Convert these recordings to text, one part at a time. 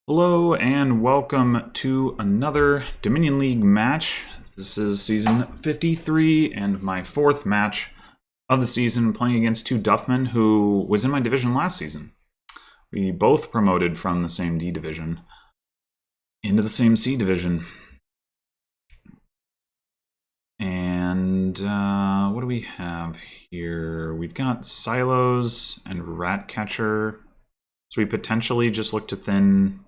Hello and welcome to another Dominion League match. This is season 53 and my fourth match of the season, playing against 2Duffman, who was in my division last season. We both promoted from the same D division into the same C division. And what do we have here? We've got Silos and Ratcatcher. So we potentially just look to thin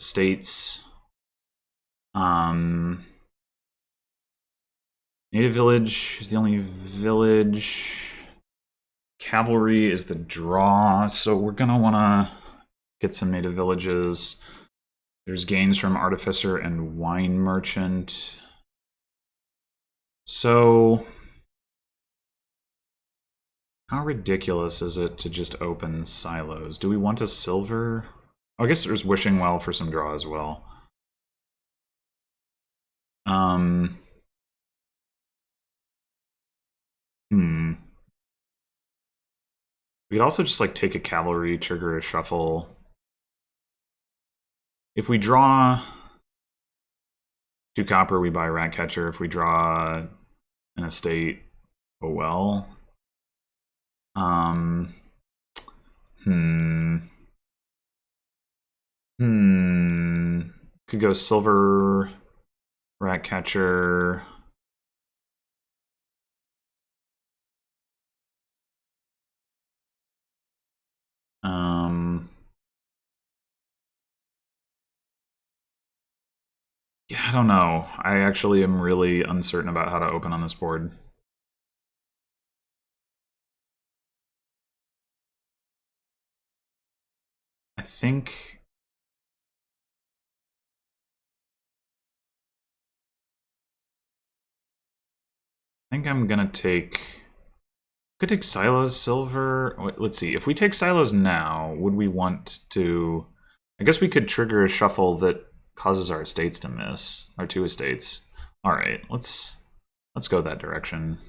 states. Native Village is the only village. Cavalry is the draw, so we're gonna wanna get some native villages. There's gains from Artificer and Wine Merchant. So how ridiculous is it to just open silos? Do we want a silver? Oh, I guess there's Wishing Well for some draw as well. We could also just like take a cavalry, trigger a shuffle. If we draw 2 copper, we buy Ratcatcher. If we draw an estate, oh well. Could go silver, Ratcatcher. Yeah, I don't know. I actually am really uncertain about how to open on this board. I think I'm gonna take. Could take Silos silver. Wait, let's see. If we take Silos now, would we want to? I guess we could trigger a shuffle that causes our estates to miss, our 2 estates. All right, let's go that direction.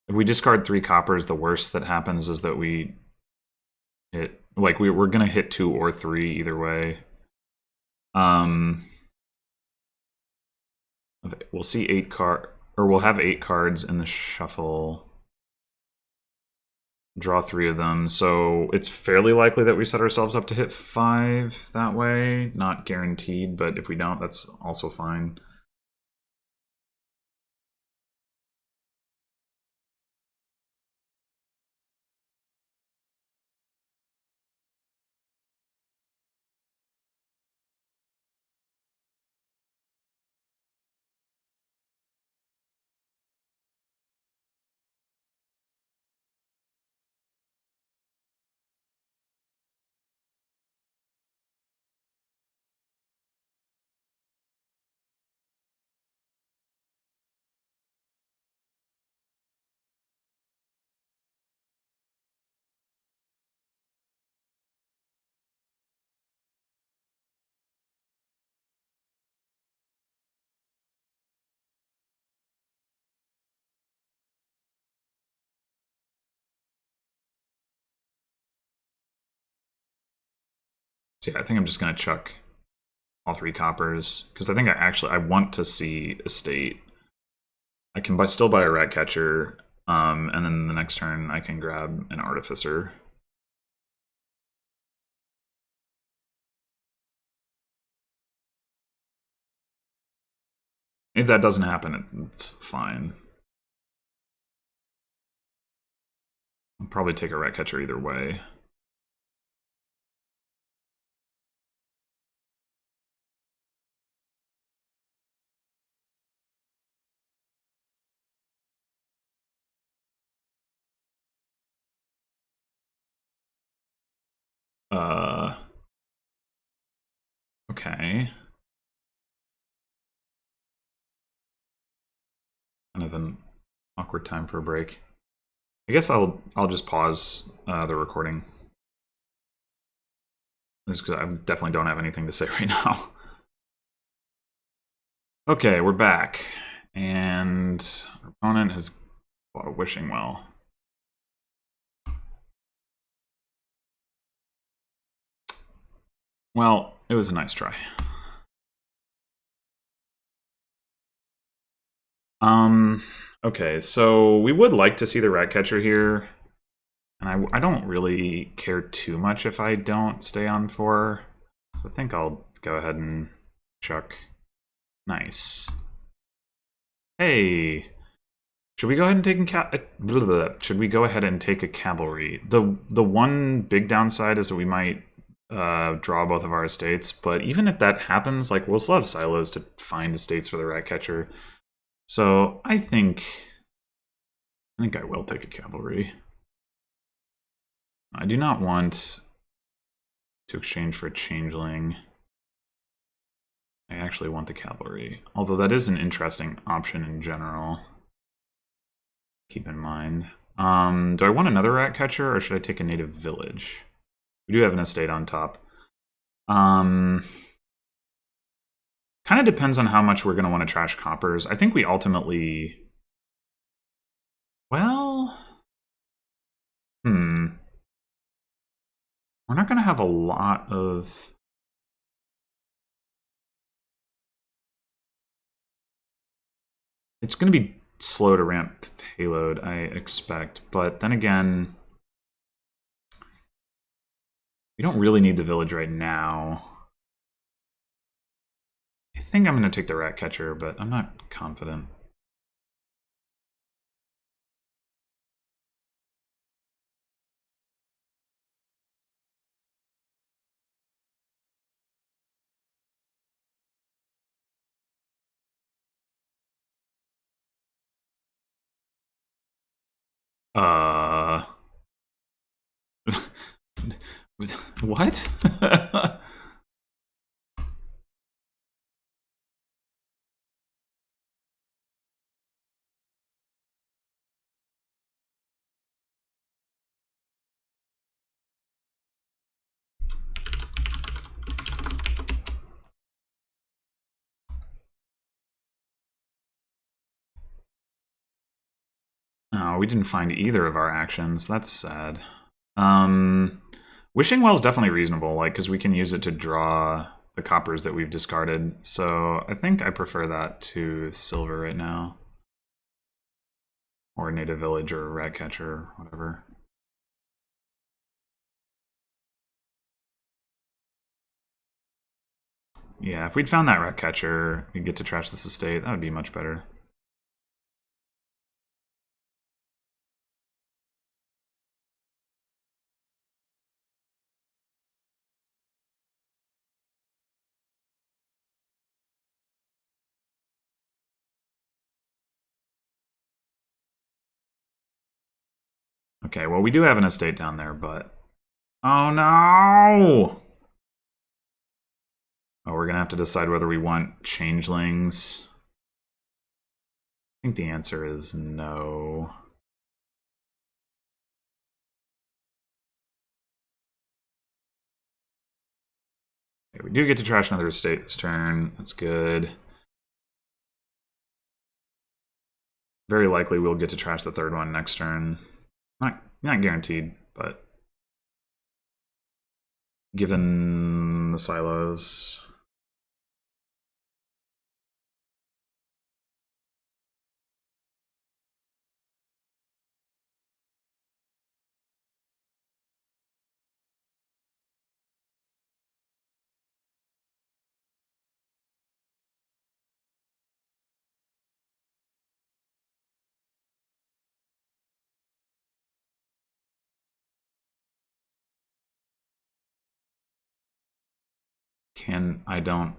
If we discard 3 coppers, the worst that happens is that we hit, like we're gonna hit 2 or 3 either way. We'll see 8 card, or we'll have 8 cards in the shuffle. Draw 3 of them, so it's fairly likely that we set ourselves up to hit 5 that way. Not guaranteed, but if we don't, that's also fine. So yeah, I think I'm just gonna chuck all 3 coppers, because I think I want to see estate. I can still buy a Ratcatcher, and then the next turn I can grab an Artificer. If that doesn't happen, it's fine. I'll probably take a Ratcatcher either way. Okay. Kind of an awkward time for a break. I guess I'll just pause the recording. This is because I definitely don't have anything to say right now. Okay, we're back. And our opponent has bought a Wishing Well. Well, it was a nice try. Okay, so we would like to see the Ratcatcher here. And I don't really care too much if I don't stay on 4. So I think I'll go ahead and chuck. Nice. Hey, should we go ahead and take should we go ahead and take a cavalry? The one big downside is that we might draw both of our estates, but even if that happens, like we'll still have silos to find estates for the Ratcatcher. So I think I will take a cavalry. I do not want to exchange for a changeling. I actually want the cavalry, although that is an interesting option in general. Keep in mind. Do I want another Ratcatcher, or should I take a native village? We do have an estate on top. Kind of depends on how much we're going to want to trash coppers. I think we ultimately... Well... We're not going to have a lot of... It's going to be slow to ramp payload, I expect. But then again... We don't really need the village right now. I think I'm going to take the Ratcatcher, but I'm not confident. What? Oh, we didn't find either of our actions. That's sad. Wishing Well is definitely reasonable, like, because we can use it to draw the coppers that we've discarded. So I think I prefer that to silver right now. Or native village or Ratcatcher or whatever. Yeah, if we'd found that Ratcatcher, we'd get to trash this estate. That would be much better. Okay, well, we do have an estate down there, but... Oh, no! Oh, we're going to have to decide whether we want changelings. I think the answer is no. Okay, we do get to trash another estate this turn. That's good. Very likely we'll get to trash the third one next turn. Not guaranteed, but given the silos. I don't.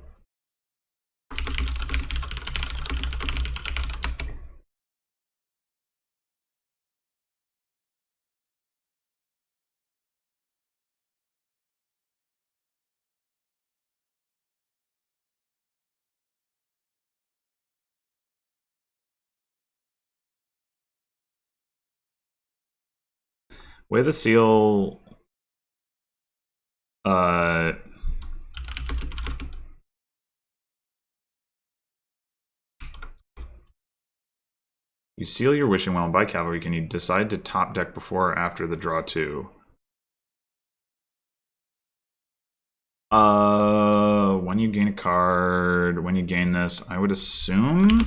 Way the seal. You seal your wishing well and buy cavalry. Can you decide to top deck before or after the draw 2? When you gain a card, when you gain this, I would assume.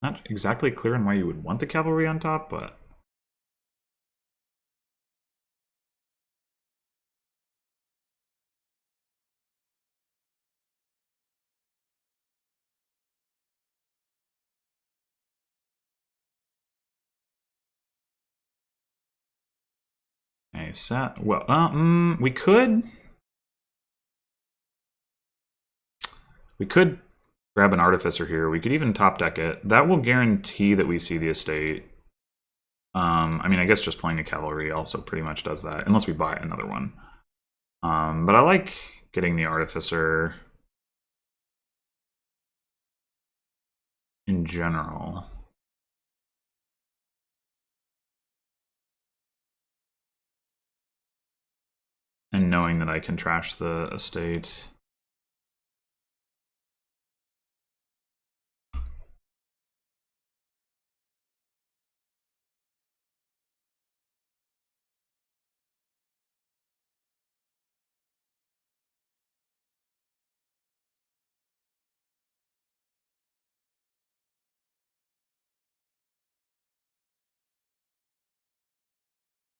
Not exactly clear on why you would want the cavalry on top, but okay, set. Well, we could grab an artificer here. We could even top deck it. That will guarantee that we see the estate. I mean, I guess just playing the cavalry also pretty much does that, unless we buy another one. But I like getting the artificer in general. And knowing that I can trash the estate.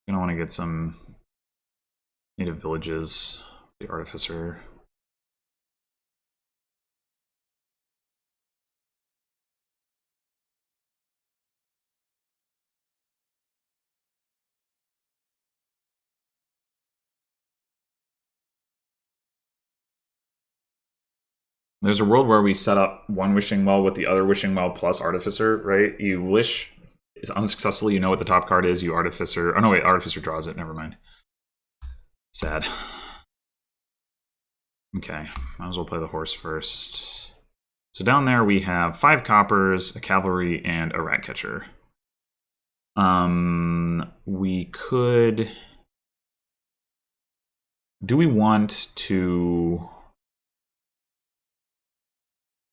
Gonna want to get some native villages. The artificer. There's a world where we set up one wishing well with the other wishing well plus artificer, right? You wish is unsuccessful, you know what the top card is, you artificer. Oh no, wait, artificer draws it, never mind. Sad. Okay, might as well play the horse first. So down there we have 5 coppers, a cavalry, and a rat catcher. We could. Do we want to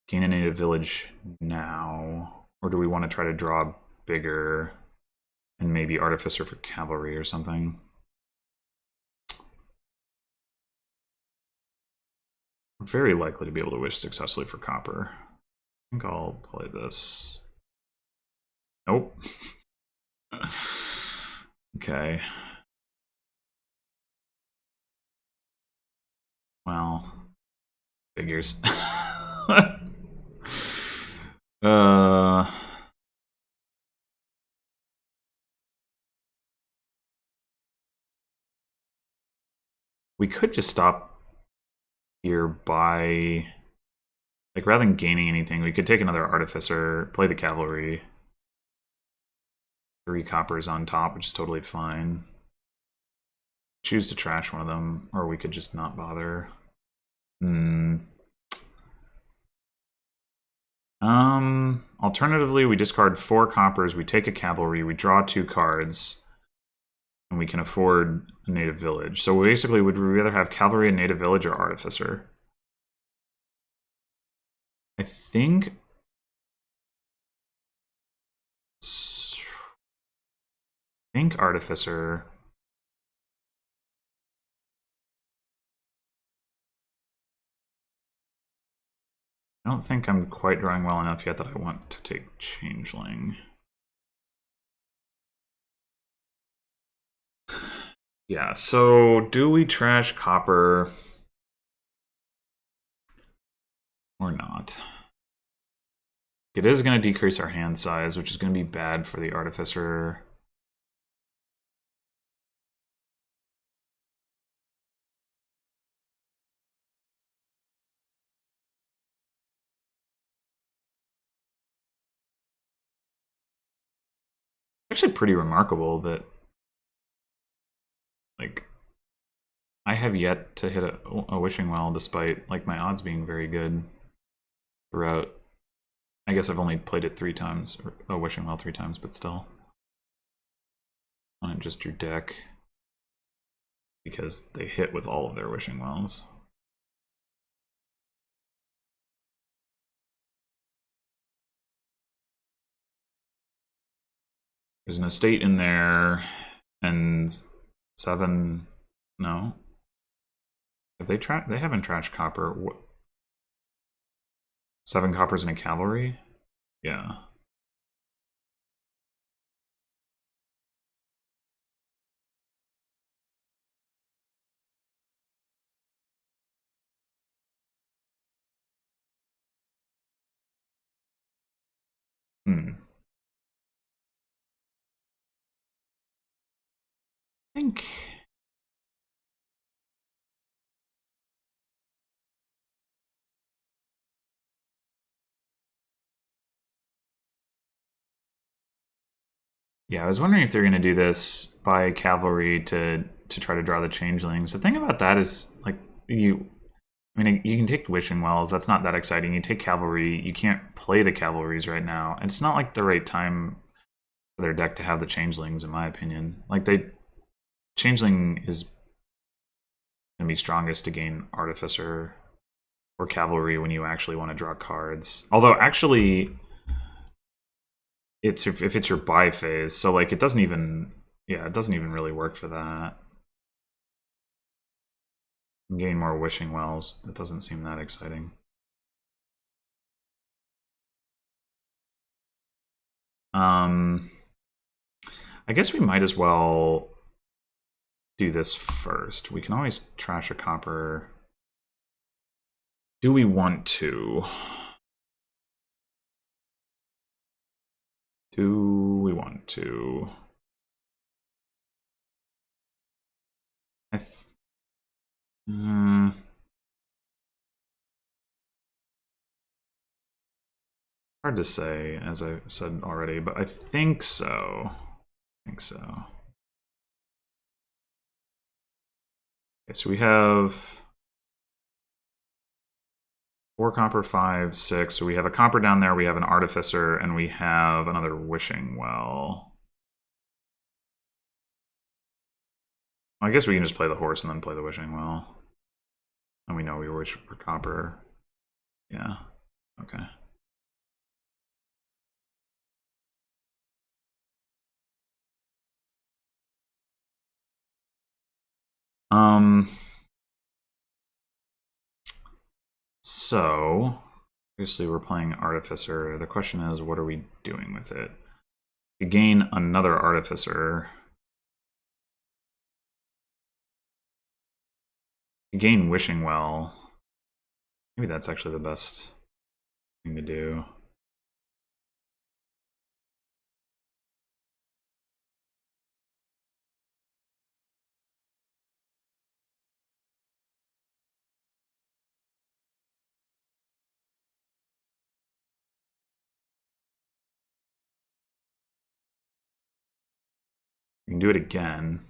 gain a native village now? Or do we want to try to draw bigger and maybe artificer for cavalry or something? We're very likely to be able to wish successfully for copper. I think I'll play this. Nope. Okay. Well, figures. We could just stop here by, like, rather than gaining anything, we could take another artificer, play the cavalry. 3 coppers on top, which is totally fine. Choose to trash one of them, or we could just not bother. Alternatively, we discard 4 coppers, we take a cavalry, we draw 2 cards, and we can afford a native village. So basically, would we rather have cavalry, a native village, or artificer? I think artificer. I don't think I'm quite drawing well enough yet that I want to take changeling. Yeah, so do we trash copper or not? It is going to decrease our hand size, which is going to be bad for the artificer. Actually pretty remarkable that, like, I have yet to hit a wishing well despite, like, my odds being very good throughout. I guess I've only played it 3 times, or a Wishing Well 3 times, but still. On just your deck. Because they hit with all of their Wishing Wells. There's an estate in there, and 7... No. Have they haven't trashed copper. What? 7 coppers and a cavalry? Yeah. I think... Yeah, I was wondering if they're going to do this by cavalry to try to draw the changelings. The thing about that is, like, I mean, you can take Wishing Wells. That's not that exciting. You take cavalry. You can't play the cavalries right now. And it's not like the right time for their deck to have the changelings, in my opinion. Like, changeling is going to be strongest to gain Artificer or cavalry when you actually want to draw cards. Although, actually, it's if it's your buy phase, so like it doesn't even really work for that. Gain more Wishing Wells. It doesn't seem that exciting. I guess we might as well do this first. We can always trash a copper. Do we want to? Do we want to? Hard to say, as I said already, but I think so. Okay, so we have 4 copper, 5, 6. So we have a copper down there, we have an Artificer, and we have another Wishing Well. I guess we can just play the horse and then play the Wishing Well. And we know we wish for copper. Yeah, okay. So, obviously we're playing Artificer. The question is, what are we doing with it? To gain another Artificer, to gain Wishing Well, maybe that's actually the best thing to do. We can do it again.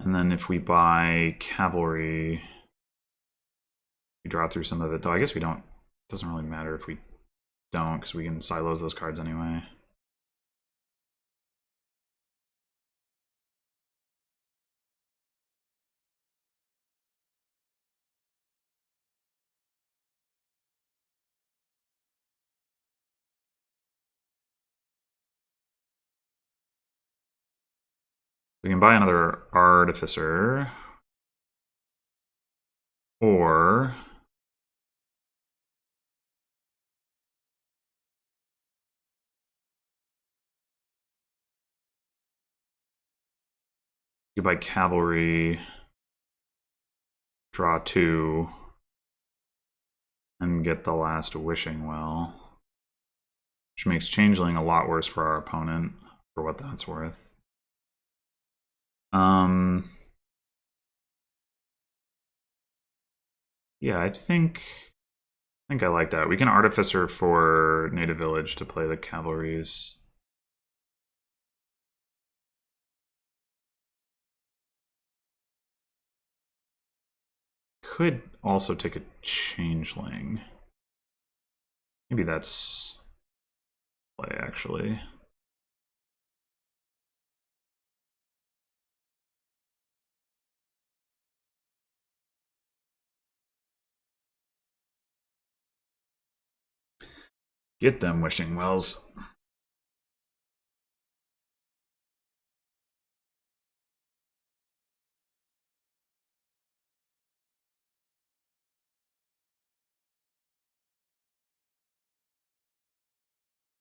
And then if we buy cavalry, we draw through some of it. Though I guess we don't, it doesn't really matter if we don't, because we can silos those cards anyway. We can buy another Artificer, or you buy cavalry, draw 2, and get the last Wishing Well, which makes Changeling a lot worse for our opponent, for what that's worth. Yeah, I think I like that. We can Artificer for Native Village to play the cavalries. Could also take a Changeling. Maybe that's play, actually. Get them wishing wells.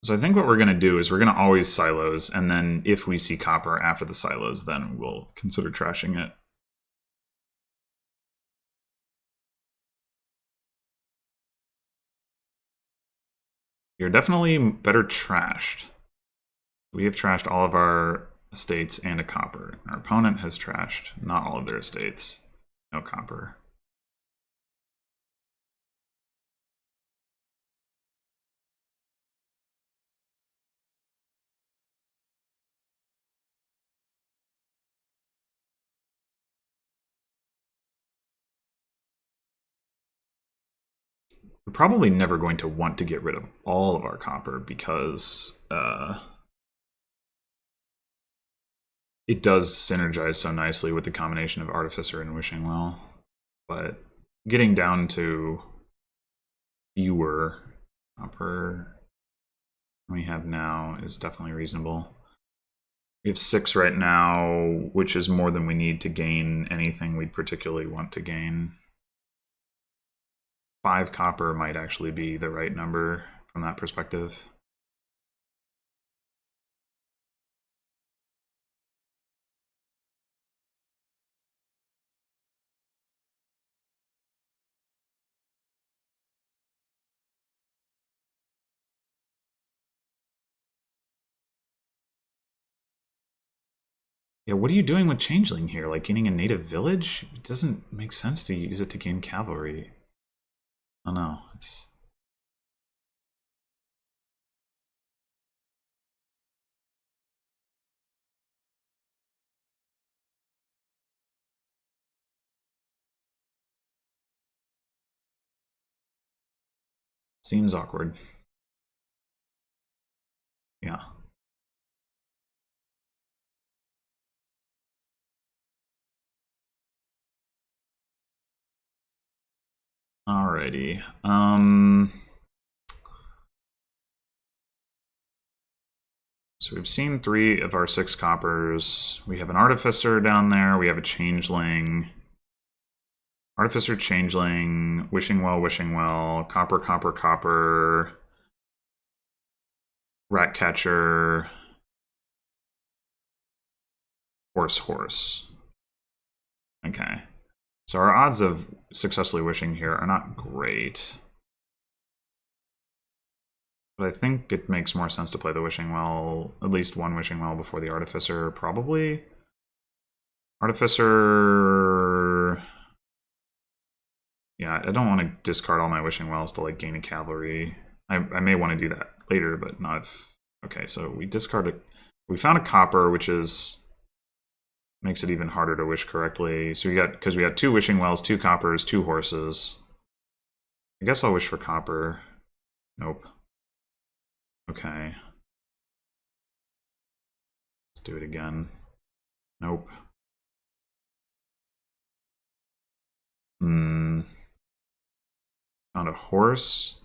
So I think what we're going to do is we're going to always silos, and then if we see copper after the silos, then we'll consider trashing it. You're definitely better trashed. We have trashed all of our estates and a copper. Our opponent has trashed not all of their estates. No copper. We're probably never going to want to get rid of all of our copper because it does synergize so nicely with the combination of Artificer and Wishing Well. But getting down to fewer copper we have now is definitely reasonable. We have 6 right now, which is more than we need to gain anything we'd particularly want to gain. 5 copper might actually be the right number from that perspective. Yeah, what are you doing with Changeling here? Like gaining a native village? It doesn't make sense to use it to gain cavalry. Oh no, it's... seems awkward. Yeah. Alrighty. So we've seen 3 of our 6 coppers. We have an Artificer down there. We have a Changeling. Artificer, Changeling, Wishing Well, Copper, Copper, Copper, Ratcatcher, Horse. Okay. So our odds of successfully wishing here are not great. But I think it makes more sense to play the Wishing Well, at least one Wishing Well before the Artificer, probably. Artificer... yeah, I don't want to discard all my Wishing Wells to like gain a cavalry. I may want to do that later, but not if... okay, so we discarded... we found a copper, which is... makes it even harder to wish correctly. So we got... because we got 2 Wishing Wells, 2 coppers, 2 horses. I guess I'll wish for copper. Nope. Okay. Let's do it again. Nope. Found a horse.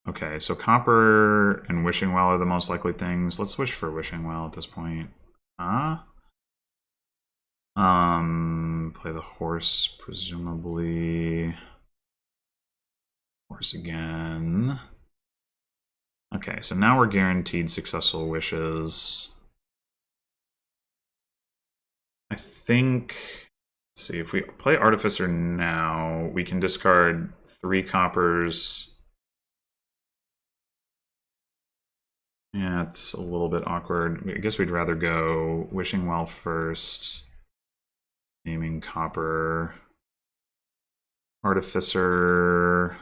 Okay, so copper and Wishing Well are the most likely things. Let's wish for Wishing Well at this point. Play the horse, presumably. Horse again. Okay, so now we're guaranteed successful wishes. I think... let's see, if we play Artificer now, we can discard 3 coppers. Yeah, it's a little bit awkward. I guess we'd rather go Wishing Well first. Naming copper. Artificer.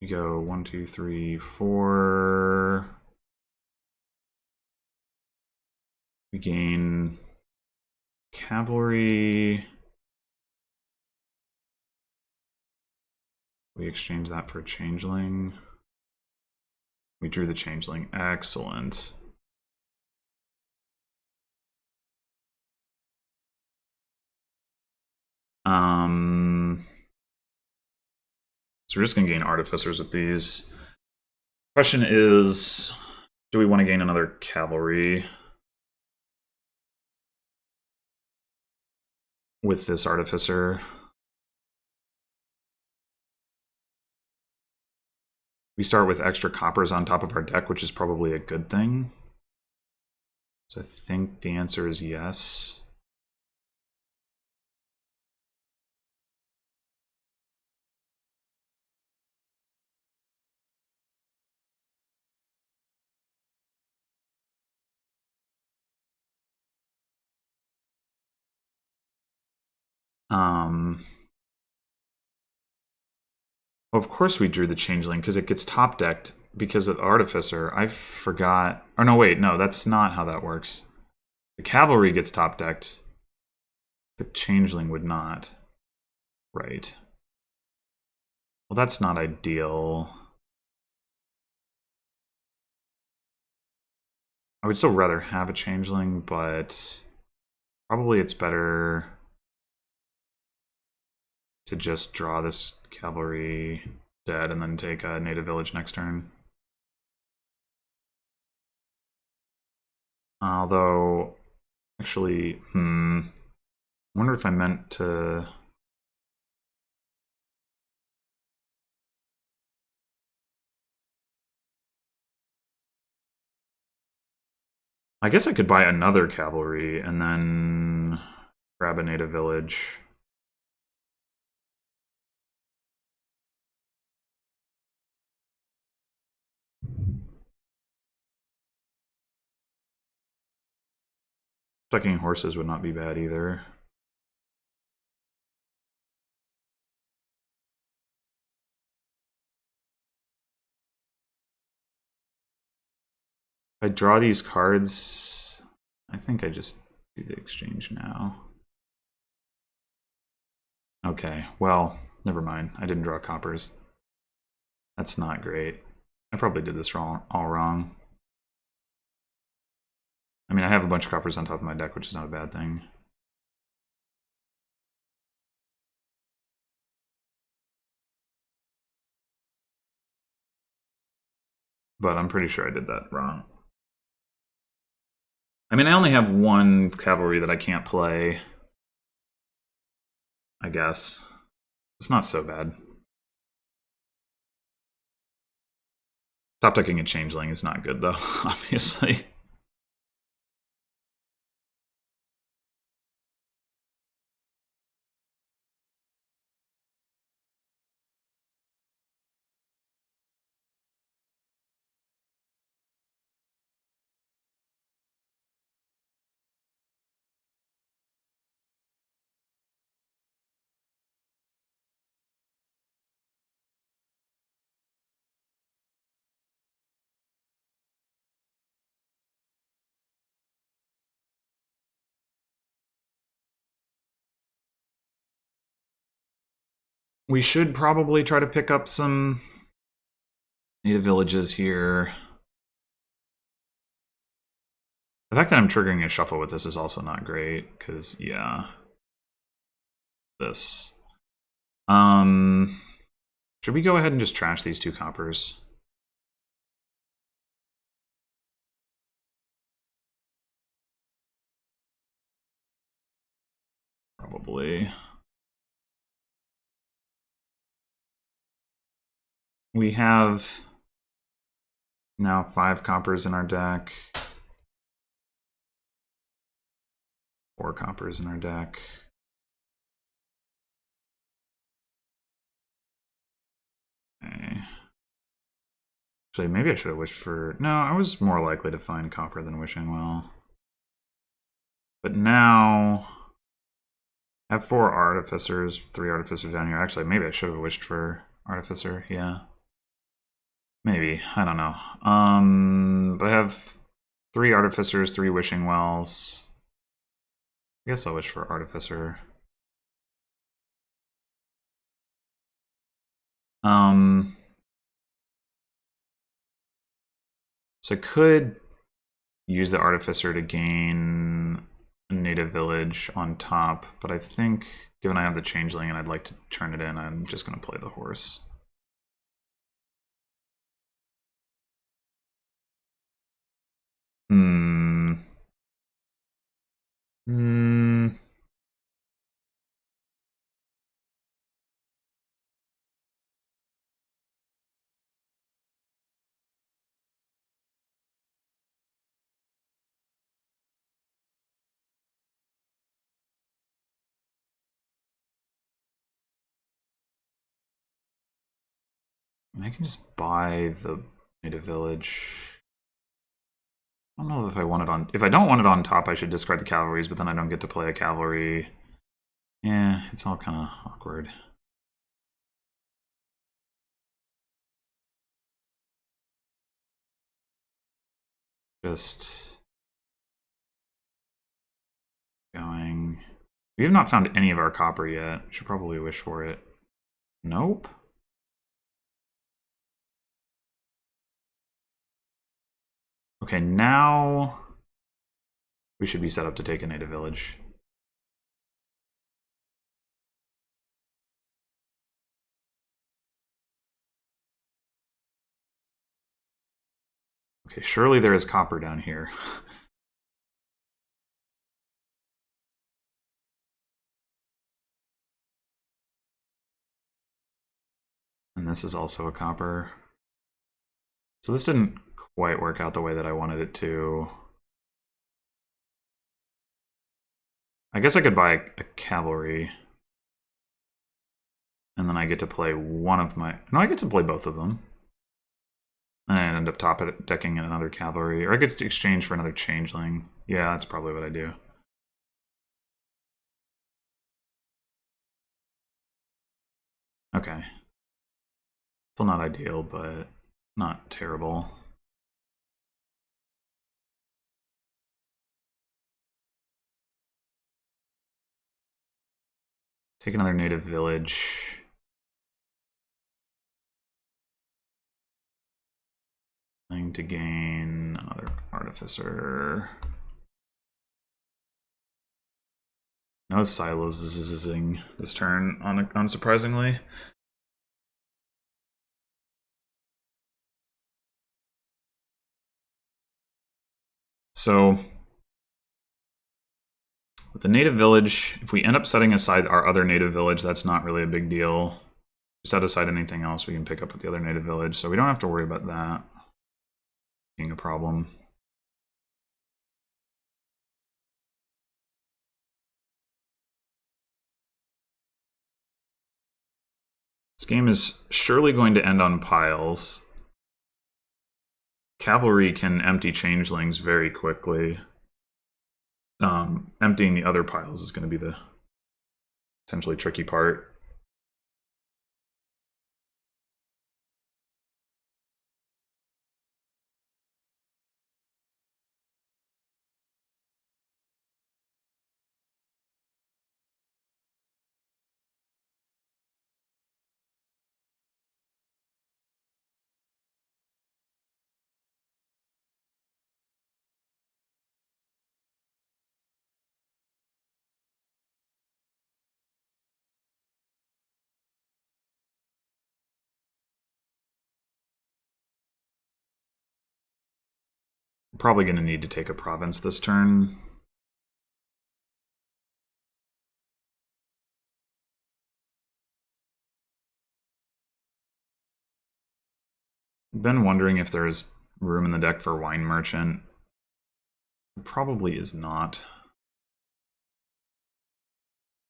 You go 1, 2, 3, 4. We gain cavalry. We exchange that for a changeling. We drew the changeling. Excellent. So we're just going to gain artificers with these. Question is, do we want to gain another cavalry with this artificer? We start with extra coppers on top of our deck, which is probably a good thing. So I think the answer is yes. Of course we drew the changeling because it gets top decked because of artificer. I forgot. Or no, wait, no, that's not how that works. The cavalry gets top decked. The changeling would not. Right. Well, that's not ideal. I would still rather have a changeling, but probably it's better to just draw this cavalry dead and then take a native village next turn. Although, actually, I wonder if I meant to... I guess I could buy another cavalry and then grab a native village. Stacking horses would not be bad either. If I draw these cards, I think I just do the exchange now. Okay, well, never mind. I didn't draw coppers. That's not great. I probably did this all wrong. I mean, I have a bunch of coppers on top of my deck, which is not a bad thing. But I'm pretty sure I did that wrong. I mean, I only have one cavalry that I can't play, I guess. It's not so bad. Top decking a changeling is not good, though, obviously. We should probably try to pick up some native villages here. The fact that I'm triggering a shuffle with this is also not great, because, yeah. This. Should we go ahead and just trash these two coppers? Probably. We have now 5 coppers in our deck. 4 coppers in our deck. Okay. Actually, maybe I should have wished for... No, I was more likely to find copper than wishing well. But now... I have 4 artificers, 3 artificers down here. Actually, maybe I should have wished for artificer, yeah. Maybe, I don't know. But I have 3 Artificers, 3 Wishing Wells. I guess I'll wish for Artificer. So I could use the Artificer to gain a native village on top, but I think, given I have the Changeling and I'd like to turn it in, I'm just going to play the horse. I can just buy the native village. I don't know if I want it on... If I don't want it on top, I should discard the cavalries, but then I don't get to play a cavalry. Yeah, it's all kind of awkward. Just... going... We have not found any of our copper yet. Should probably wish for it. Nope. Okay, now we should be set up to take a native village. Okay, surely there is copper down here. And this is also a copper. So this didn't quite work out the way that I wanted it to. I guess I could buy a cavalry. And then I get to play one of my... No, I get to play both of them. And I end up top decking another cavalry. Or I get to exchange for another changeling. Yeah, that's probably what I do. Okay. Still not ideal, but not terrible. Take another native village. Trying to gain another artificer. No silos zizzing this turn, unsurprisingly. So with the native village, if we end up setting aside our other native village, that's not really a big deal. Set aside anything else we can pick up with the other native village, so we don't have to worry about that being a problem. This game is surely going to end on piles. Cavalry can empty changelings very quickly. Emptying the other piles is going to be the potentially tricky part. Probably going to need to take a province this turn. I've been wondering if there's room in the deck for Wine Merchant. There probably is not.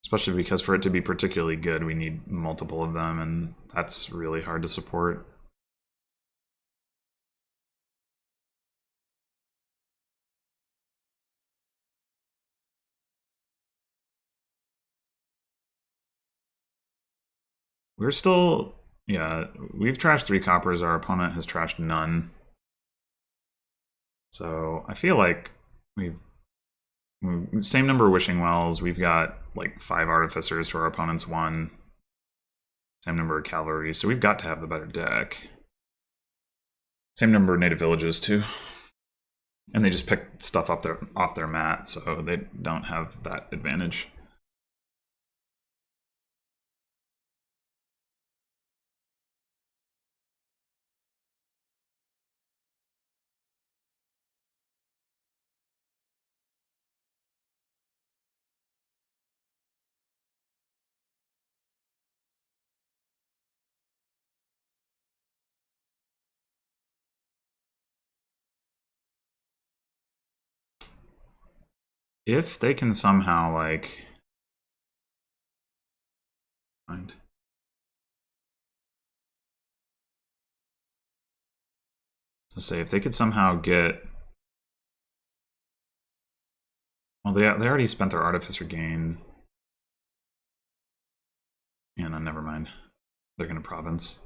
Especially because for it to be particularly good, we need multiple of them, and that's really hard to support. We're still... Yeah, we've trashed 3 coppers. Our opponent has trashed none. So I feel like we've same number of wishing wells. We've got like 5 artificers to our opponent's 1. Same number of cavalry, so we've got to have the better deck. Same number of native villages too. And they just pick stuff up off their mat, so they don't have that advantage. If they can somehow, like... Find... So say, if they could somehow get... Well, they already spent their Artificer gain. Yeah, no, never mind. They're going to Province.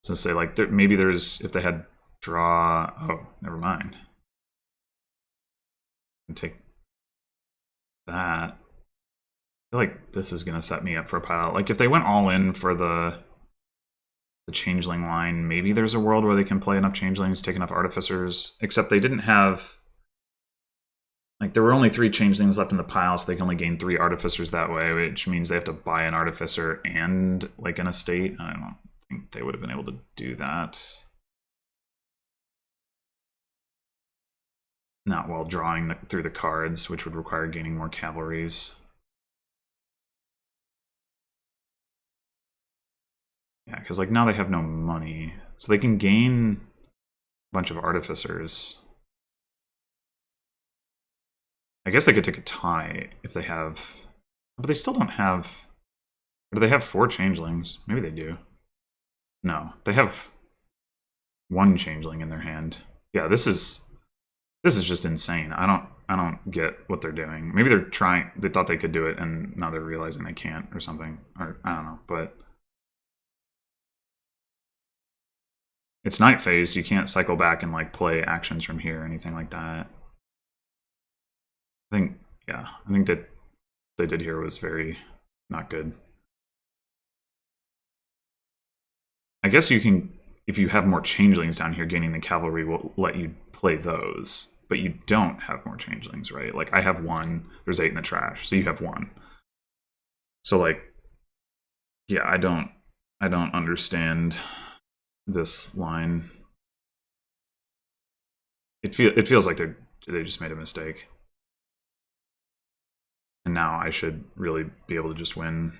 So say, like, maybe there's... If they had draw... Oh, never mind. And take that. I feel like this is going to set me up for a pile. Like, if they went all in for the Changeling line, maybe there's a world where they can play enough Changelings, take enough Artificers, except they didn't have... Like, there were only 3 Changelings left in the pile, so they can only gain 3 Artificers that way, which means they have to buy an Artificer and, like, an estate. I don't think they would have been able to do that. Not while drawing through the cards, which would require gaining more cavalries. Yeah, because like now they have no money. So they can gain a bunch of artificers. I guess they could take a tie if they have... But they still don't have... Or do they have 4 changelings? Maybe they do. No, they have 1 changeling in their hand. Yeah, this is just insane. I don't get what they're doing. Maybe they're trying... They thought they could do it, and now they're realizing they can't or something. Or I don't know, but... It's night phase. You can't cycle back and like play actions from here or anything like that. I think that they did here was very not good. I guess you can, if you have more changelings down here, gaining the cavalry will let you play those, but you don't have more changelings, right? Like I have 1, there's 8 in the trash, so you have 1. So like, yeah, I don't understand this line. It feels like they just made a mistake. And now I should really be able to just win.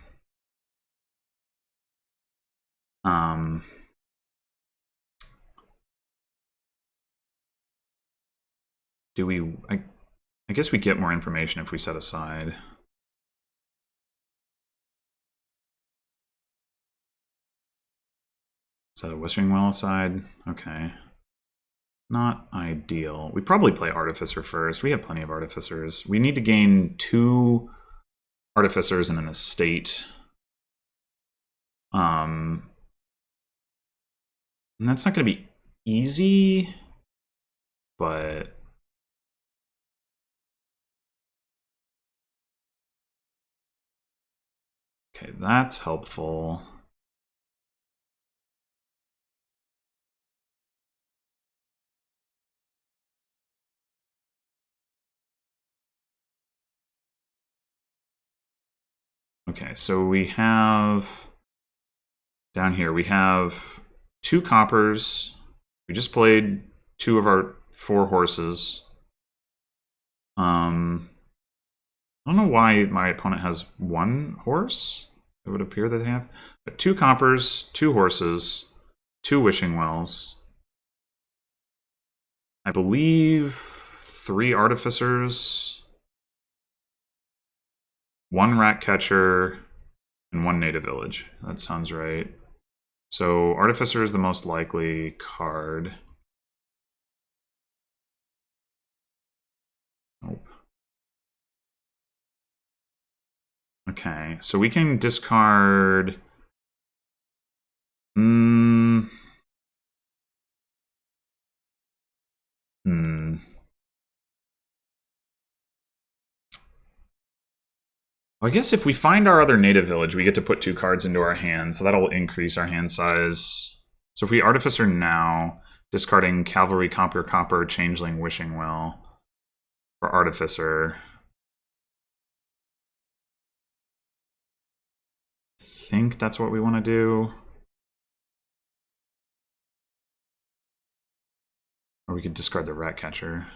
Do we... I guess we get more information if we set aside. Set a Wishing Well aside? Okay. Not ideal. We probably play Artificer first. We have plenty of Artificers. We need to gain 2 Artificers and an estate. And that's not going to be easy, but... Okay, that's helpful. Okay, so we have... Down here, we have 2 coppers. We just played 2 of our 4 horses. I don't know why my opponent has 1 horse. It would appear that they have. But 2 coppers, 2 horses, 2 wishing wells. I believe 3 artificers, 1 rat catcher, and 1 native village. That sounds right. So Artificer is the most likely card. Nope. Okay, so we can discard... I guess if we find our other native village, we get to put 2 cards into our hand, so that'll increase our hand size. So if we Artificer now, discarding Cavalry, Copper, Changeling, Wishing Well for Artificer. I think that's what we want to do. Or we could discard the Ratcatcher.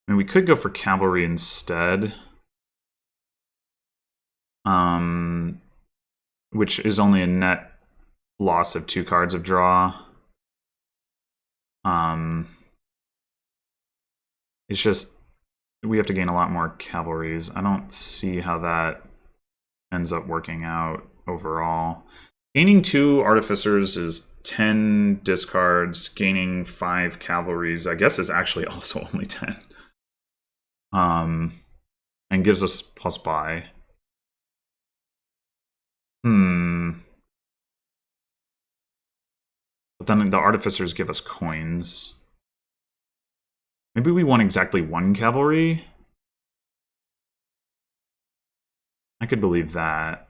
I mean, we could go for Cavalry instead. Which is only a net loss of 2 cards of draw. It's just we have to gain a lot more cavalries. I don't see how that ends up working out overall. Gaining 2 artificers is 10 discards. Gaining 5 cavalries, I guess, is actually also only 10. And gives us plus buy. But then the artificers give us coins. Maybe we want exactly 1 cavalry? I could believe that.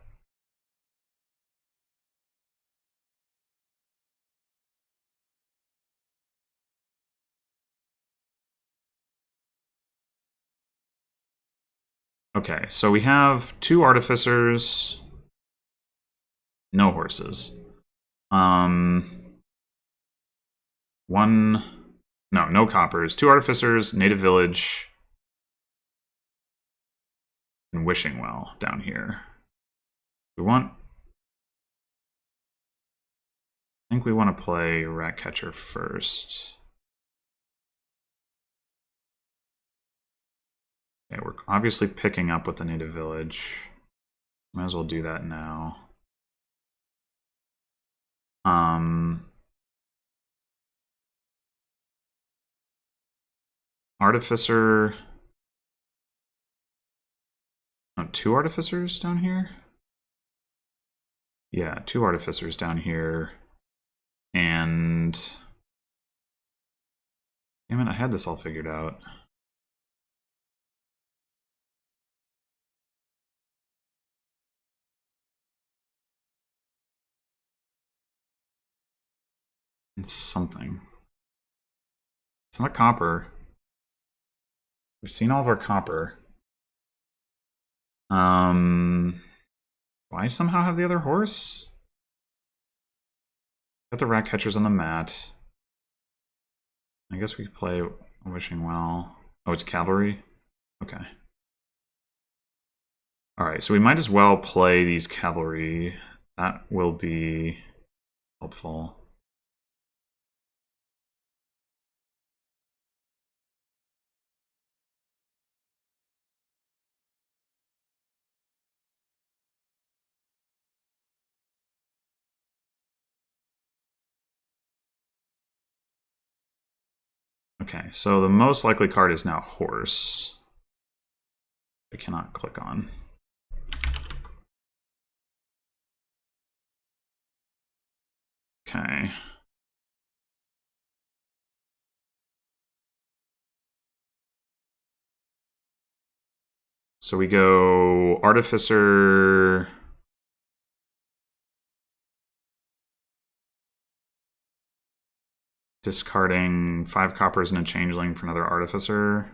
Okay, so we have 2 artificers, no horses. No coppers, 2 artificers, native village, and Wishing Well down here. I think we want to play Ratcatcher first. Okay, we're obviously picking up with the native village. Might as well do that now. Artificer. Oh, 2 artificers down here? Yeah, 2 artificers down here. And damn it, I had this all figured out. It's something. It's not copper. We've seen all of our copper. Why somehow have the other horse? Got the Ratcatchers on the mat. I guess we could play Wishing Well. Oh, it's cavalry? Okay. Alright, so we might as well play these cavalry. That will be helpful. Okay, so the most likely card is now horse. I cannot click on. Okay. So we go Artificer. Discarding 5 coppers and a changeling for another Artificer.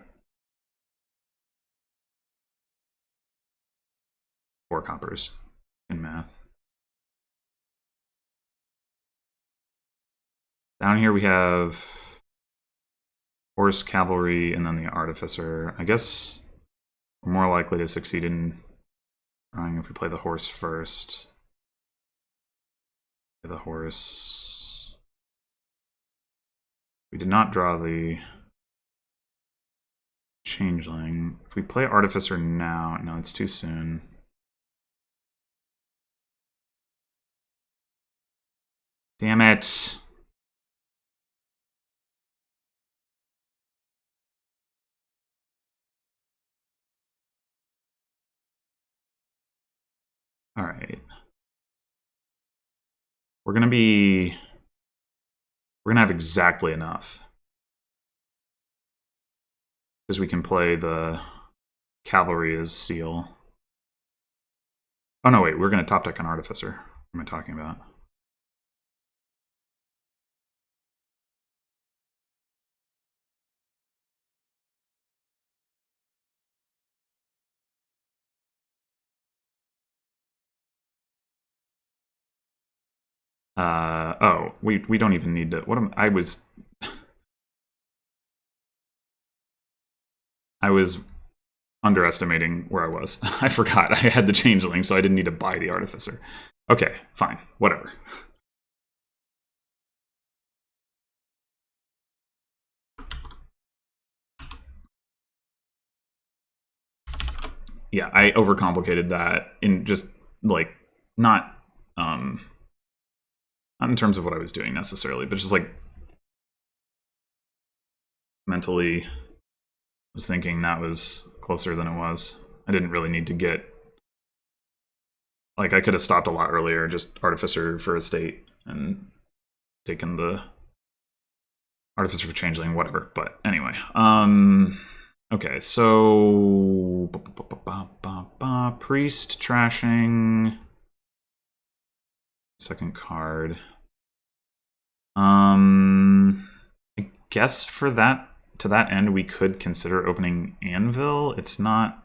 4 coppers in math. Down here we have horse, cavalry, and then the Artificer. I guess we're more likely to succeed in drawing if we play the horse first. Play the horse. We did not draw the changeling. If we play Artificer now, no, it's too soon. Damn it. All right. We're going to be We're gonna have exactly enough. Because we can play the cavalry as seal. Oh no, wait, we're gonna top deck an artificer. What am I talking about? Oh, we don't even need to. What am I was underestimating where I was. I forgot I had the changeling, so I didn't need to buy the artificer. Okay, fine, whatever. Yeah, I overcomplicated that in just like not not in terms of what I was doing necessarily, but just like mentally was thinking that was closer than it was. I didn't really need to get, like, I could have stopped a lot earlier, just artificer for a state and taken the artificer for changeling, whatever. But anyway, okay, so priest trashing, second card. I guess for that, to that end, we could consider opening Anvil. It's not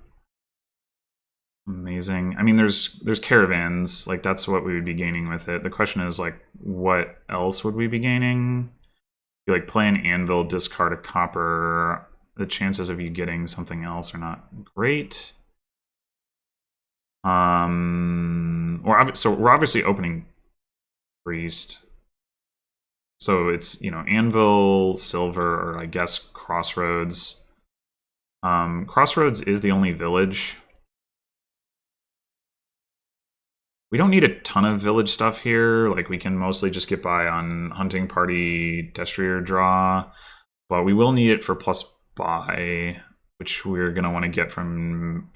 amazing. I mean, there's caravans, like that's what we would be gaining with it. The question is like, what else would we be gaining? You like play an Anvil, discard a copper. The chances of you getting something else are not great. So we're obviously opening priest. So it's, you know, Anvil, Silver, or I guess Crossroads. Crossroads is the only village. We don't need a ton of village stuff here. Like, we can mostly just get by on Hunting Party, Destrier draw. But we will need it for plus buy, which we're going to want to get from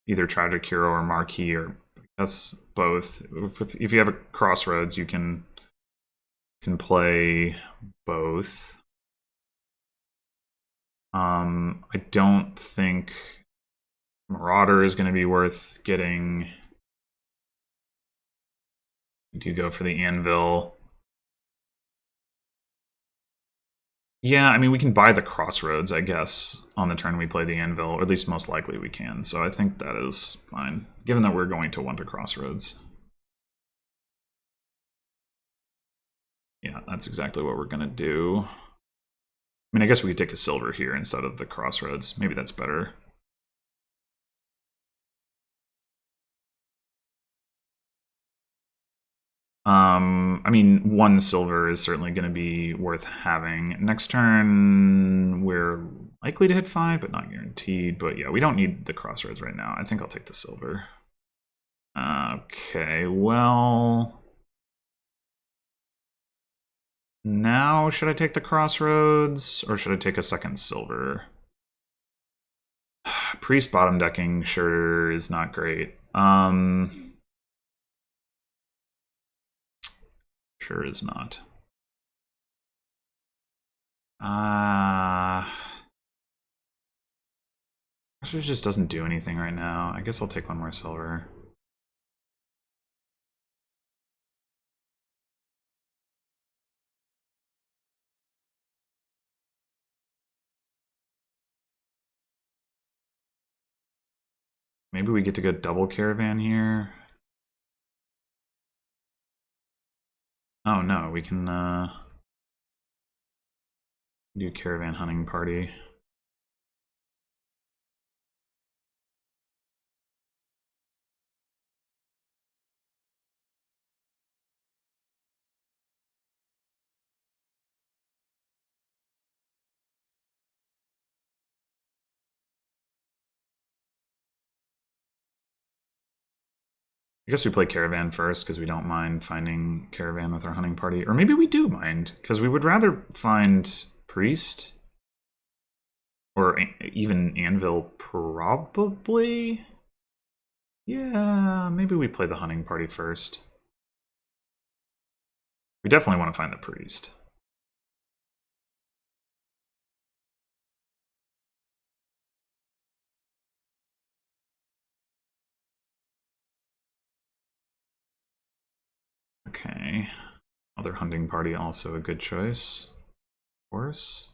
either Tragic Hero or Marquee, or I guess both. If you have a Crossroads, you can play both. I don't think Marauder is going to be worth getting. We do go for the Anvil. Yeah, I mean, we can buy the Crossroads, I guess, on the turn we play the Anvil, or at least most likely we can. So I think that is fine, given that we're going to want a Crossroads. Yeah, that's exactly what we're going to do. I mean, I guess we could take a Silver here instead of the Crossroads. Maybe that's better. I mean, one Silver is certainly going to be worth having. Next turn, we're likely to hit 5, but not guaranteed. But yeah, we don't need the Crossroads right now. I think I'll take the Silver. Okay, well, now should I take the Crossroads, or should I take a second Silver? Priest bottom decking sure is not great. Sure is not. It just doesn't do anything right now. I guess I'll take one more Silver. Maybe we get to go double Caravan here. Oh no, we can do Caravan Hunting Party. I guess we play Caravan first because we don't mind finding Caravan with our Hunting Party. Or maybe we do mind, because we would rather find Priest. Or even Anvil, probably? Yeah, maybe we play the Hunting Party first. We definitely want to find the Priest. Okay. Other hunting party, also a good choice. Of course.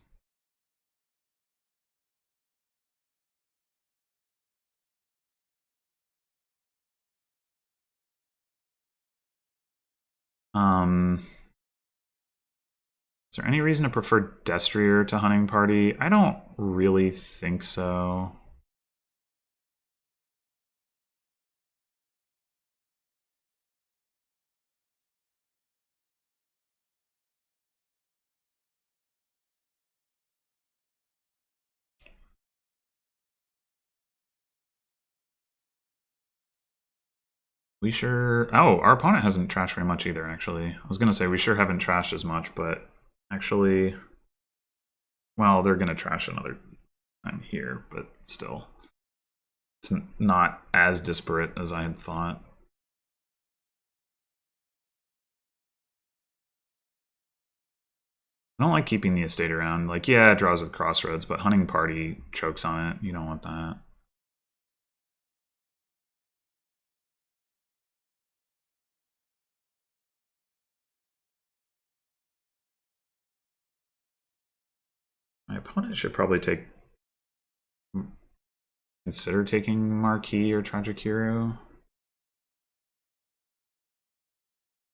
Is there any reason to prefer Destrier to hunting party? I don't really think so. We sure... Oh, our opponent hasn't trashed very much either, actually. I was going to say we sure haven't trashed as much, but actually... Well, they're going to trash another time here, but still. It's not as disparate as I had thought. I don't like keeping the estate around. Like, yeah, it draws with crossroads, but hunting party chokes on it. You don't want that. My opponent should probably consider taking Marquis or Tragic Hero.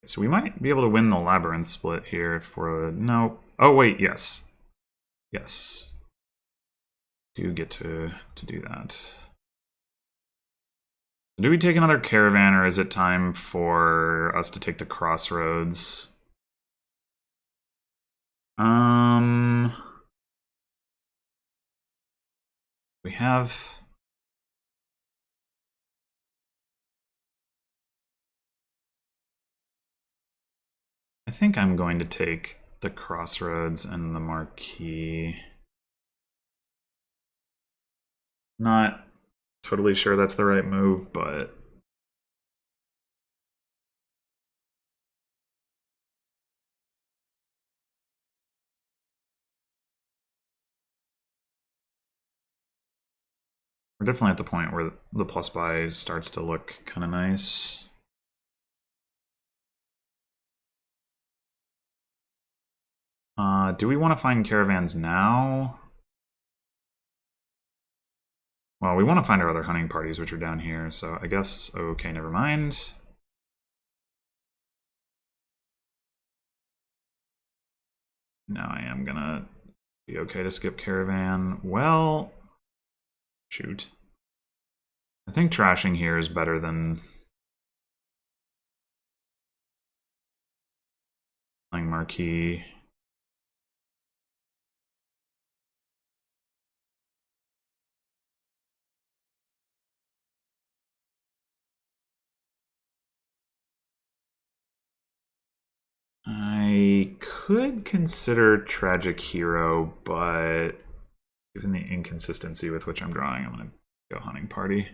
So we might be able to win the Labyrinth split here if we're... No. Oh, wait, yes. Yes. Do get to do that. Do we take another Caravan, or is it time for us to take the Crossroads? We have... I think I'm going to take the Crossroads and the Marquis. Not totally sure that's the right move, but... We're definitely at the point where the plus buy starts to look kind of nice. Do we want to find caravans now? Well, we want to find our other hunting parties, which are down here, so I guess, okay, never mind. Now I am gonna be okay to skip caravan. Well, shoot. I think trashing here is better than playing Marquis. I could consider Tragic Hero, but given the inconsistency with which I'm drawing, I'm going to go Hunting Party.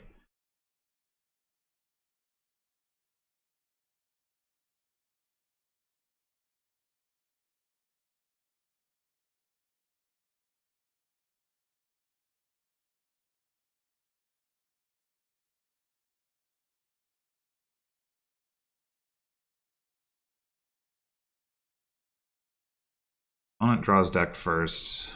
Opponent draws deck first.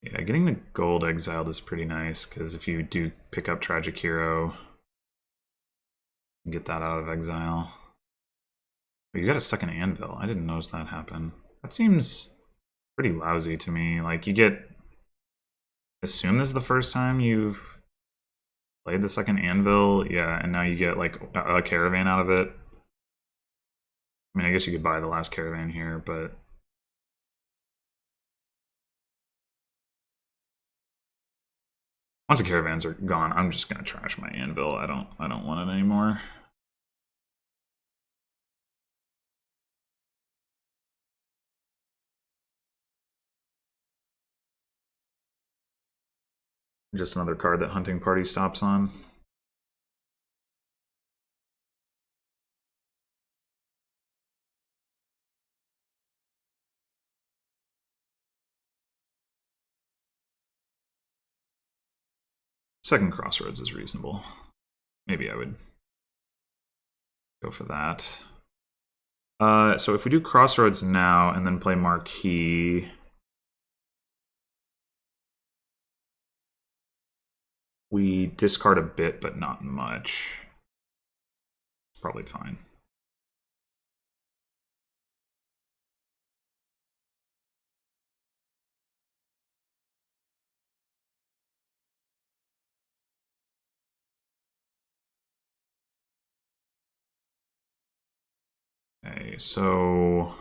Yeah, getting the gold exiled is pretty nice, because if you do pick up Tragic Hero, get that out of exile. Oh, you got a second anvil. I didn't notice that happen. That seems pretty lousy to me. Like, you get... Assume this is the first time you've played the second anvil, yeah, and now you get, like, a caravan out of it. I mean, I guess you could buy the last caravan here, but... Once the caravans are gone, I'm just gonna trash my anvil. I don't want it anymore. Just another card that Hunting Party stops on. Second Crossroads is reasonable. Maybe I would go for that. So if we do Crossroads now and then play Marquee, we discard a bit, but not much. It's probably fine. Okay, so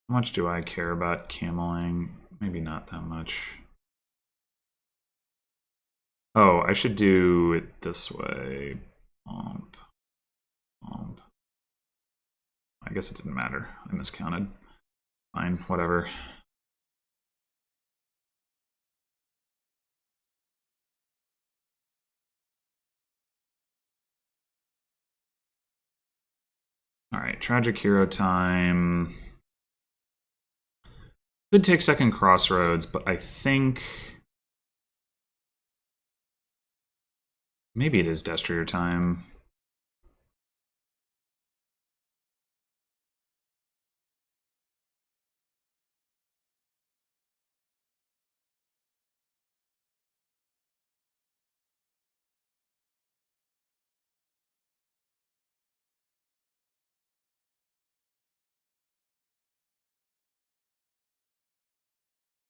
how much do I care about cameling? Maybe not that much. Oh, I should do it this way. Pump. Pump. I guess it didn't matter. I miscounted. Fine, whatever. Alright, Tragic Hero time. Could take second Crossroads, but I think maybe it is Destrier time.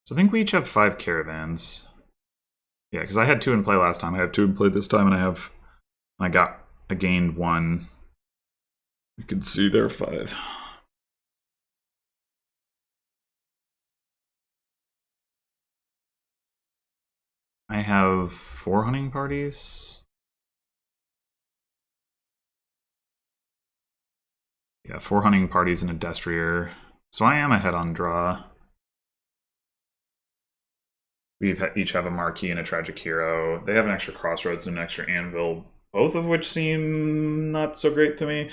So I think we each have 5 caravans. Yeah, because I had 2 in play last time. I have 2 in play this time, and I gained 1. You can see there are 5. I have 4 hunting parties. Yeah, 4 hunting parties and a Destrier. So I am ahead on draw. We each have a Marquee and a Tragic Hero. They have an extra Crossroads and an extra Anvil, both of which seem not so great to me.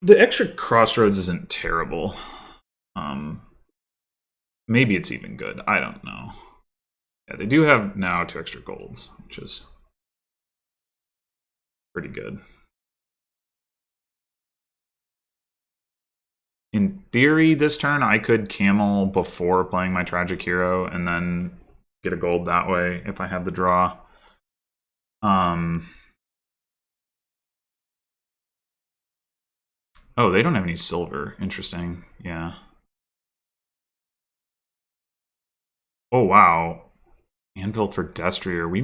The extra Crossroads isn't terrible. Maybe it's even good. I don't know. Yeah, they do have now 2 extra golds, which is pretty good. In theory, this turn I could camel before playing my Tragic Hero and then get a gold that way if I have the draw. Oh, they don't have any silver. Interesting. Yeah. Oh, wow. Anvil for Destrier. We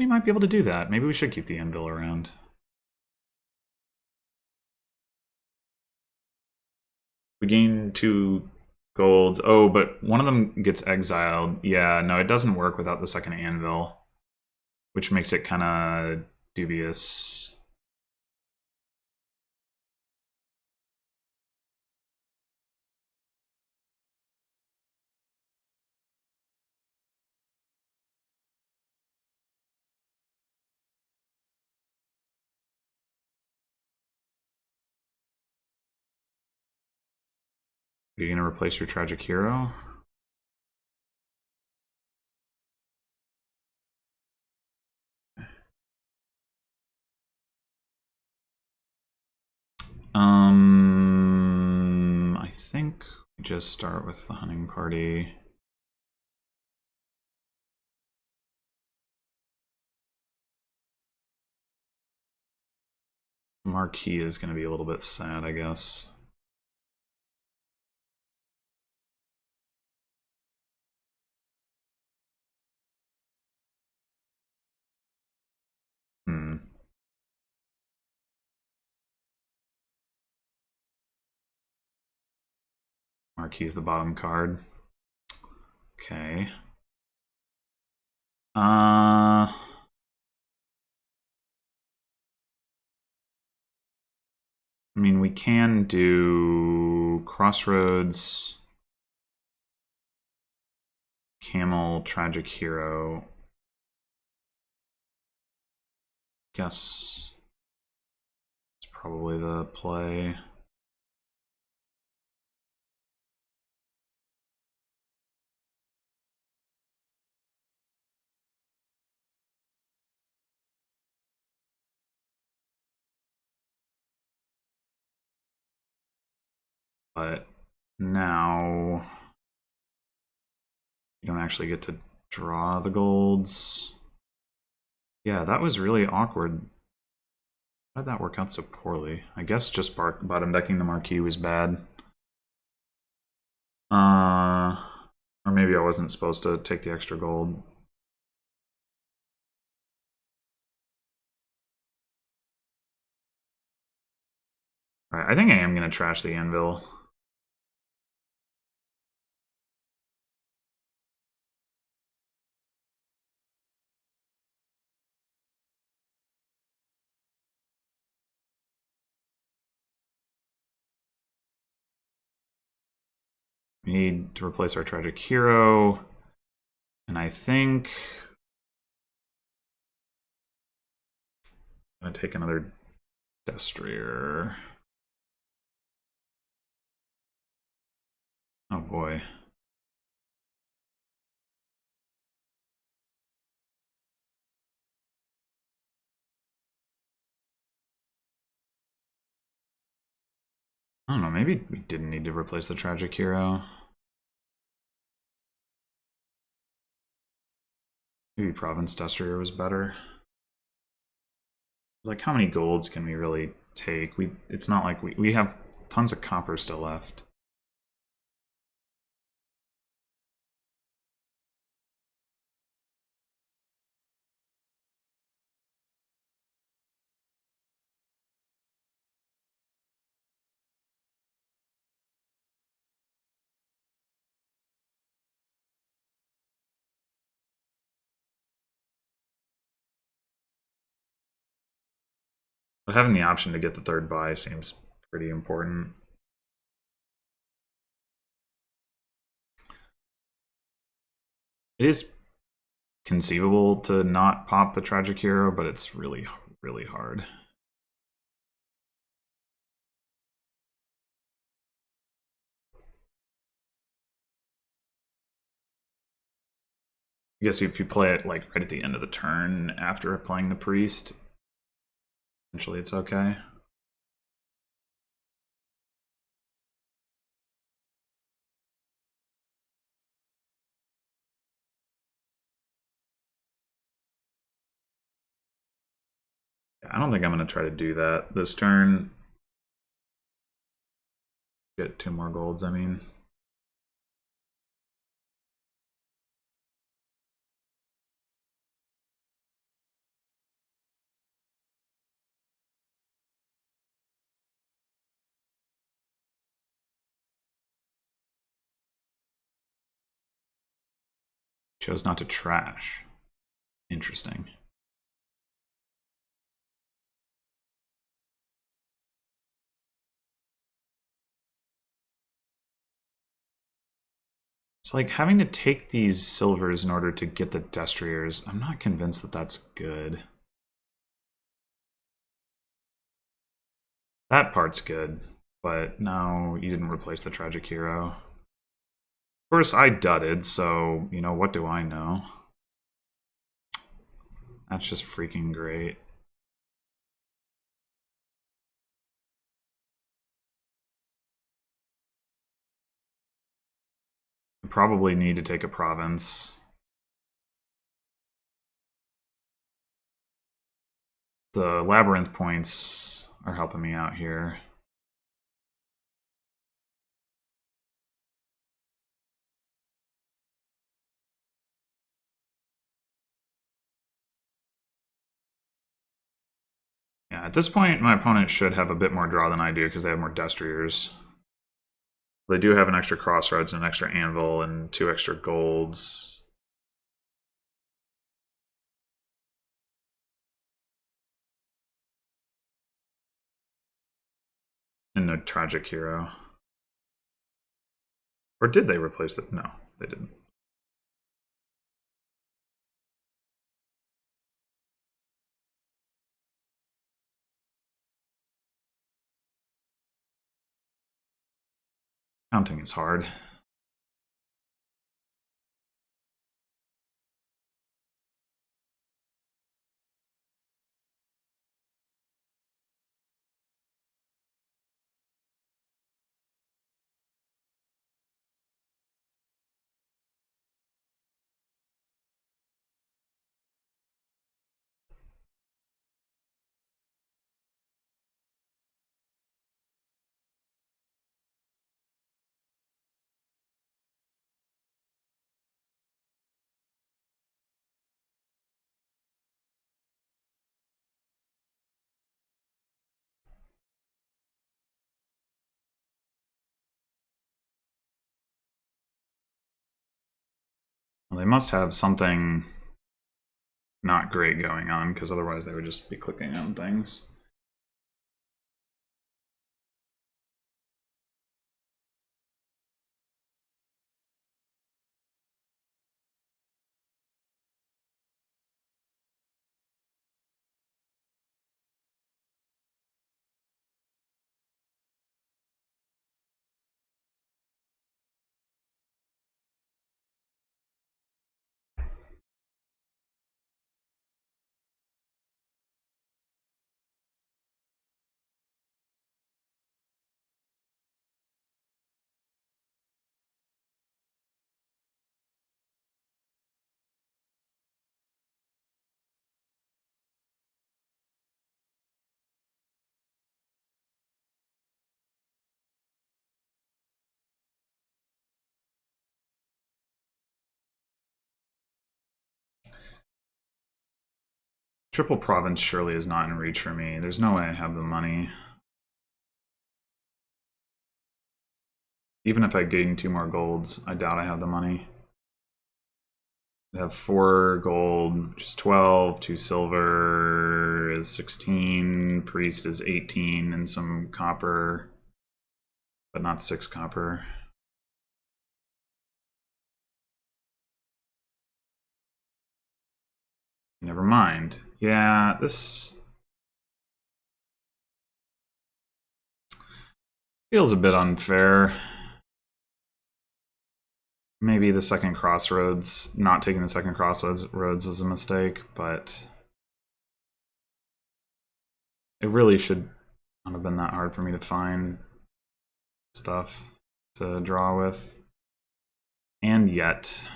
might be able to do that. Maybe we should keep the Anvil around. We gain 2 golds. Oh, but one of them gets exiled. Yeah, no, it doesn't work without the second Anvil, which makes it kind of dubious. Are you going to replace your Tragic Hero? I think we just start with the hunting party. Marquee is going to be a little bit sad, I guess. Marquee's the bottom card. Okay. I mean, we can do Crossroads, Camel, Tragic Hero. Guess it's probably the play. But now you don't actually get to draw the golds. Yeah, that was really awkward. How did that work out so poorly? I guess just bottom decking the marquee was bad. Or maybe I wasn't supposed to take the extra gold. Alright, I think I am going to trash the anvil. We need to replace our tragic hero. And I think I'm going to take another Destrier. Oh boy. I don't know, maybe we didn't need to replace the tragic hero. Maybe Province Destrier was better. Like, how many golds can we really take? It's not like we have tons of copper still left. But having the option to get the third buy seems pretty important. It is conceivable to not pop the tragic hero, but it's really, really hard. I guess if you play it like right at the end of the turn after playing the priest, eventually it's okay. I don't think I'm going to try to do that this turn. Get 2 more golds, I mean. Chose not to trash. Interesting. It's like having to take these silvers in order to get the Destriers. I'm not convinced that that's good. That part's good, but no, you didn't replace the tragic hero. Of course, I dudded, so, you know, what do I know? That's just freaking great. I probably need to take a province. The labyrinth points are helping me out here. Yeah, at this point, my opponent should have a bit more draw than I do because they have more Destriers. They do have an extra crossroads and an extra anvil and 2 extra golds. And a tragic hero. Or did they replace it? No, they didn't. Counting is hard. Well, they must have something not great going on, because otherwise they would just be clicking on things. Triple Province surely is not in reach for me. There's no way I have the money. Even if I gain 2 more golds, I doubt I have the money. I have 4 gold, which is 12, 2 silver is 16, priest is 18, and some copper, but not 6 copper. Never mind. Yeah, this feels a bit unfair. Maybe the second crossroads, not taking the second crossroads was a mistake, but it really should not have been that hard for me to find stuff to draw with. And yet...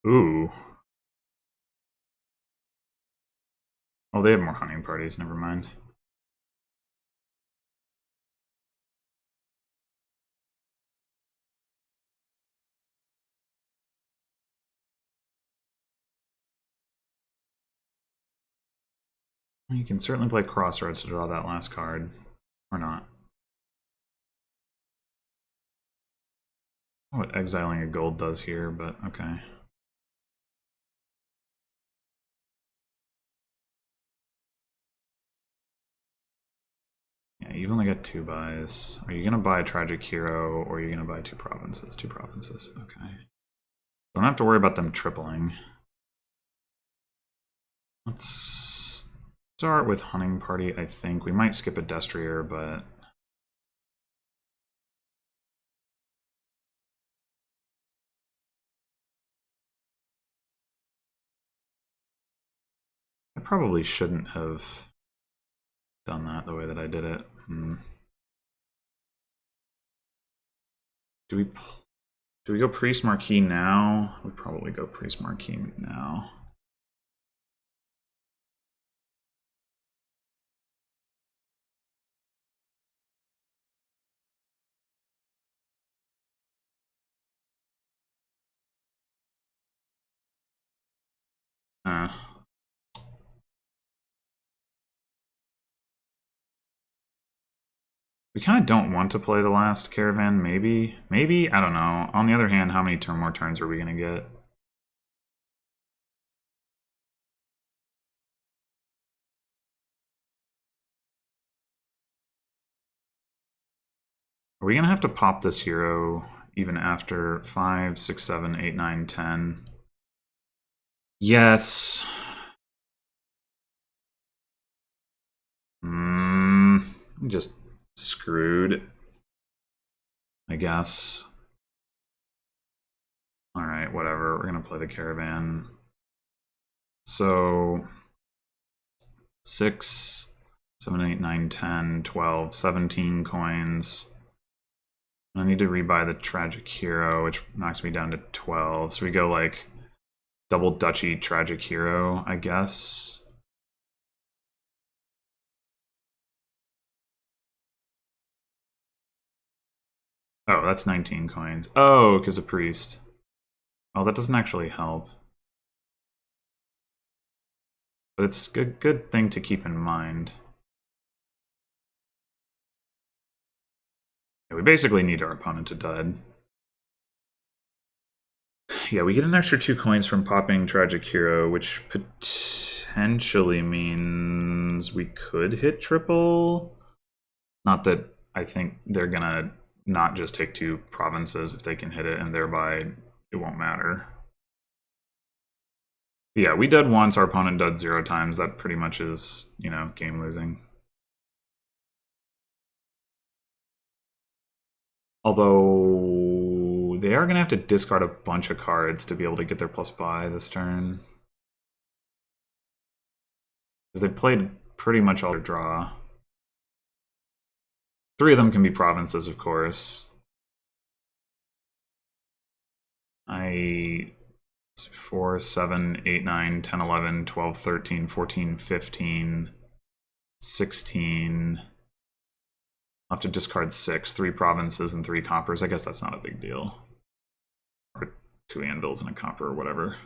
Ooh. Oh, they have more hunting parties, never mind. You can certainly play Crossroads to draw that last card. Or not. What exiling a gold does here, but okay. Yeah, you've only got 2 buys. Are you going to buy a Tragic Hero, or are you going to buy 2 provinces? 2 provinces, okay. Don't have to worry about them tripling. Let's start with Hunting Party, I think. We might skip a Destrier, but... I probably shouldn't have done that the way that I did it. Do we go Priest Marquis now? We probably go Priest Marquis now. We kind of don't want to play the last Caravan, maybe? Maybe? I don't know. On the other hand, how many more turns are we going to get? Are we going to have to pop this hero even after 5, 6, 7, 8, 9, 10? Yes. Just screwed, I guess. Alright, whatever. We're going to play the Caravan. So 6, 7, 8, 9, 10, 12, 17 coins. I need to rebuy the Tragic Hero, which knocks me down to 12. So we go like double Duchy Tragic Hero, I guess. Oh, that's 19 coins. Oh, because of priest. Oh, that doesn't actually help. But it's a good thing to keep in mind. Yeah, we basically need our opponent to dud. Yeah, we get an extra 2 coins from popping Tragic Hero, which potentially means we could hit triple. Not that I think they're gonna not just take 2 provinces if they can hit it, and thereby it won't matter. But yeah, we dud once, our opponent dud 0 times. That pretty much is, you know, game losing. Although they are gonna have to discard a bunch of cards to be able to get their +5 this turn. Because they played pretty much all their draw. 3 of them can be provinces, of course. 4, 7, 8, 9, 10, 11, 12, 13, 14, 15, 16. I'll have to discard 6, 3 provinces and 3 coppers. I guess that's not a big deal. Or 2 anvils and a copper or whatever.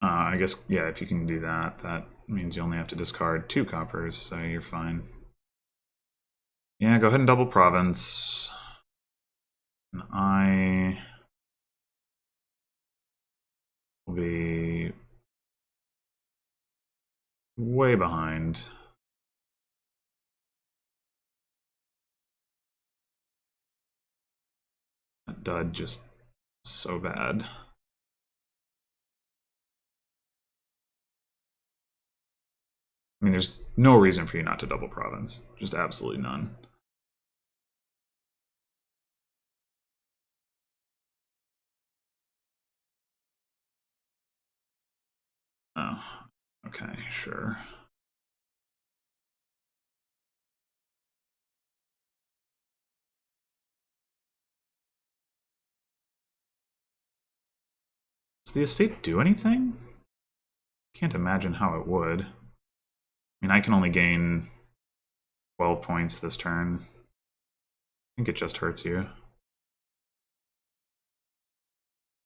I guess, yeah, if you can do that, that means you only have to discard 2 coppers, so you're fine. Yeah, go ahead and double province. And I will be way behind. That dud just so bad. I mean, there's no reason for you not to double province. Just absolutely none. Oh, okay, sure. Does the estate do anything? Can't imagine how it would. I mean, I can only gain 12 points this turn. I think it just hurts you.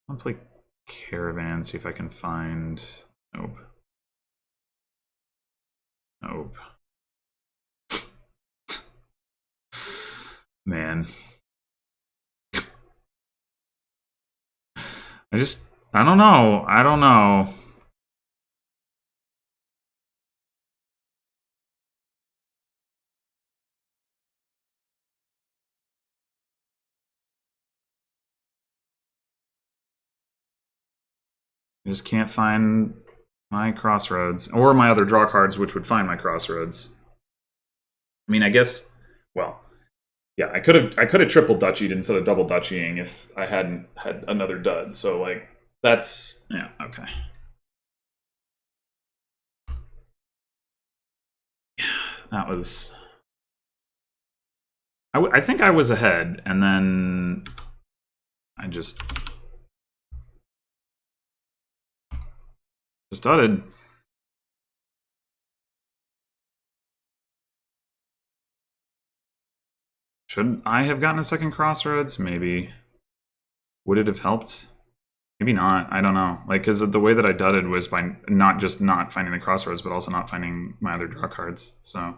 I'll play Caravan, see if I can find... Nope. Nope. Man. I don't know. I don't know. I just can't find my crossroads. Or my other draw cards, which would find my crossroads. I mean, I guess... Well, yeah, I could have triple duchy'd instead of double duchying if I hadn't had another dud. So, like, that's... Yeah, okay. That was... I think I was ahead, and then I just dudded. Should I have gotten a second crossroads? Maybe. Would it have helped? Maybe not. I don't know. Like, because the way that I dudded was by not just not finding the crossroads, but also not finding my other draw cards. So,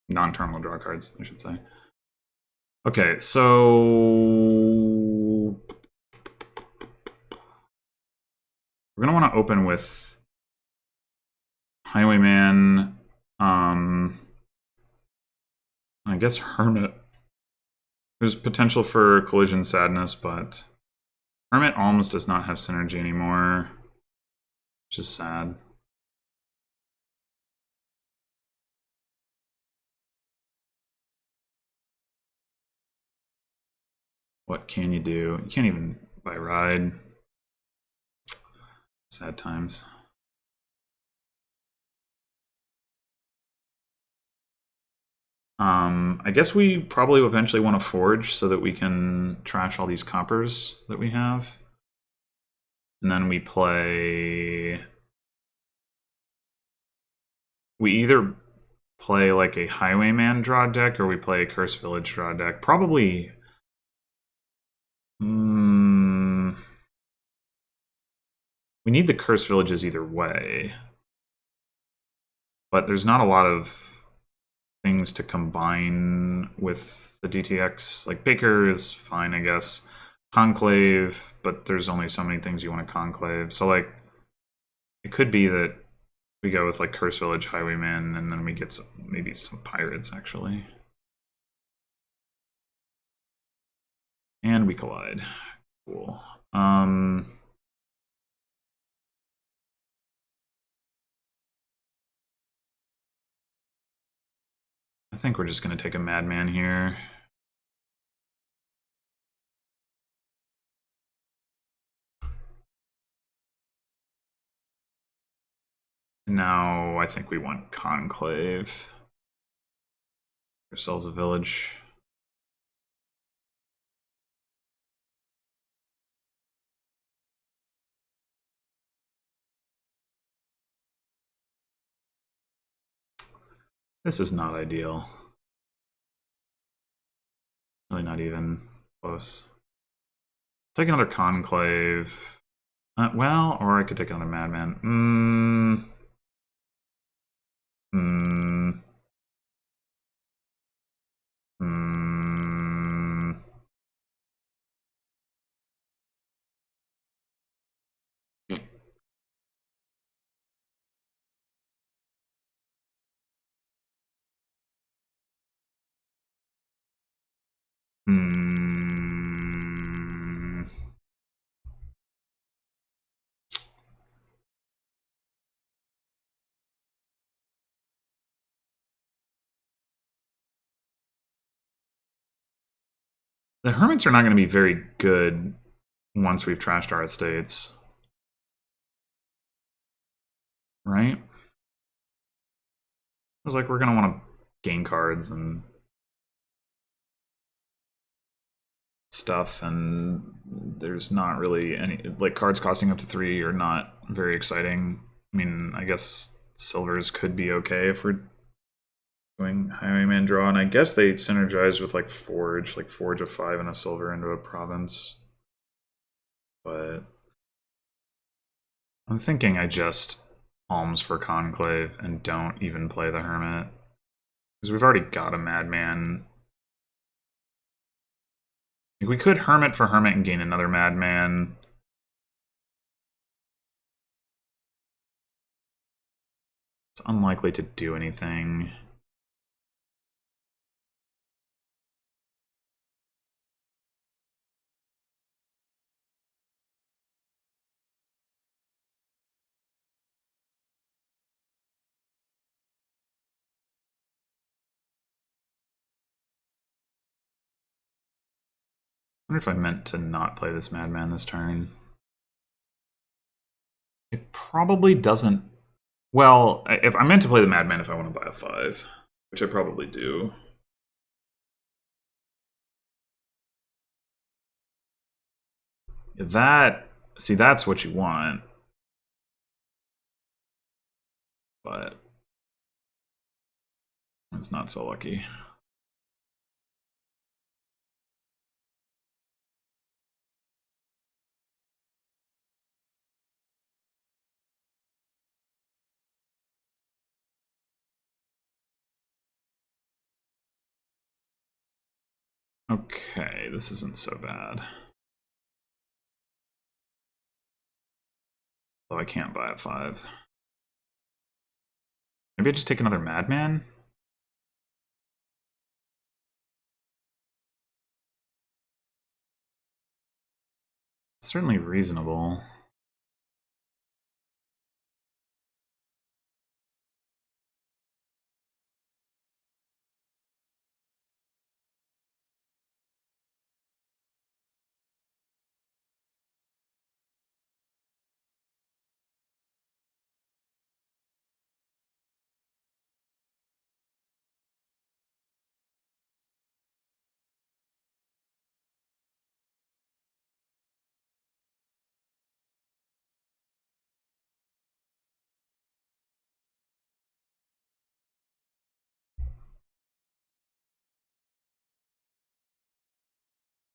non-terminal draw cards, I should say. Okay, so... We're going to want to open with Highwayman, I guess Hermit. There's potential for Collision Sadness, but Hermit almost does not have synergy anymore, which is sad. What can you do? You can't even buy ride. Sad times. I guess we probably eventually want to forge so that we can trash all these coppers that we have. And then we play... We either play like a Highwayman draw deck or we play a Cursed Village draw deck. Probably... we need the Cursed Villages either way. But there's not a lot of things to combine with the DTX. Like Baker is fine, I guess. Conclave, but there's only so many things you want to conclave. So like, it could be that we go with like Curse Village, Highwayman, and then we get some, maybe some pirates actually. And we collide. Cool. I think we're just gonna take a Madman here. Now I think we want Conclave. Ourselves a village. This is not ideal. Really not even close. Take another Conclave. Well, or I could take another Madman. The Hermits are not going to be very good once we've trashed our estates. Right? It was like we're going to want to gain cards and stuff, and there's not really any... Like, cards costing up to 3 are not very exciting. I mean, I guess silvers could be okay if we're doing Highwayman draw, and I guess they synergize with like Forge a 5 and a silver into a province. But I'm thinking I just alms for Conclave and don't even play the Hermit. Because we've already got a Madman. Like, we could Hermit for Hermit and gain another Madman. It's unlikely to do anything. I wonder if I meant to not play this Madman this turn. It probably doesn't... Well, if I meant to play the Madman if I want to buy a 5, which I probably do. That... See, that's what you want. But... it's not so lucky. Okay, this isn't so bad. Though I can't buy at 5. Maybe I just take another Madman? It's certainly reasonable.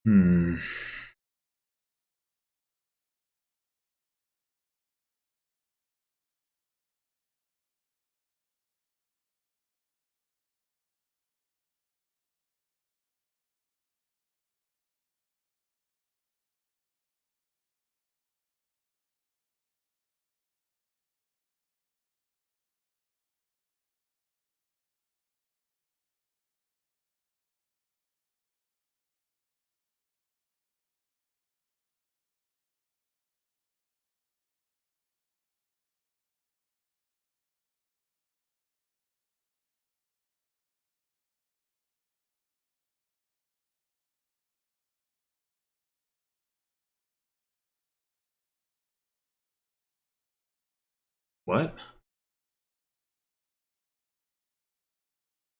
Hmm. What?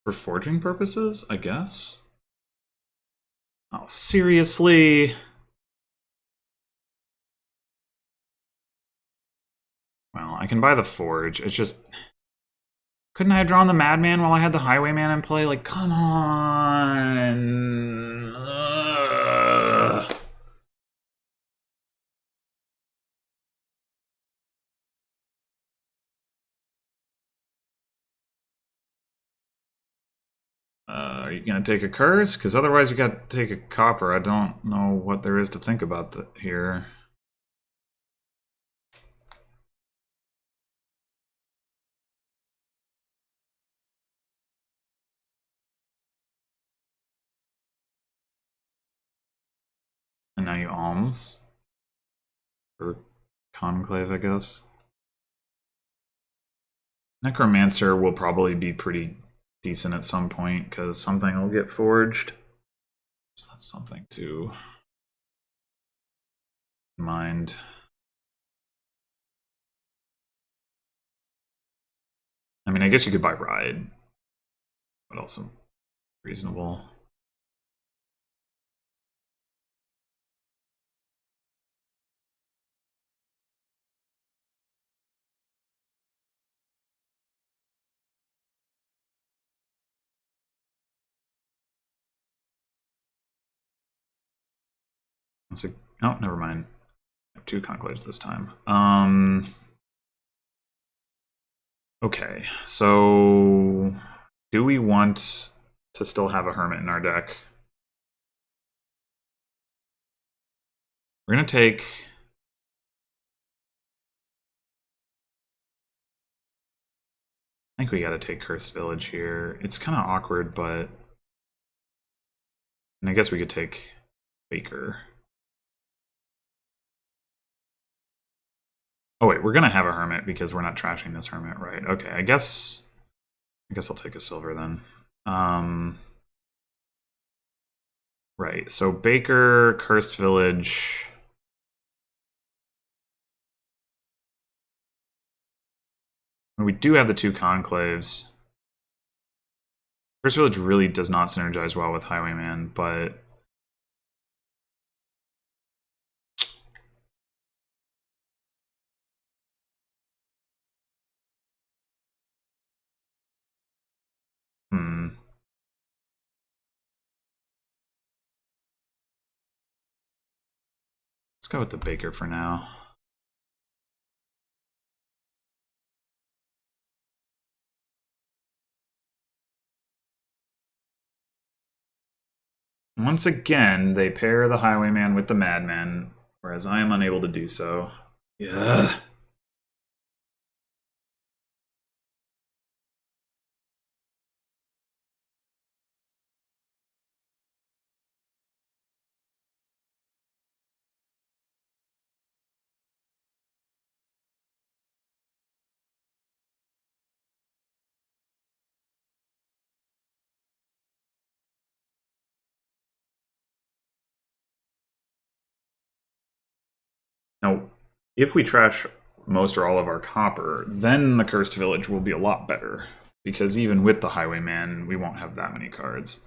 For forging purposes, I guess? Oh, seriously? Well, I can buy the forge. It's just... Couldn't I have drawn the Madman while I had the Highwayman in play? Like, come on. Ugh. Are you going to take a curse? Because otherwise you got to take a copper. I don't know what there is to think about here. And now you alms. Or conclave, I guess. Necromancer will probably be pretty decent at some point, because something will get forged. So that's something to mind. I mean, I guess you could buy Ride. But also reasonable. Oh, never mind. I have 2 conclaves this time. Okay, so do we want to still have a hermit in our deck? We're gonna take... I think we gotta take Cursed Village here. It's kind of awkward, but... And I guess we could take Baker. Oh wait, we're gonna have a hermit because we're not trashing this hermit, right? Okay, I guess I'll take a silver then. Right, so Baker, Cursed Village. We do have the 2 conclaves. Cursed Village really does not synergize well with Highwayman, but... Let's go with the Baker for now. Once again, they pair the Highwayman with the Madman, whereas I am unable to do so. Yeah. Now, if we trash most or all of our copper, then the Cursed Village will be a lot better. Because even with the Highwayman, we won't have that many cards.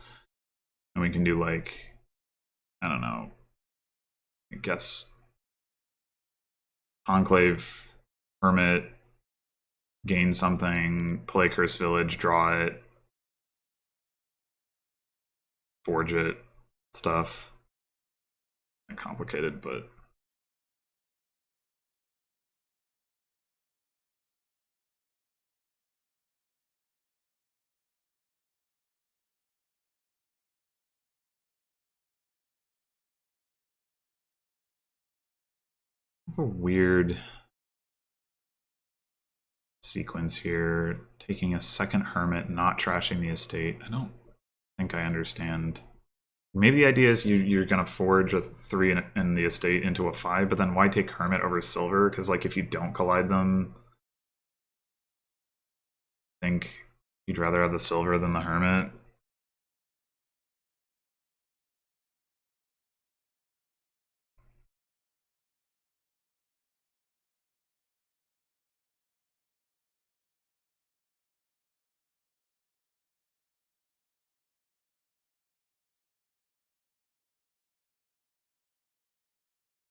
And we can do, like, I don't know, I guess Conclave, Hermit, gain something, play Cursed Village, draw it, forge it, stuff. complicated, but a weird sequence here. Taking a second hermit, not trashing the estate. I don't think I understand. Maybe the idea is you're going to forge a 3 in the estate into a 5, but then why take hermit over silver? Because like if you don't collide them, I think you'd rather have the silver than the hermit.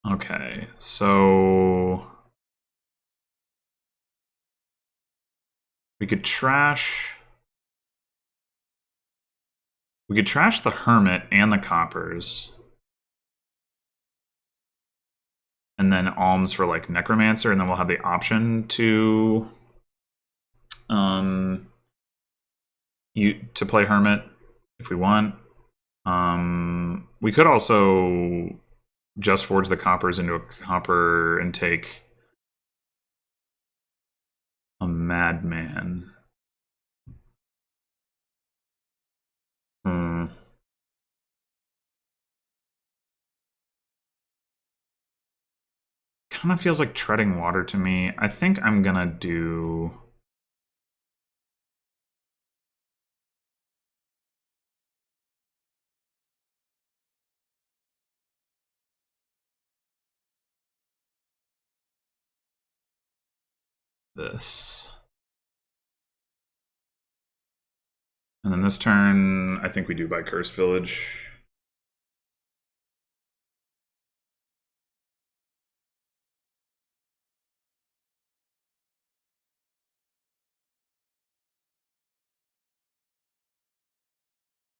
Okay, so we could trash the hermit and the coppers. And then alms for like necromancer, and then we'll have the option to to play hermit if we want. We could also just forge the coppers into a copper and take a madman. Kind of feels like treading water to me. I think I'm gonna do this. And then this turn, I think we do by Cursed Village.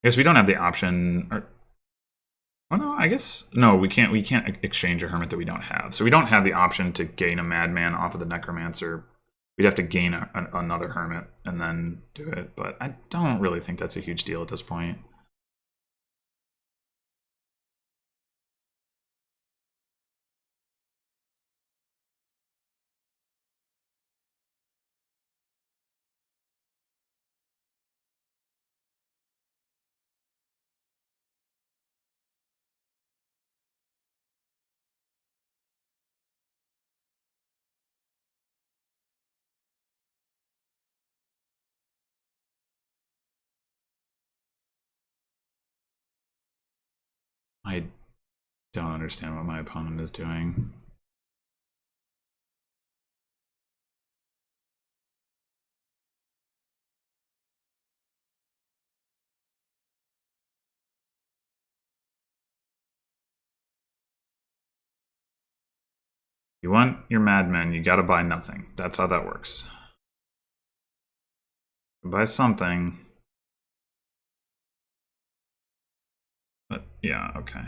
I guess we don't have the option. Oh no, I guess no. We can't exchange a hermit that we don't have. So we don't have the option to gain a madman off of the necromancer. We'd have to gain another hermit and then do it. But I don't really think that's a huge deal at this point. I don't understand what my opponent is doing. You want your madmen, you gotta buy nothing. That's how that works. Buy something. But yeah, okay.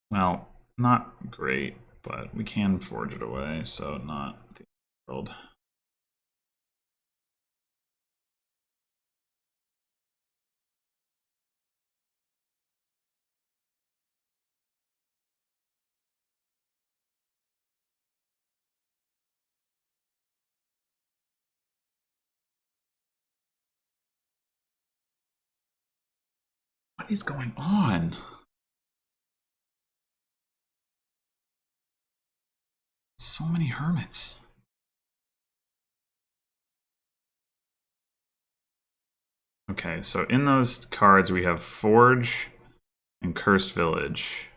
Well, not great, but we can forge it away, so not the world. What is going on? So many hermits. Okay, so in those cards we have Forge and Cursed Village.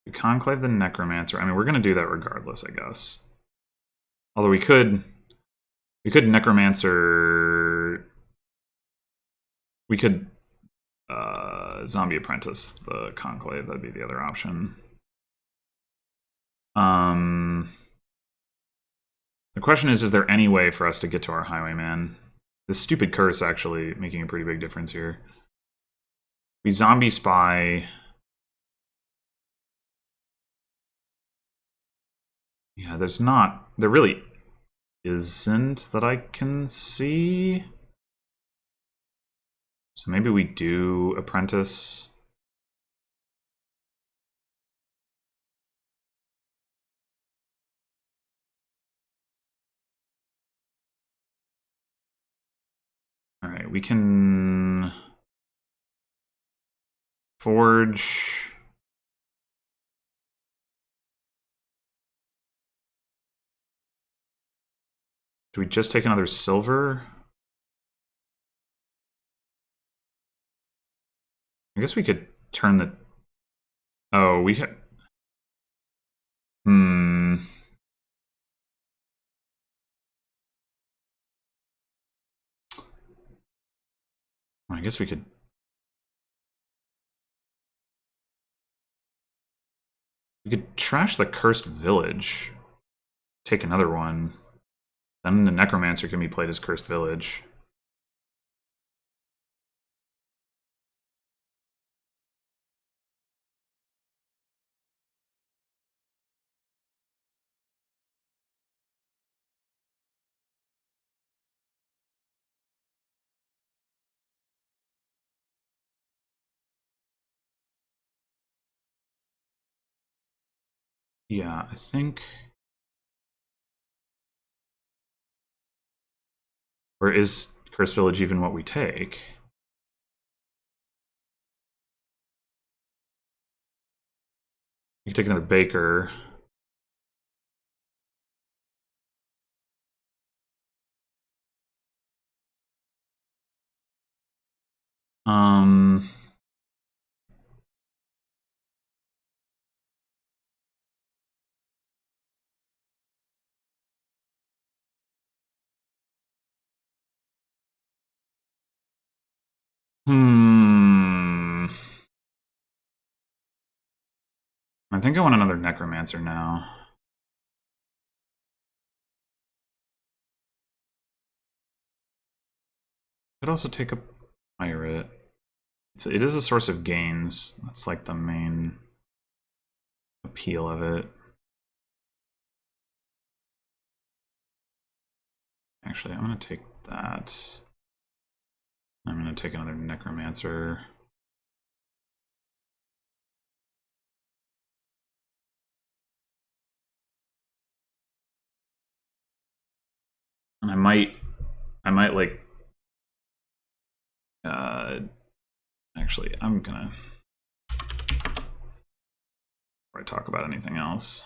We conclave the Necromancer. I mean, we're going to do that regardless, I guess. Although we could Necromancer. We could Zombie Apprentice the Conclave. That'd be the other option. The question is there any way for us to get to our highwayman? This stupid curse actually making a pretty big difference here. We zombie spy. Yeah, there really isn't that I can see. So maybe we do apprentice. All right, we can forge. Do we just take another silver? I guess we could turn the... Oh, we... I guess we could... We could trash the cursed village. Take another one. Then the necromancer can be played as cursed village. Yeah, I think... Or is Cursed Village even what we take? You can take another baker. Um... Hmm... I think I want another necromancer now. Could also take a pirate. It is a source of gains. That's like the main appeal of it. Actually, I'm going to take that. I'm going to take another necromancer. And I might like, actually, I'm gonna, before I talk about anything else.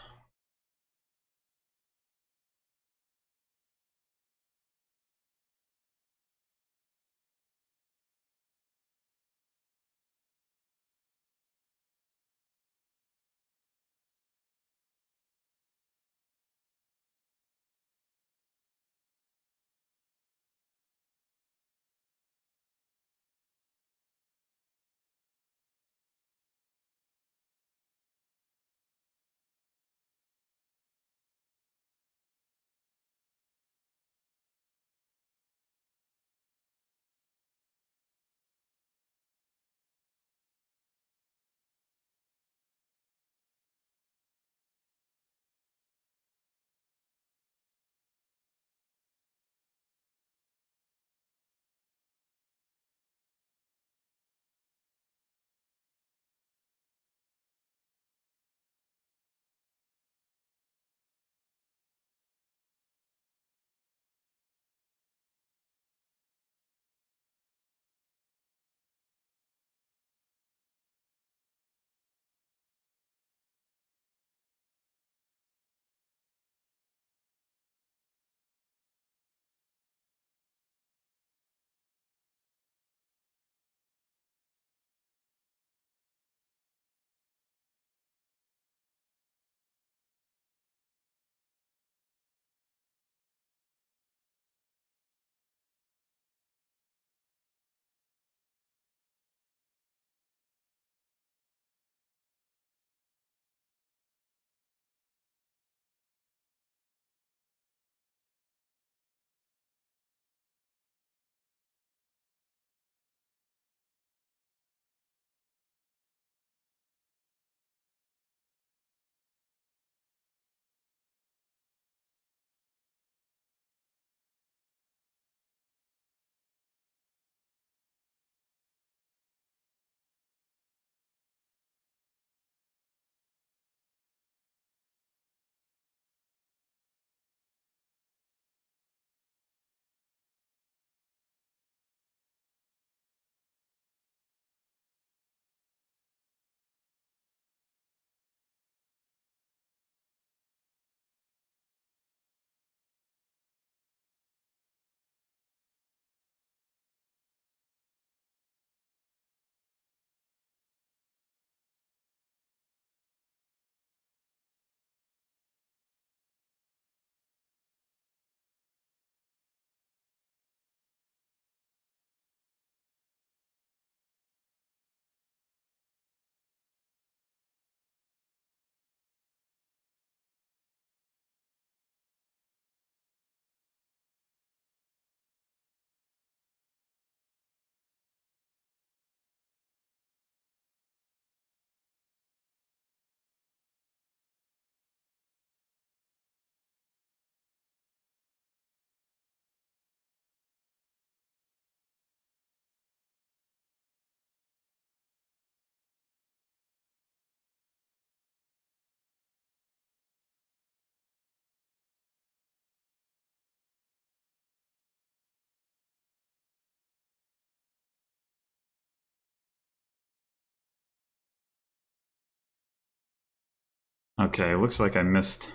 Okay, looks like I missed.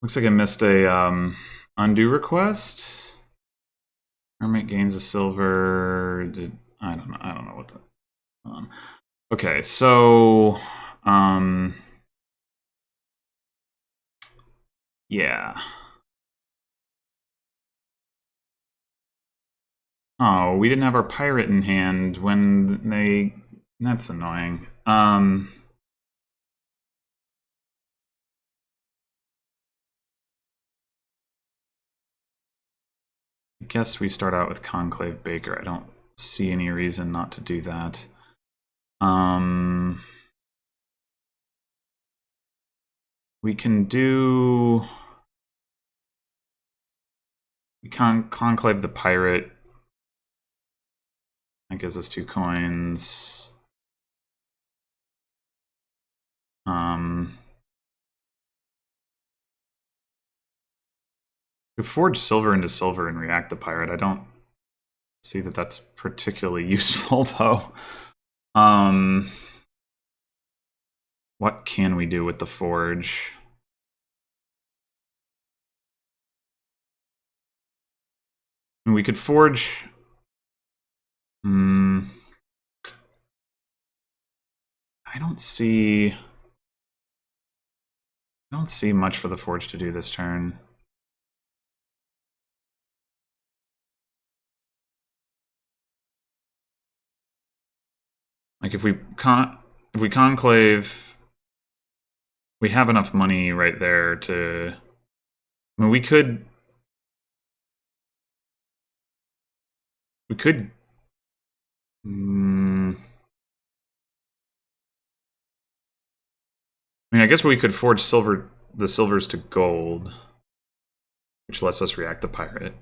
Looks like I missed a undo request. Hermit gains a silver. I don't know. I don't know what the. Okay, so yeah. Oh, we didn't have our pirate in hand when they. That's annoying. I guess we start out with Conclave Baker. I don't see any reason not to do that. We can do. We can conclave the pirate. That gives us 2 coins. We forge silver into silver and react the pirate. I don't see that that's particularly useful, though. What can we do with the forge? I mean, we could forge. I don't see. I don't see much for the forge to do this turn. Like if we conclave, we have enough money right there to. I mean, we could. We could. I mean, I guess we could forge the silvers to gold, which lets us react the pirate.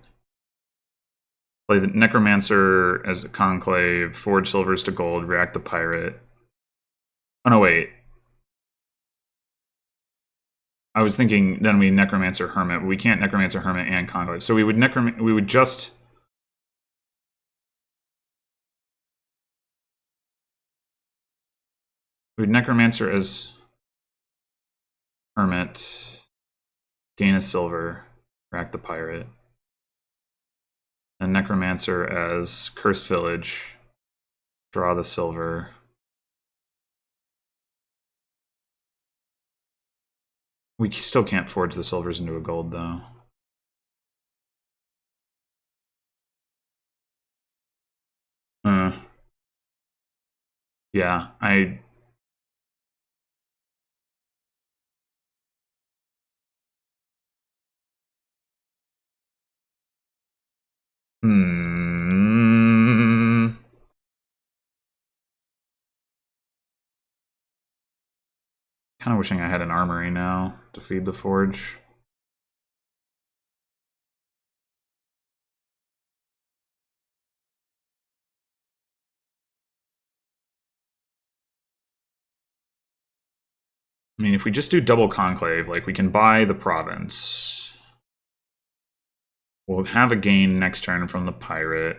Play the Necromancer as a conclave, forge silvers to gold, react the pirate. Oh no, wait. I was thinking then we Necromancer Hermit, but we can't Necromancer Hermit and conclave. So we would just. We would Necromancer as Hermit, gain a silver, react the pirate. And Necromancer as Cursed Village, draw the silver. We still can't forge the silvers into a gold, though. Yeah, kind of wishing I had an armory now to feed the forge. I mean, if we just do double conclave, like we can buy the province. We'll have a gain next turn from the pirate.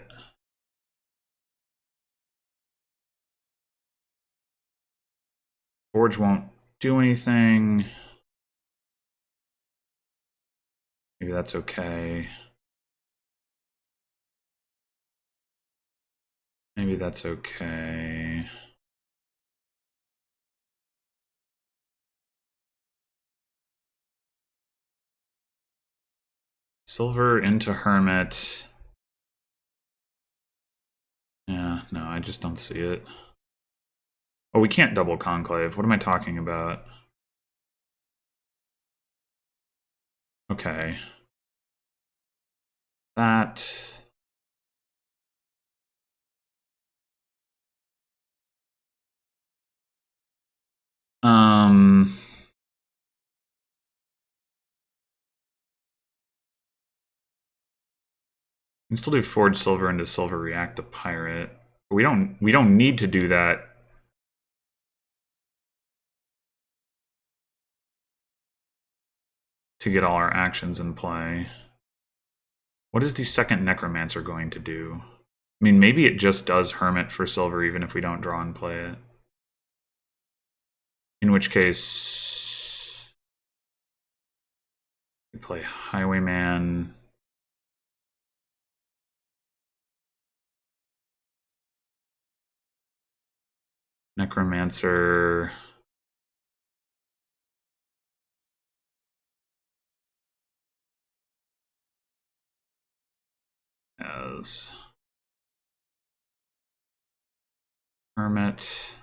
Forge won't do anything. Maybe that's okay. Maybe that's okay. Silver into Hermit. Yeah, no, I just don't see it. Oh, we can't double conclave. What am I talking about? Okay. That. We can still do forge silver into silver react the pirate. But we don't need to do that. To get all our actions in play. What is the second Necromancer going to do? I mean, maybe it just does Hermit for silver even if we don't draw and play it. In which case, we play Highwayman. Necromancer. As Hermit.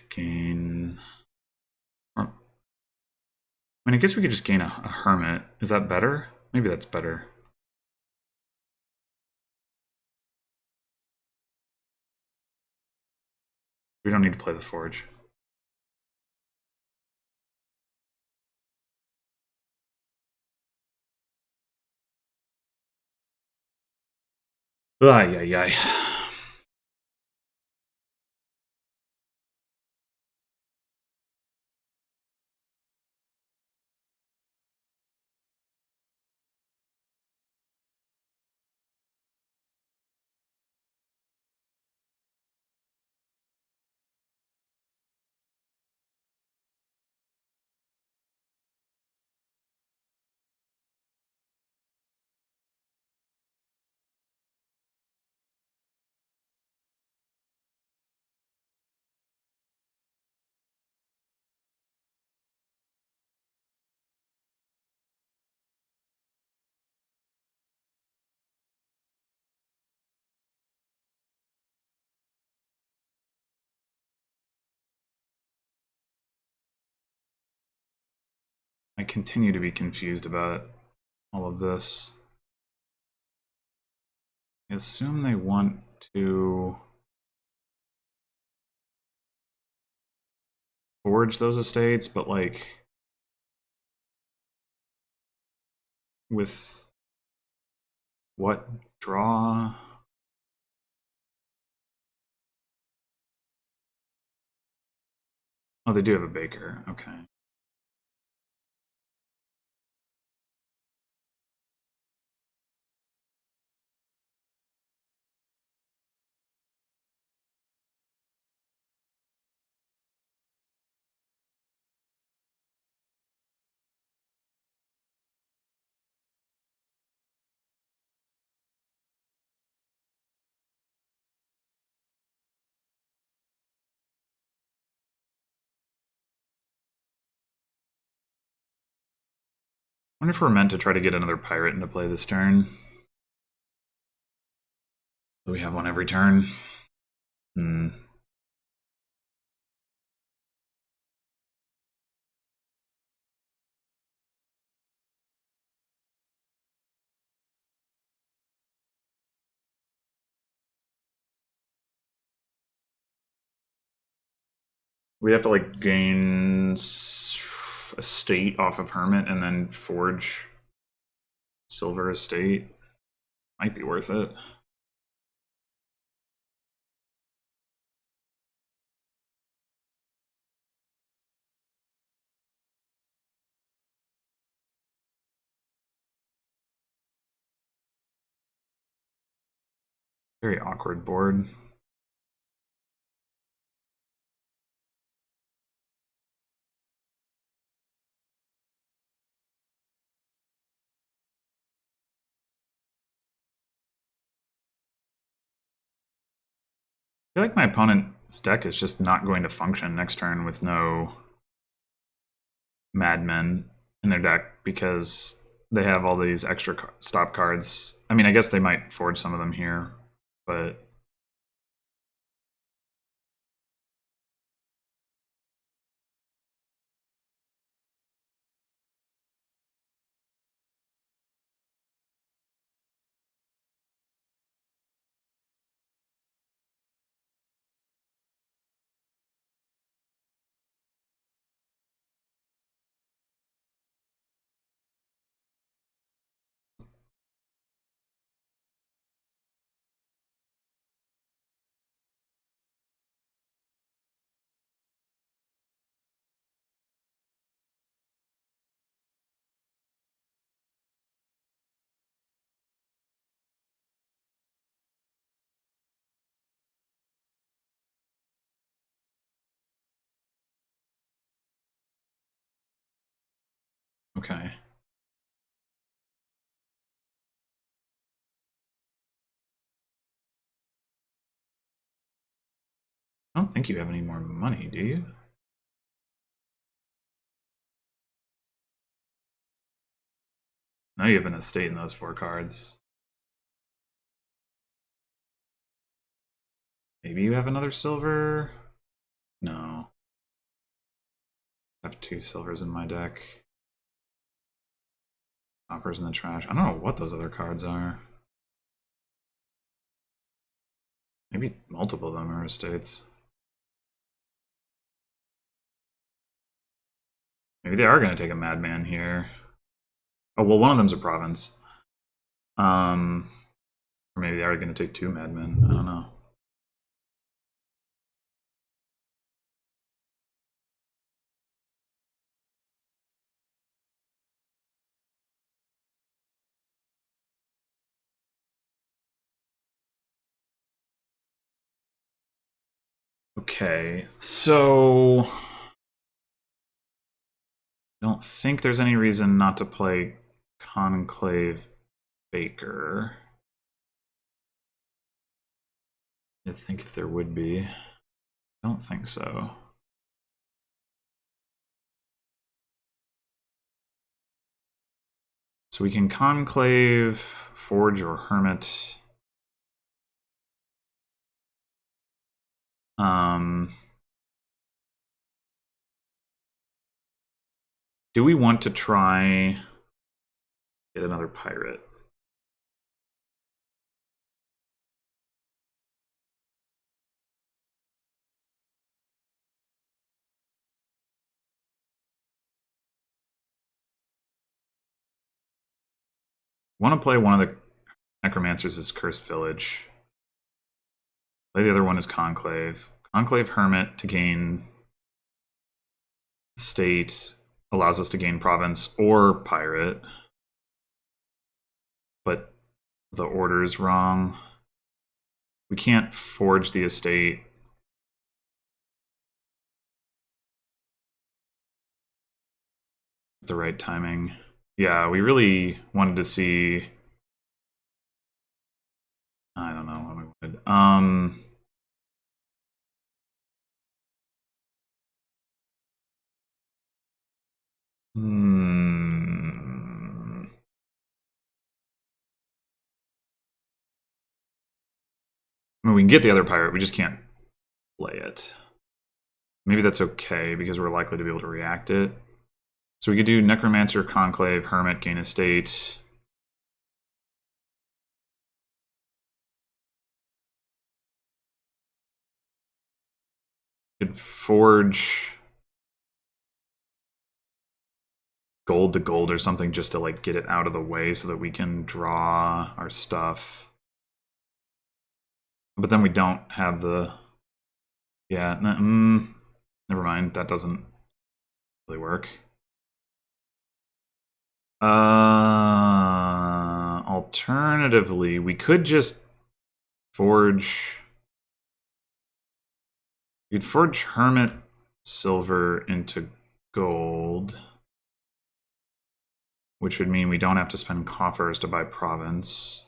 Gain. I mean, I guess we could just gain a Hermit. Is that better? Maybe that's better. We don't need to play the Forge. Ay, ay, ay. I continue to be confused about all of this. I assume they want to forge those estates, but like with what draw? Oh, they do have a baker. Okay. I wonder if we're meant to try to get another pirate into play this turn. Do we have one every turn? Hmm. We have to like gain a state off of Hermit and then forge Silver Estate. Might be worth it. Very awkward board. I feel like my opponent's deck is just not going to function next turn with no Madmen in their deck because they have all these extra stop cards. I mean, I guess they might forge some of them here, but okay. I don't think you have any more money, do you? Now you have an estate in those 4 cards. Maybe you have another silver? No. I have 2 silvers in my deck. Coppers in the trash. I don't know what those other cards are. Maybe multiple of them are estates. Maybe they are going to take a madman here. Oh, well, one of them's a province. Or maybe they are going to take 2 madmen. I don't know. Okay, so I don't think there's any reason not to play Conclave Baker. I think if there would be. I don't think so. So we can Conclave, Forge, or Hermit. Do we want to try get another pirate? Want to play one of the Necromancers as Cursed Village. Play the other one as Conclave. Conclave Hermit to gain state, allows us to gain province or pirate. But the order is wrong. We can't forge the estate. At the right timing. Yeah, we really wanted to see. I don't know what we wanted. I mean, we can get the other pirate, we just can't play it. Maybe that's okay, because we're likely to be able to react it. So we could do Necromancer, Conclave, Hermit, gain estate. We could forge gold to gold or something just to like get it out of the way so that we can draw our stuff. But then we don't have the... Yeah, never mind. That doesn't really work. Alternatively, we could just forge... We'd forge Hermit silver into gold, which would mean we don't have to spend coffers to buy province.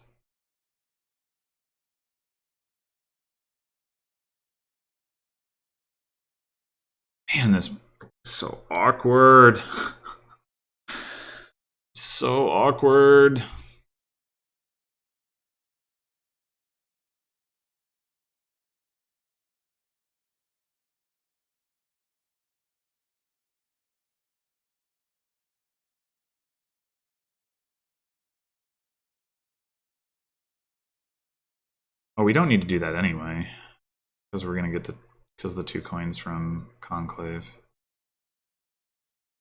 Man, this is so awkward. So awkward. Oh, we don't need to do that anyway, because we're gonna get the 2 coins from Conclave.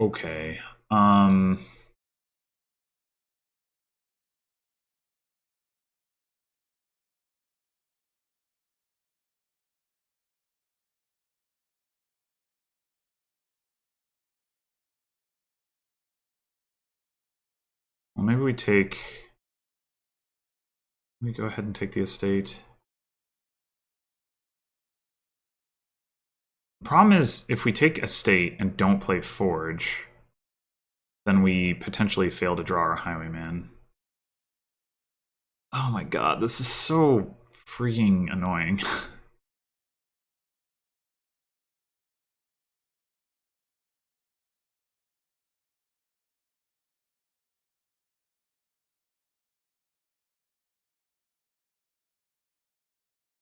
Okay. Well, maybe we take... Let me go ahead and take the estate. The problem is, if we take estate and don't play Forge, then we potentially fail to draw our Highwayman. Oh my god, this is so freaking annoying.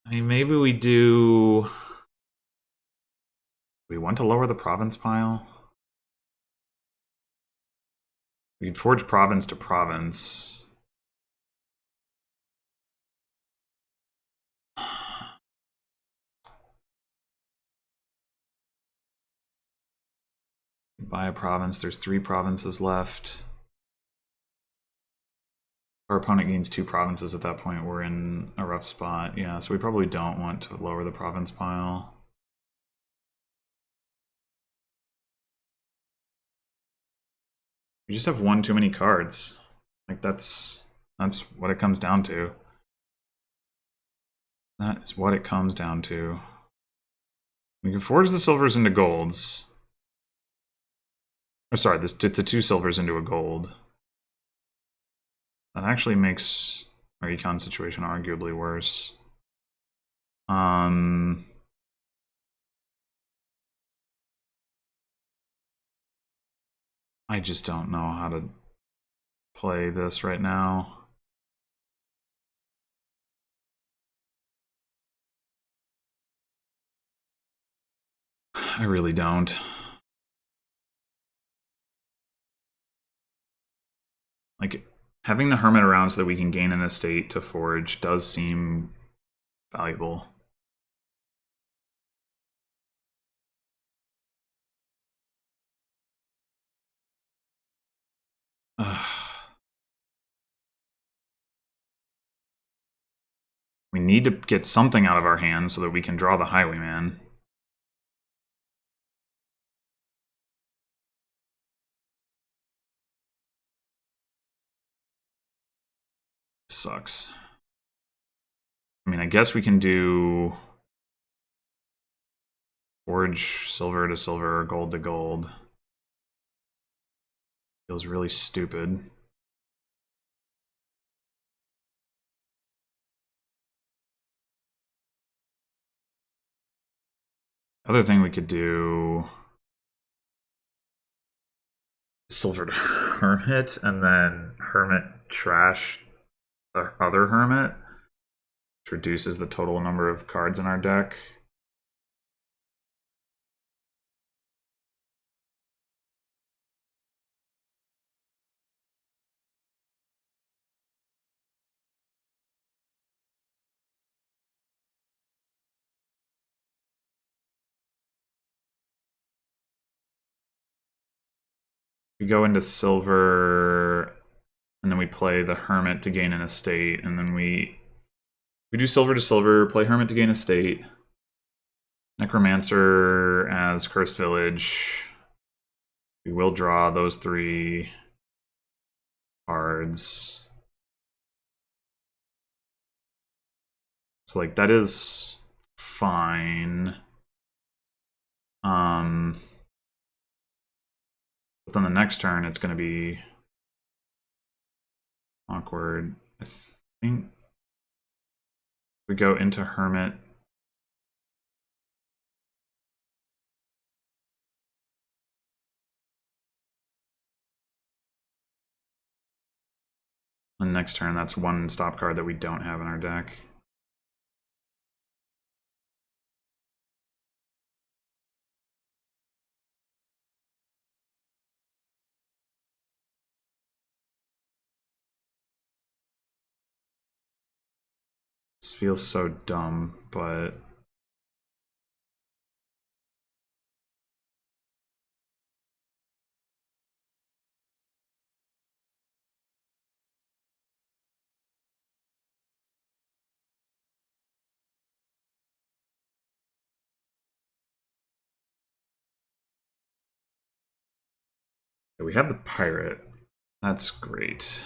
I mean, maybe we do... We want to lower the province pile? We could forge province to province. Buy a province, there's 3 provinces left. Our opponent gains 2 provinces at that point. We're in a rough spot. Yeah, so we probably don't want to lower the province pile. We just have one too many cards. Like, that's what it comes down to. That is what it comes down to. We can forge the silvers into golds. Oh, sorry, the 2 silvers into a gold. That actually makes our econ situation arguably worse. I just don't know how to play this right now. I really don't. Like, having the Hermit around so that we can gain an estate to forge does seem valuable. We need to get something out of our hands so that we can draw the Highwayman. Sucks. I mean, I guess we can do forge silver to silver or gold to gold. Feels really stupid. Other thing we could do, silver to Hermit, and then Hermit trash the other Hermit, which reduces the total number of cards in our deck. We go into silver, and then we play the Hermit to gain an estate, and then we do silver to silver, play Hermit to gain estate, Necromancer as Cursed Village. We will draw those 3 cards. So, like, that is fine. But then the next turn, it's going to be awkward. I think we go into Hermit. And next turn, that's 1 stop card that we don't have in our deck. This feels so dumb, but we have the Pirate. That's great.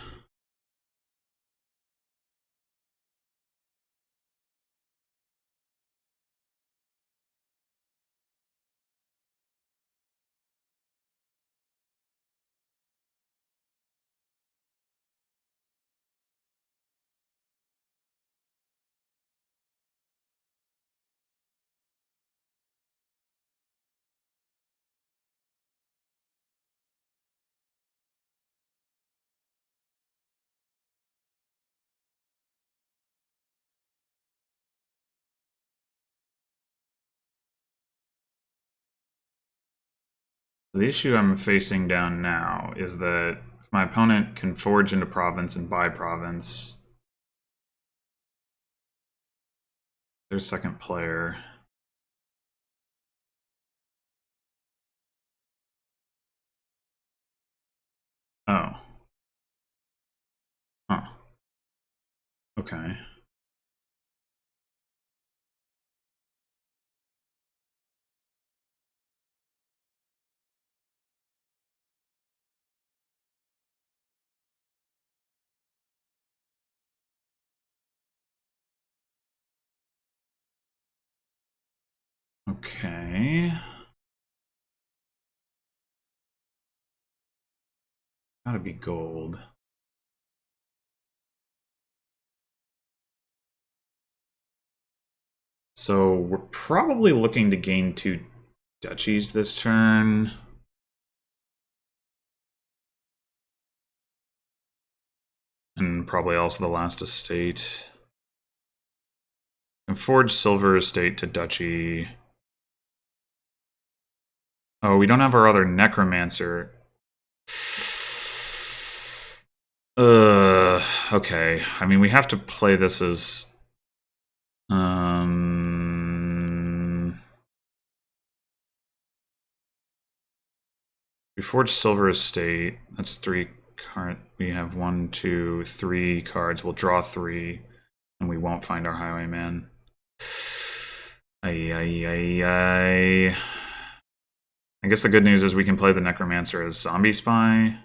So the issue I'm facing down now is that if my opponent can forge into province and buy province, their second player. Oh. Huh. Okay. Okay. Gotta be gold. So we're probably looking to gain 2 duchies this turn. And probably also the last estate. And forge silver estate to duchy. Oh, we don't have our other necromancer. Okay. I mean, we have to play this as... We forge silver estate. That's 3 cards. We have 1, 2, 3 cards. We'll draw 3, and we won't find our highwayman. I guess the good news is we can play the necromancer as zombie spy.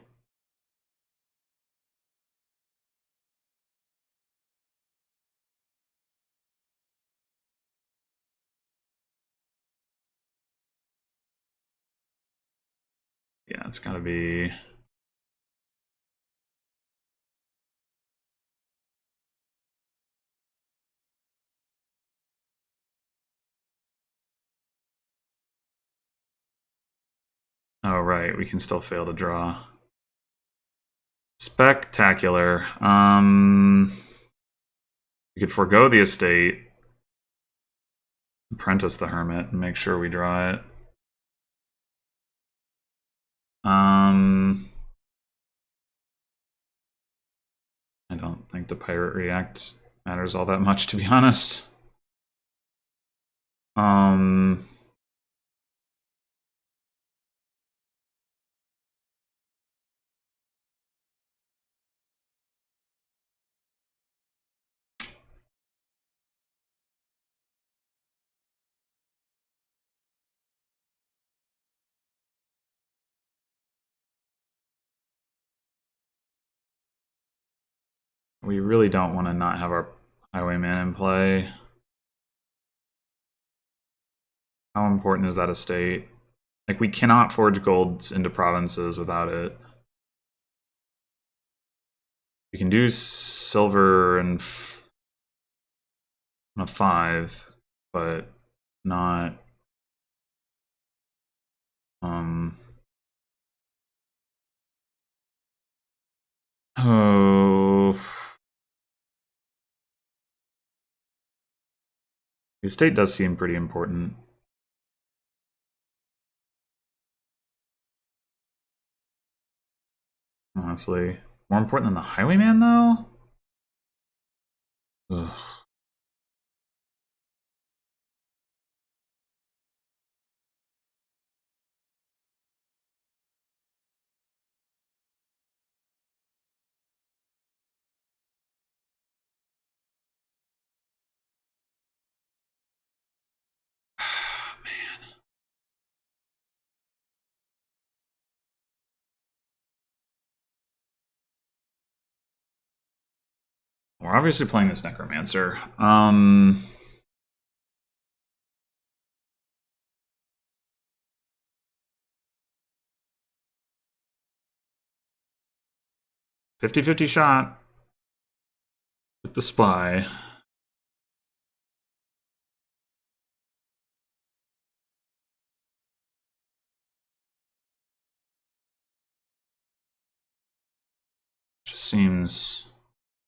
Yeah, it's gotta be... Oh, right, we can still fail to draw. Spectacular. We could forego the estate, apprentice the hermit, and make sure we draw it. I don't think the pirate react matters all that much, to be honest. We really don't want to not have our highwayman in play. How important is that estate? Like, we cannot forge golds into provinces without it. We can do silver and a 5, but not... Oh... The estate does seem pretty important. Honestly. More important than the highwayman, though? Ugh. Man. We're obviously playing this necromancer. 50-50 shot with the spy. Just seems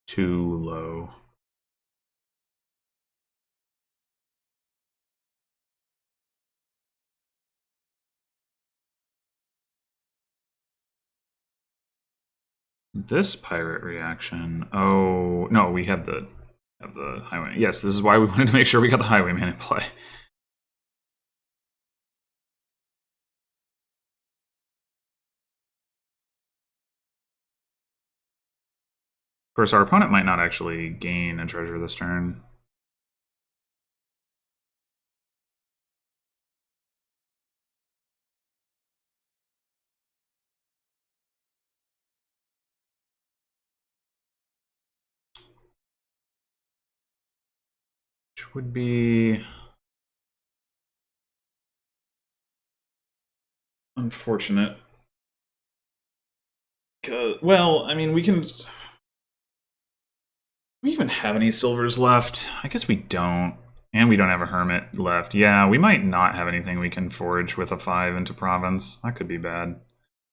too low. this pirate reaction. Oh no, we have the highwayman. Yes, this is why we wanted to make sure we got the highwayman in play. Of course, our opponent might not actually gain a treasure this turn. Which would be unfortunate. Well, I mean, we can... Do we even have any silvers left? I guess we don't. And we don't have a hermit left. Yeah, we might not have anything we can forge with a 5 into province. That could be bad.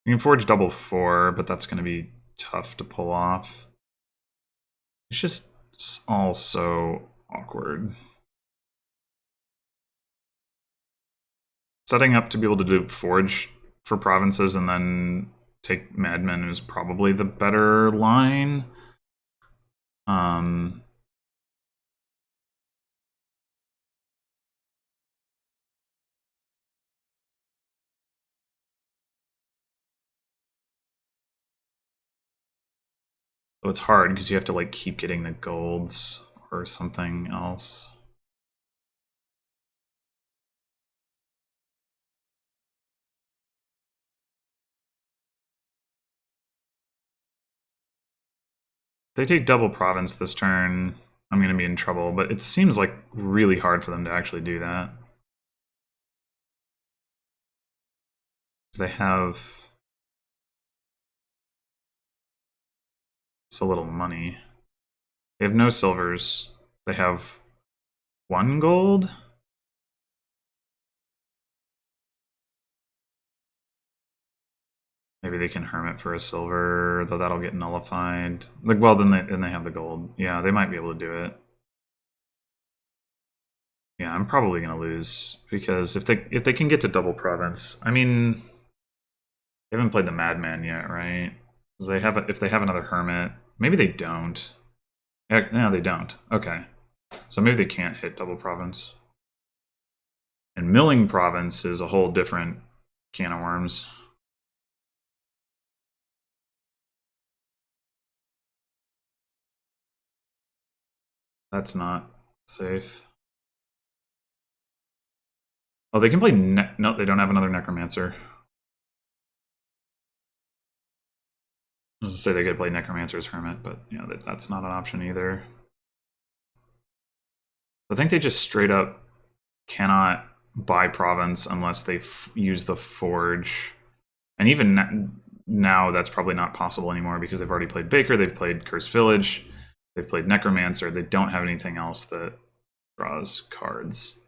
We can forge double 4, but that's going to be tough to pull off. It's just all so awkward. Setting up to be able to do forge for provinces and then take madmen is probably the better line. So it's hard because you have to like keep getting the golds or something else. If they take double province this turn, I'm going to be in trouble, but it seems like really hard for them to actually do that. They have so little money. They have no silvers. They have 1 gold? Maybe they can hermit for a silver, though that'll get nullified. Like, well, then they have the gold. Yeah, they might be able to do it. Yeah, I'm probably gonna lose because if they can get to double province, I mean, they haven't played the madman yet, right? They have if they have another hermit, maybe they don't. No, they don't. Okay, so maybe they can't hit double province. And milling province is a whole different can of worms. That's not safe. Oh, they can play... No, they don't have another necromancer. I was gonna say they could play necromancer's hermit, but yeah, that's not an option either. I think they just straight up cannot buy province unless they use the forge. And even now, that's probably not possible anymore because they've already played Baker, they've played Cursed Village, they've played Necromancer. They don't have anything else that draws cards.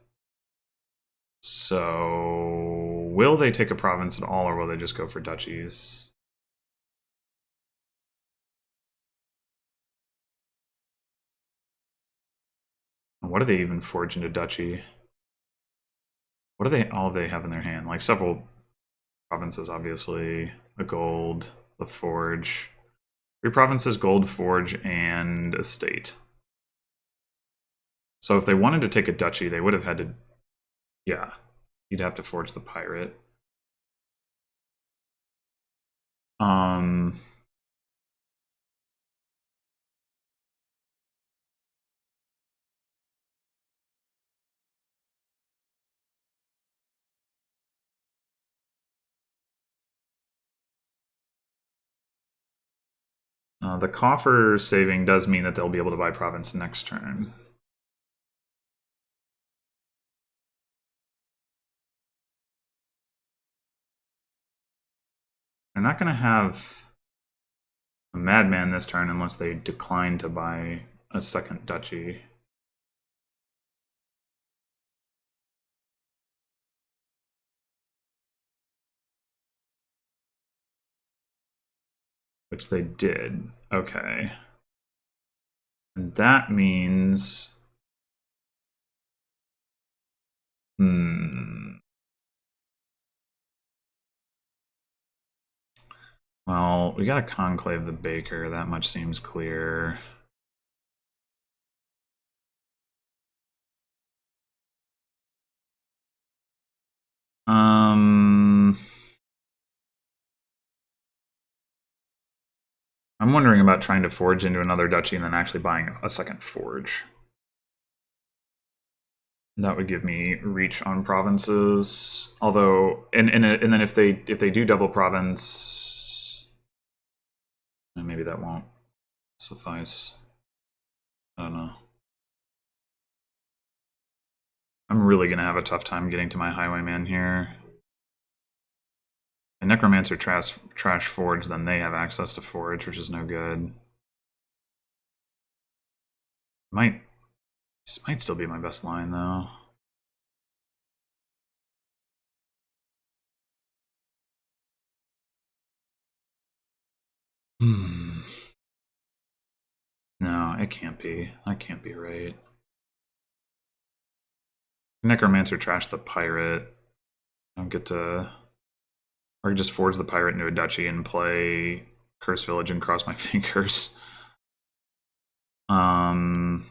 So, will they take a province at all, or will they just go for duchies? What do they even forge into duchy? What do they all they have in their hand? Like several provinces, obviously. A gold, the forge. 3 provinces, gold, forge, and estate. So if they wanted to take a duchy, they would have had to... Yeah, you'd have to forge the pirate. The coffer saving does mean that they'll be able to buy province next turn. They're not going to have a madman this turn unless they decline to buy a second duchy. Which they did. Okay. And that means... Well, we gotta conclave the baker, that much seems clear. I'm wondering about trying to forge into another duchy and then actually buying a second forge. That would give me reach on provinces. Although, and then if they do double province, maybe that won't suffice. I don't know. I'm really gonna have a tough time getting to my highwayman here. And Necromancer trash Forge, then they have access to Forge, which is no good. This might still be my best line, though. No, it can't be. That can't be right. Necromancer trash the pirate. I don't get to... Or just forge the pirate into a duchy and play Curse Village and cross my fingers. The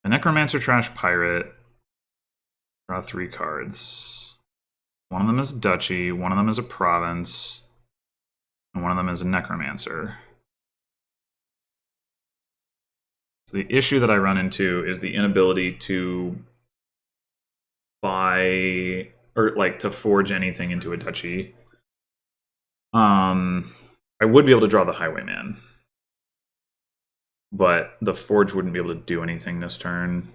Necromancer trash pirate. Draw 3 cards. One of them is a duchy, one of them is a province, and one of them is a necromancer. So the issue that I run into is the inability to buy, or like to forge anything into a duchy. I would be able to draw the highwayman, but the forge wouldn't be able to do anything this turn.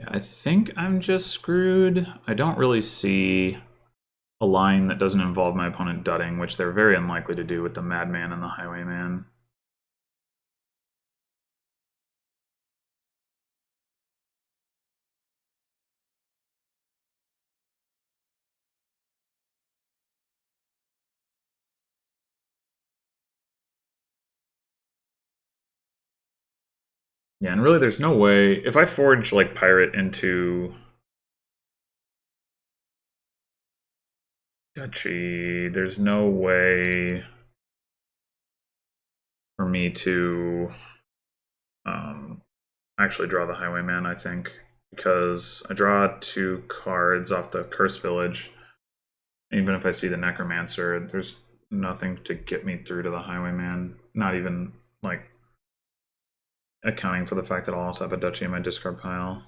I think I'm just screwed. I don't really see a line that doesn't involve my opponent dudding, which they're very unlikely to do with the Madman and the Highwayman. Yeah, and really there's no way, if I forge like pirate into duchy, there's no way for me to actually draw the highwayman, I think, because I draw 2 cards off the Cursed Village. Even if I see the Necromancer, there's nothing to get me through to the highwayman, not even like accounting for the fact that I'll also have a duchy in my discard pile.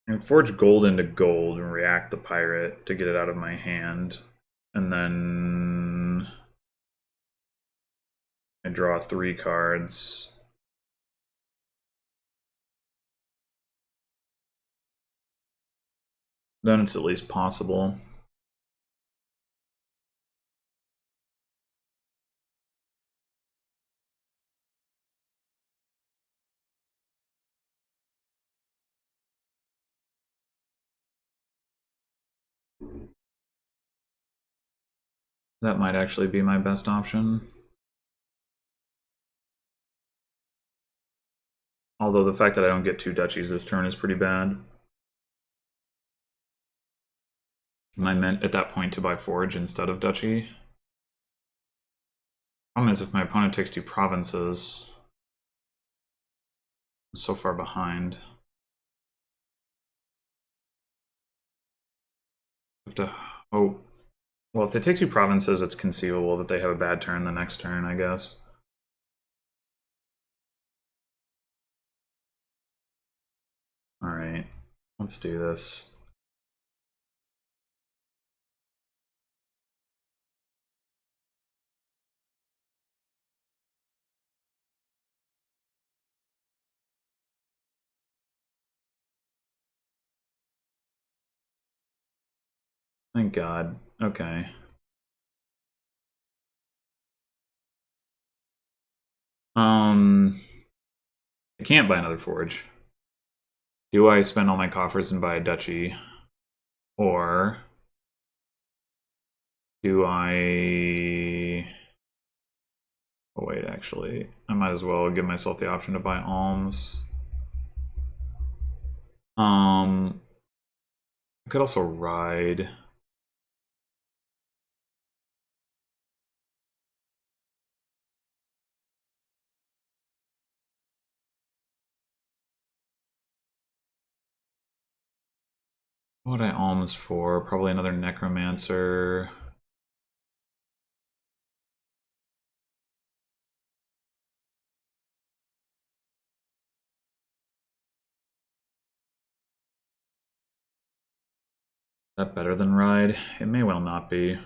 I can forge gold into gold and react the pirate to get it out of my hand. And then I draw 3 cards. Then it's at least possible. That might actually be my best option. Although the fact that I don't get 2 duchies this turn is pretty bad. Am I meant at that point to buy forge instead of duchy? Problem is if my opponent takes 2 provinces, I'm so far behind. Have to hope. Well, if they take 2 provinces, it's conceivable that they have a bad turn the next turn, I guess. Alright, let's do this. Thank God. Okay. I can't buy another forge. Do I spend all my coffers and buy a duchy? Or do I... Oh wait, actually, I might as well give myself the option to buy alms. I could also ride. What would I alms for? Probably another necromancer. Is that better than ride? It may well not be.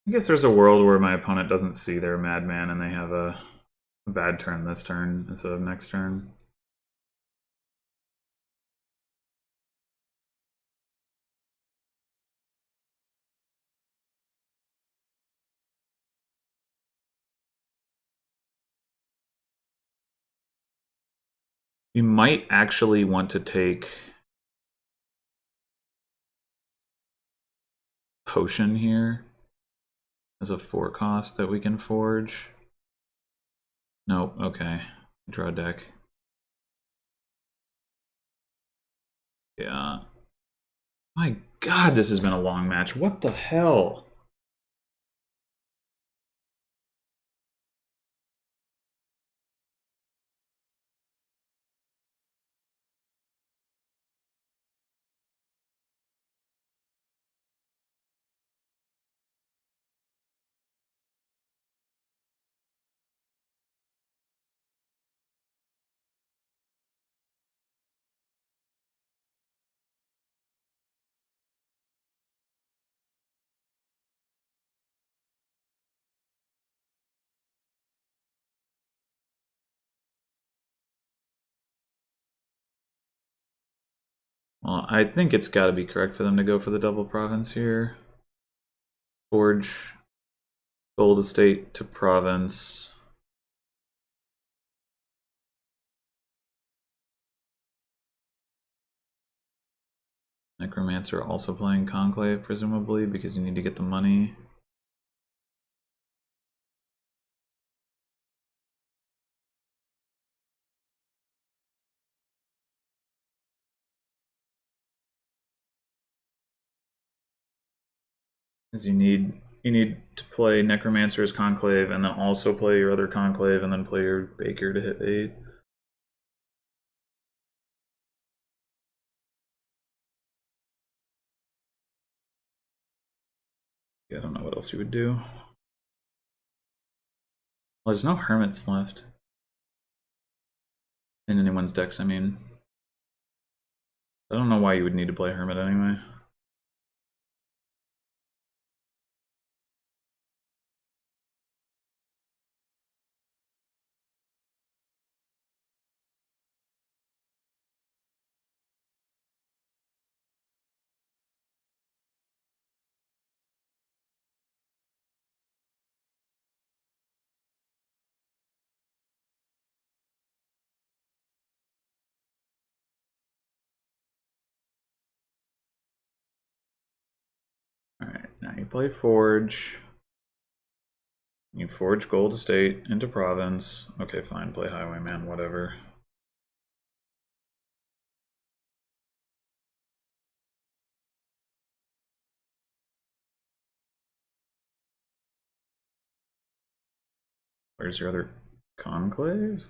I guess there's a world where my opponent doesn't see their madman and they have a bad turn this turn instead of next turn. You might actually want to take potion here as a 4 cost that we can forge. Nope, okay. Draw a deck. Yeah. My God, this has been a long match. What the hell? Well, I think it's got to be correct for them to go for the double province here. Forge gold estate to province. Necromancer also playing Conclave, presumably, because you need to get the money. Because you need to play Necromancer's Conclave and then also play your other Conclave and then play your Baker to hit 8. Yeah, I don't know what else you would do. Well, there's no Hermits left. In anyone's decks, I mean. I don't know why you would need to play Hermit anyway. Alright, now you play Forge. You forge Gold Estate into Province. Okay, fine, play Highwayman, whatever. Where's your other conclave?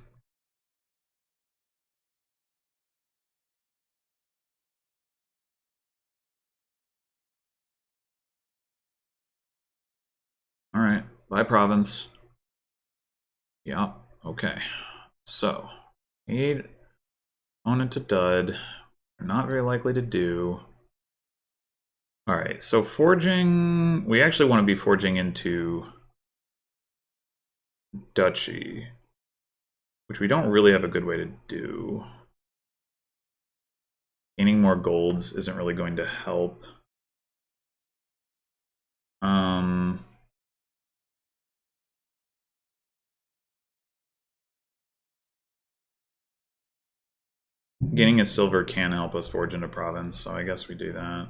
All right, by province. Yeah, okay. So, need opponent to dud. We're not very likely to do. All right, so forging, we actually want to be forging into duchy, which we don't really have a good way to do. Gaining more golds isn't really going to help. Gaining a silver can help us forge into province, so I guess we do that.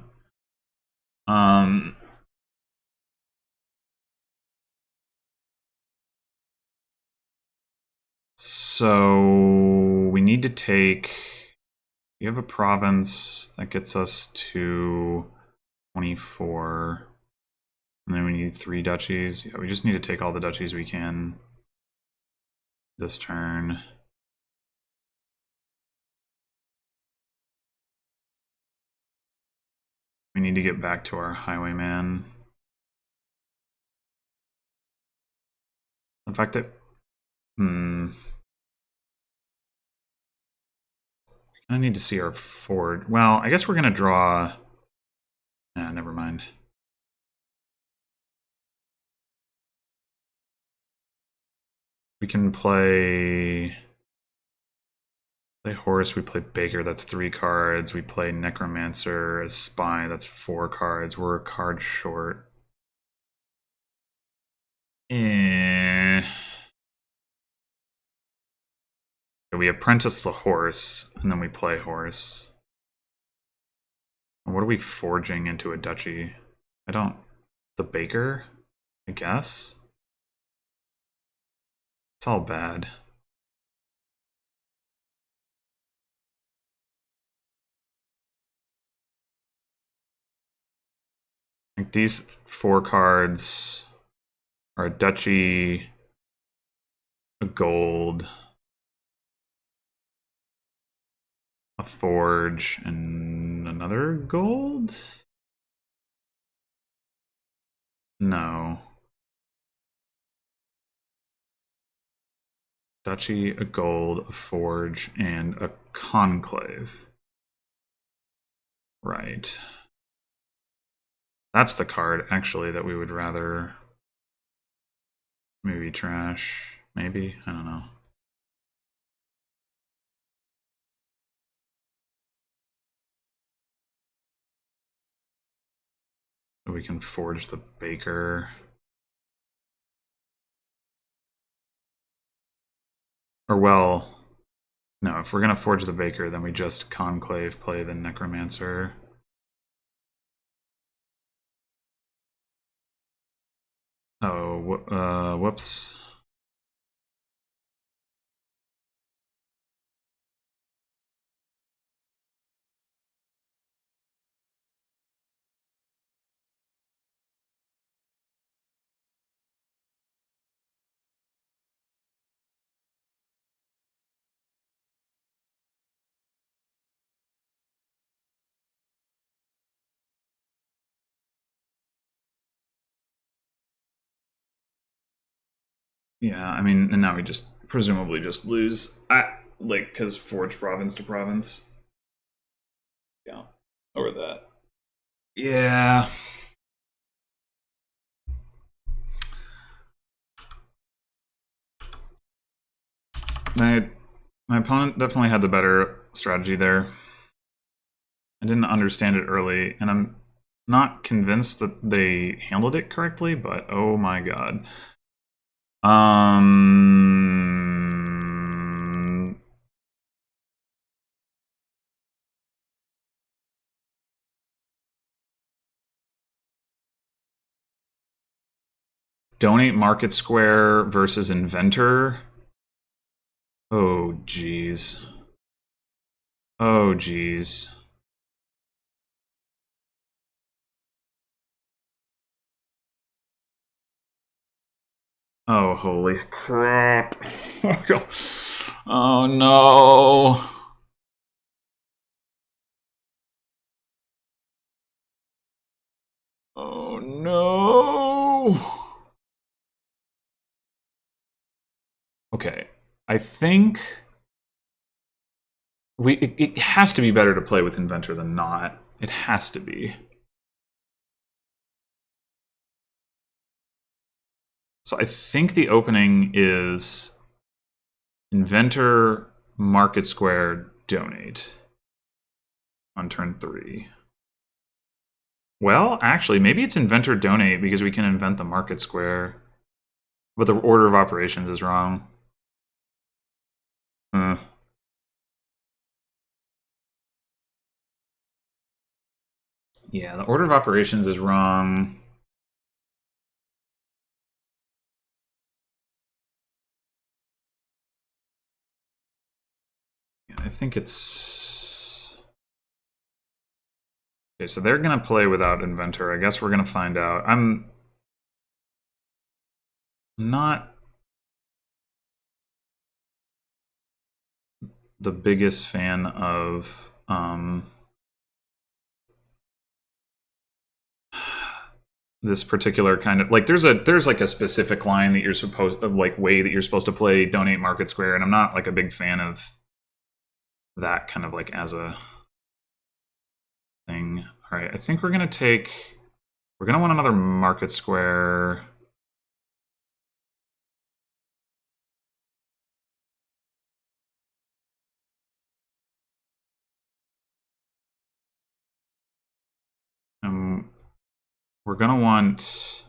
So we need to take. You have a province that gets us to 24. And then we need 3 duchies. Yeah, we just need to take all the duchies we can this turn. We need to get back to our highwayman. The fact that... I need to see our forward. Well, I guess we're going to draw... Nah, never mind. We can play horse, we play baker, that's 3 cards. We play necromancer as spy, that's 4 cards. We're a card short. We apprentice the horse, and then we play horse. What are we forging into a duchy? I don't... The baker? I guess? It's all bad. Like these 4 cards are a duchy, a gold, a forge, and another gold? No. Duchy, a gold, a forge, and a conclave. Right. That's the card, actually, that we would rather maybe trash. Maybe? I don't know. So we can forge the baker. Or, well, no, if we're going to forge the baker, then we just conclave play the necromancer. Oh, whoops. Yeah, I mean, and now we just presumably just lose. Like, because forge province to province. Yeah, or that. Yeah. My opponent definitely had the better strategy there. I didn't understand it early, and I'm not convinced that they handled it correctly, but oh my god. Donate Market Square versus Inventor. Oh, jeez. Oh, jeez. Oh, holy crap. Oh, no. Oh, no. Okay. I think it has to be better to play with Inventor than not. It has to be. So I think the opening is Inventor, Market Square, Donate on turn 3. Well, actually, maybe it's Inventor, Donate because we can invent the Market Square. But the order of operations is wrong. Yeah, the order of operations is wrong. Yeah, I think it's... Okay, so they're going to play without Inventor. I guess we're going to find out. I'm not the biggest fan of this particular kind of like there's like a specific line that you're supposed like way that you're supposed to play Donate Market Square, and I'm not like a big fan of that kind of like as a thing. All right, I think we're gonna want another Market Square. We're gonna want.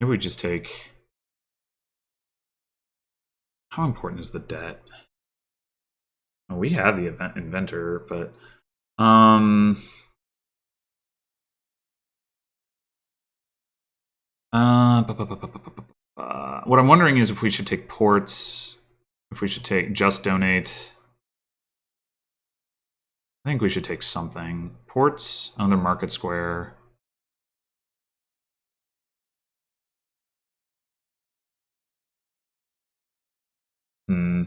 Maybe we just take. How important is the debt? Well, we have the event inventor, but what I'm wondering is if we should take ports, if we should take just donate. I think we should take something. Ports, another Market Square. Hmm.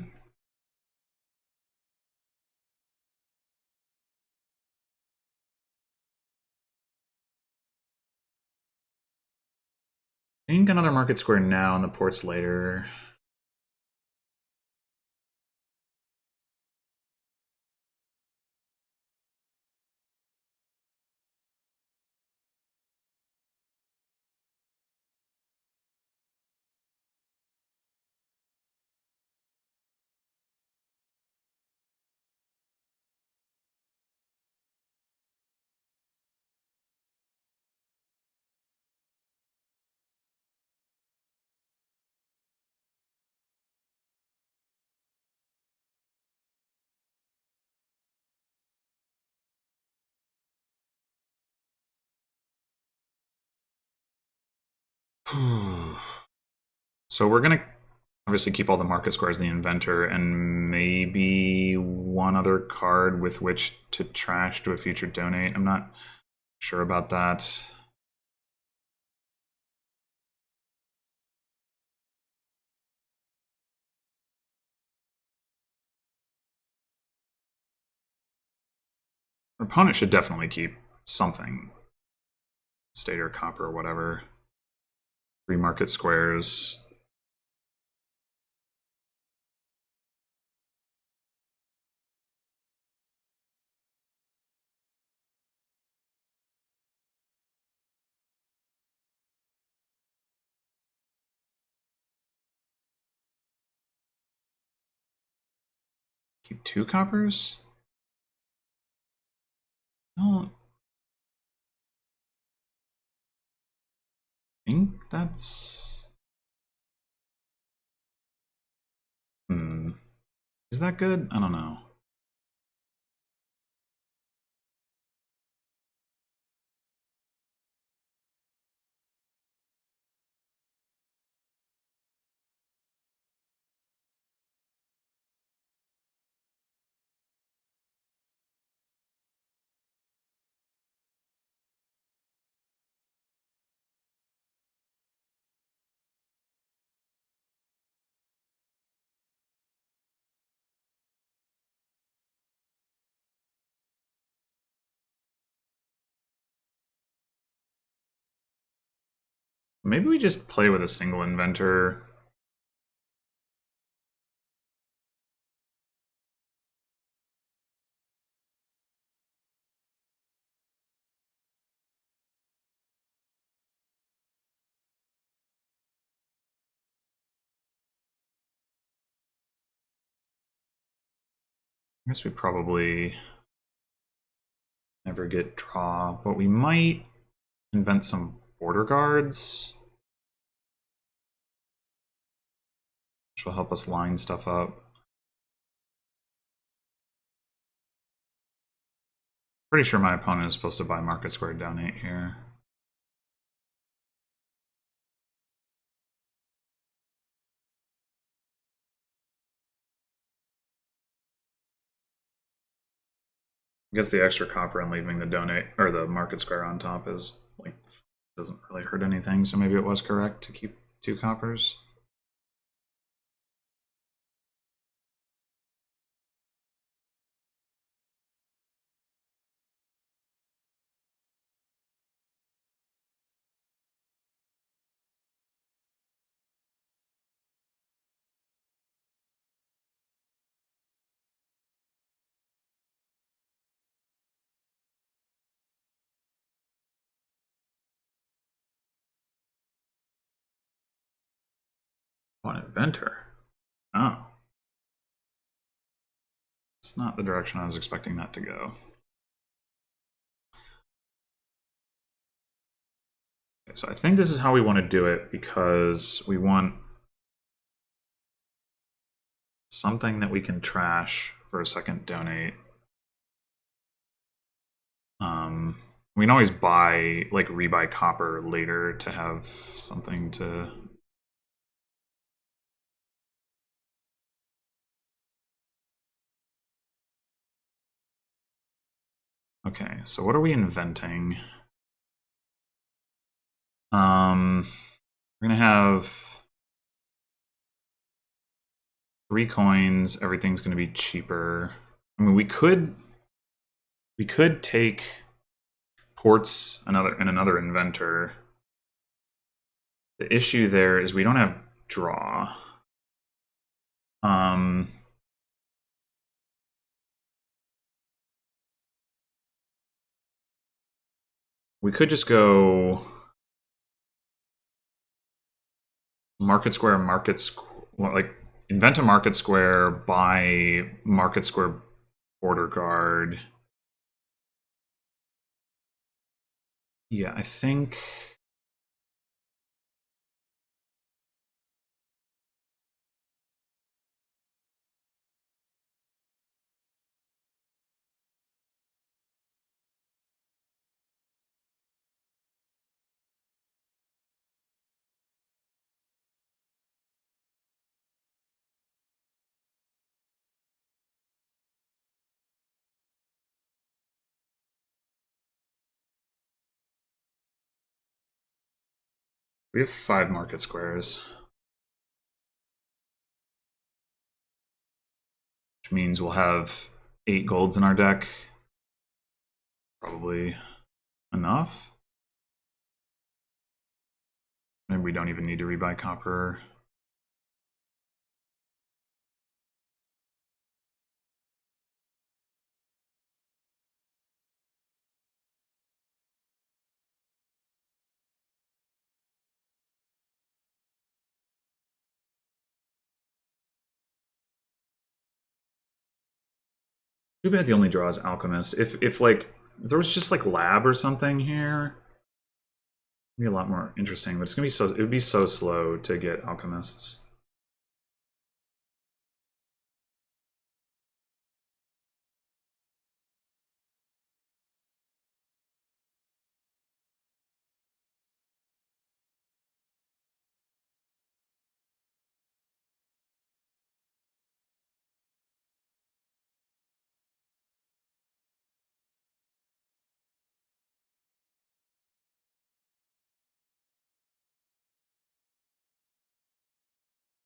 I think another Market Square now and the ports later. So we're gonna obviously keep all the Market Squares in the inventor and maybe one other card with which to trash to a future donate. I'm not sure about that. Our opponent should definitely keep something. State or copper or whatever. 3 Market Squares. Keep 2 coppers? No. I think that's... Is that good? I don't know. Maybe we just play with a single inventor. I guess we probably never get draw, but we might invent some border guards, which will help us line stuff up. Pretty sure my opponent is supposed to buy market square donate here. I guess the extra copper and leaving the donate or the market square on top is like doesn't really hurt anything, so maybe it was correct to keep 2 coppers. One inventor. Oh. It's not the direction I was expecting that to go. Okay, so I think this is how we want to do it because we want something that we can trash for a second donate. We can always buy, like, rebuy copper later to have something to... Okay, so what are we inventing? We're gonna have 3 coins. Everything's gonna be cheaper. I mean, we could take ports in another inventor. The issue there is we don't have draw. We could just go market square, like invent a market square, buy market square border guard. Yeah, I think... We have 5 market squares. Which means we'll have 8 golds in our deck. Probably enough. Maybe we don't even need to rebuy copper. Too bad the only draw is Alchemist. If like there was just like Lab or something here, it'd be a lot more interesting. But it's gonna be it would be so slow to get Alchemists.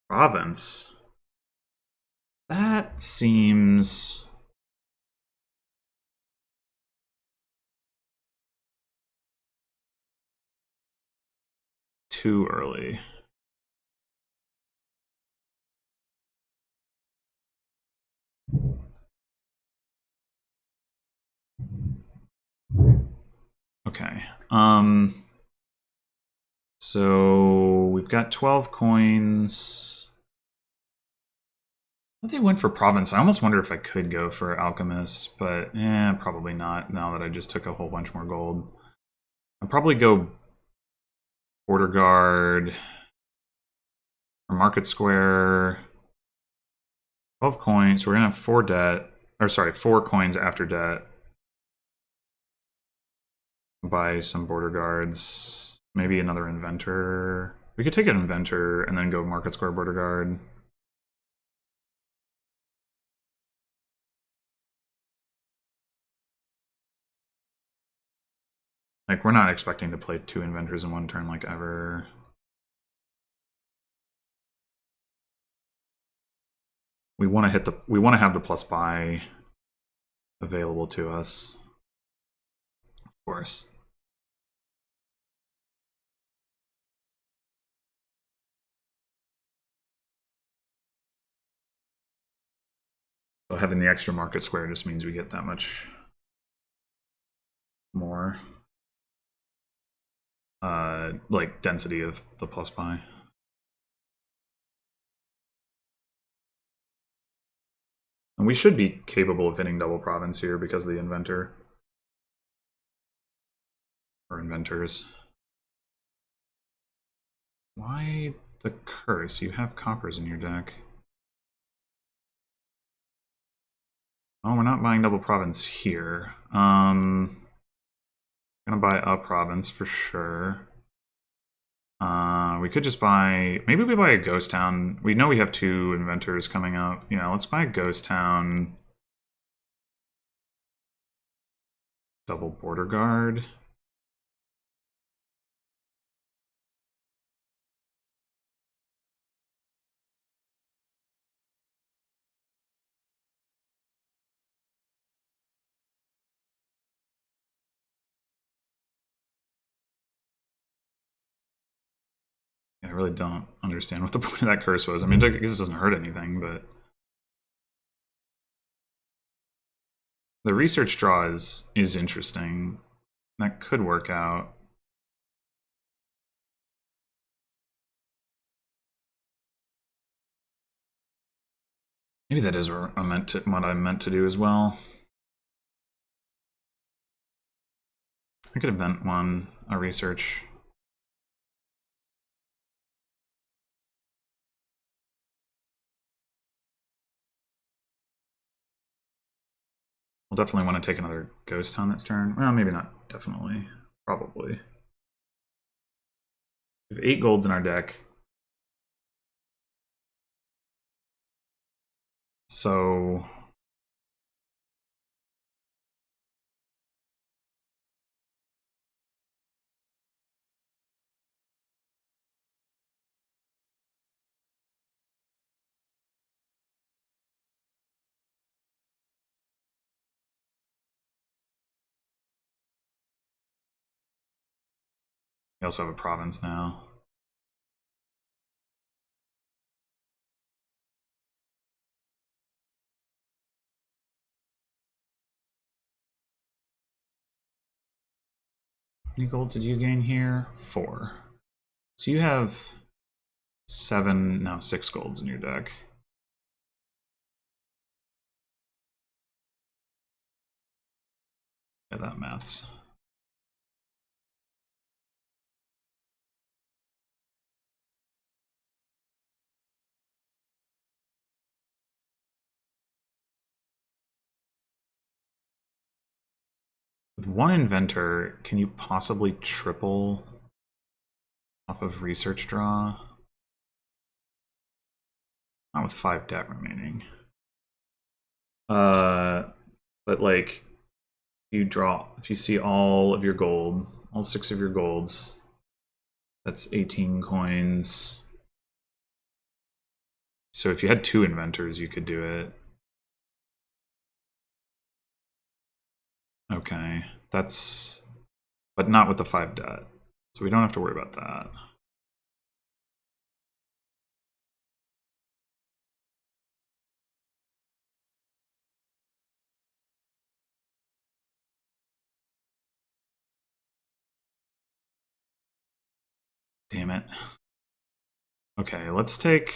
Province. That seems... too early. Okay. So we've got 12 coins. I thought they went for Province. I almost wonder if I could go for Alchemist, but probably not now that I just took a whole bunch more gold. I'll probably go Border Guard or Market Square. 12 coins. So we're gonna have 4 debt. Or sorry, 4 coins after debt. Buy some Border Guards. Maybe another Inventor. We could take an Inventor and then go Market Square Border Guard. Like, we're not expecting to play 2 Inventors in one turn, like, ever. We want to hit the. We want to have the plus buy available to us, of course. So having the extra Market Square just means we get that much more, like, density of the plus buy. And we should be capable of hitting double Province here because of the Inventor. Or Inventors. Why the curse? You have coppers in your deck. Oh, we're not buying double Province here. Gonna buy a Province for sure. We could just buy, maybe we buy a Ghost Town. We know we have 2 Inventors coming up. Yeah, let's buy a Ghost Town. Double Border Guard. I really don't understand what the point of that curse was. I mean, I guess it doesn't hurt anything, but the research draw is interesting. That could work out. Maybe that is what I meant to do as well. I could event a research. We'll definitely want to take another Ghost Town this turn. Well, maybe not definitely. Probably. We have 8 golds in our deck. So we also have a Province now. How many golds did you gain here? 4. So you have 7, now 6 golds in your deck. Yeah, that maths. With 1 Inventor, can you possibly triple off of research draw? Not with 5 debt remaining. But like, if you see all of your gold, all 6 of your golds, that's 18 coins. So if you had 2 Inventors, you could do it. Okay, but not with the 5 debt. So we don't have to worry about that. Damn it. Okay, let's take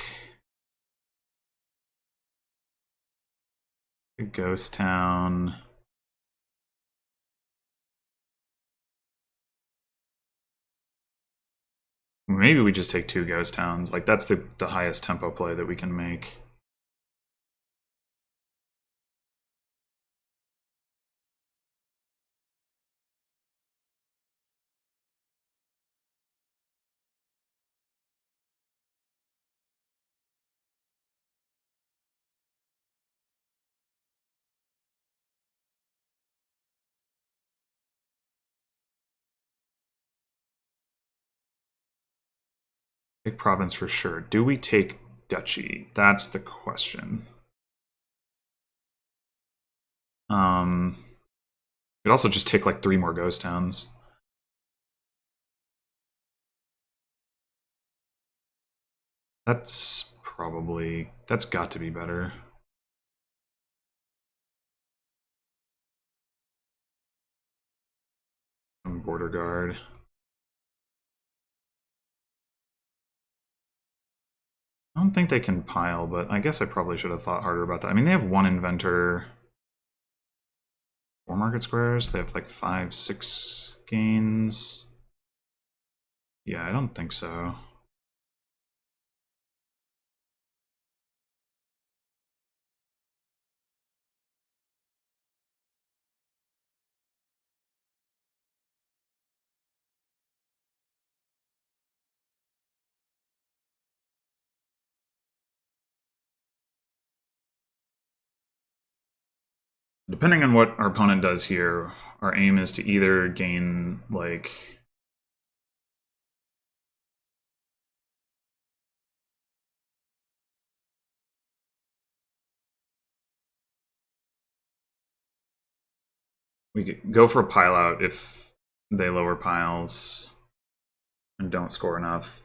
a ghost town. Maybe we just take 2 ghost towns. Like, that's the highest tempo play that we can make. Take province for sure. Do we take duchy? That's the question. We'd also just take like 3 more ghost towns. That's got to be better. Border guard. I don't think they can pile, but I guess I probably should have thought harder about that. I mean, they have 1 inventor, 4 market squares. They have like 5, 6 gains. Yeah, I don't think so. Depending on what our opponent does here, our aim is to either gain, like... We could go for a pile out if they lower piles and don't score enough.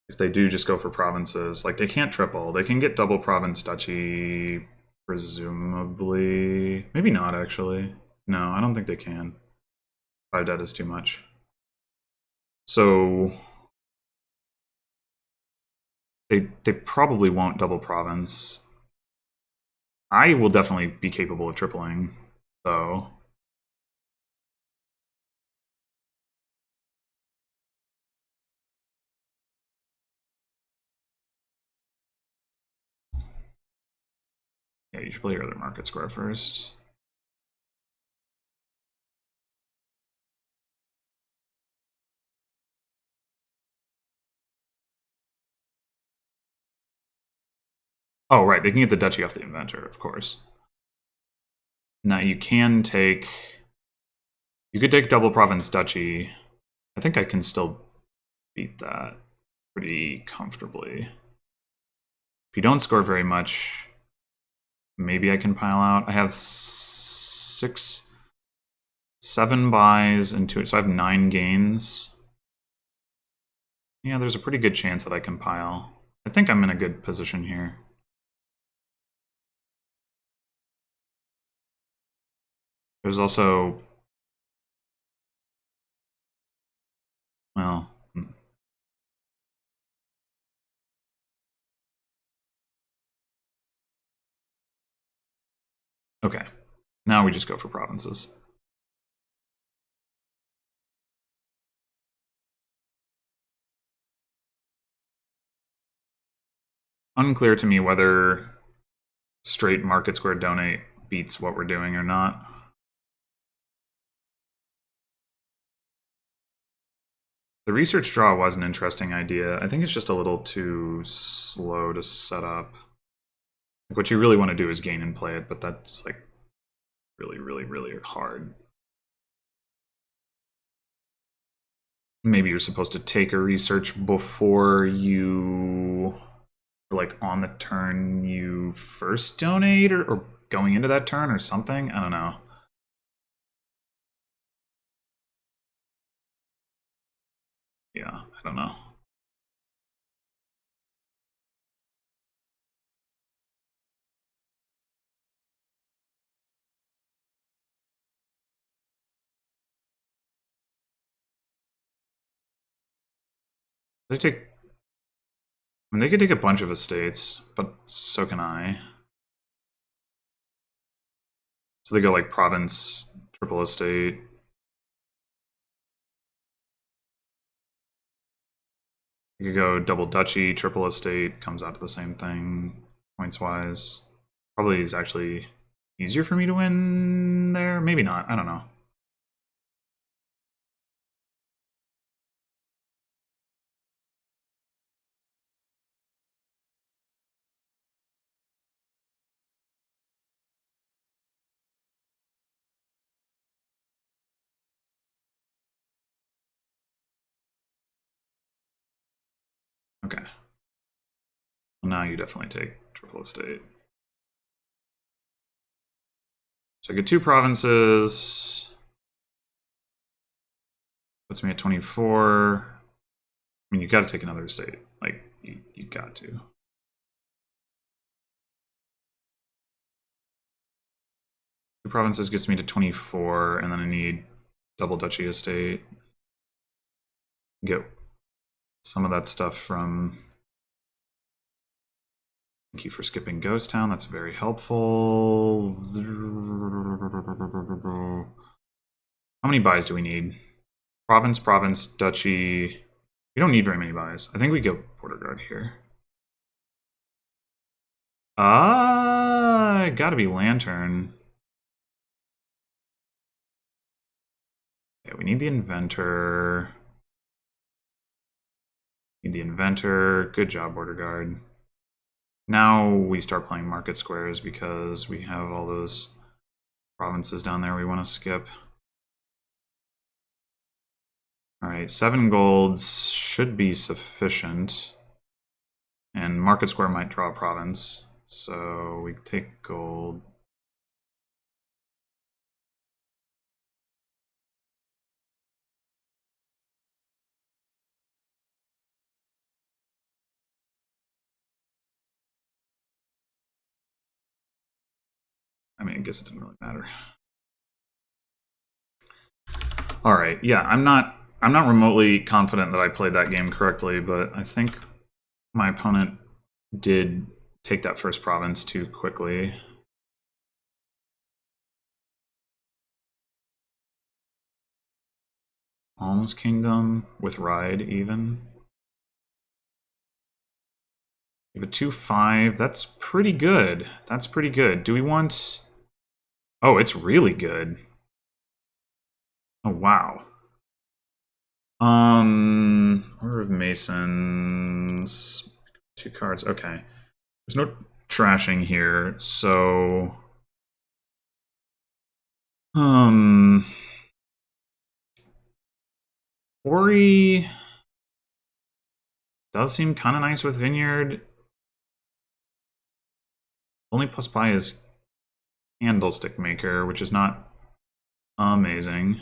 If they do just go for provinces, like they can't triple. They can get double province duchy, presumably. Maybe not, actually. No, I don't think they can. 5 debt is too much. So they probably won't double province. I will definitely be capable of tripling, though. Yeah, you should play your other market square first. Oh, right, they can get the duchy off the inventor, of course. Now you can take... You could take double province duchy. I think I can still beat that pretty comfortably. If you don't score very much, maybe I can pile out. I have 7 buys and 2, so I have 9 gains. Yeah, there's a pretty good chance that I can pile. I think I'm in a good position here. There's also... Well... Okay, now we just go for provinces. Unclear to me whether straight market square donate beats what we're doing or not. The research draw was an interesting idea. I think it's just a little too slow to set up. Like, what you really want to do is gain and play it, but that's like really, really, really hard. Maybe you're supposed to take a research before you, or like on the turn you first donate, or going into that turn or something. I don't know. Yeah, I don't know. They take. I mean, they could take a bunch of estates, but so can I. So they go like province, triple estate. You could go double duchy, triple estate, comes out to the same thing, points wise. Probably is actually easier for me to win there. Maybe not. I don't know. Okay. Well, now you definitely take triple estate. So I get 2 provinces. Puts me at 24. I mean, you got to take another estate. Like, you got to. Two provinces gets me to 24, and then I need double duchy estate. Get some of that stuff from... Thank you for skipping Ghost Town. That's very helpful. How many buys do we need? Province, province, duchy. We don't need very many buys. I think we go border guard here. Gotta be lantern. Okay, we need the inventor. Need the inventor. Good job, border guard. Now we start playing market squares because we have all those provinces down there we want to skip. Alright, 7 golds should be sufficient. And market square might draw a province. So we take gold. I mean, I guess it didn't really matter. All right, yeah, I'm not remotely confident that I played that game correctly, but I think my opponent did take that first province too quickly. Alms Kingdom with Ride even. We have a 2-5. That's pretty good. That's pretty good. Do we want... Oh, it's really good. Oh, wow. Order of Masons. 2 cards. Okay. There's no trashing here, so... Quarry does seem kind of nice with Vineyard. Only plus buy is Candlestick Maker, which is not amazing.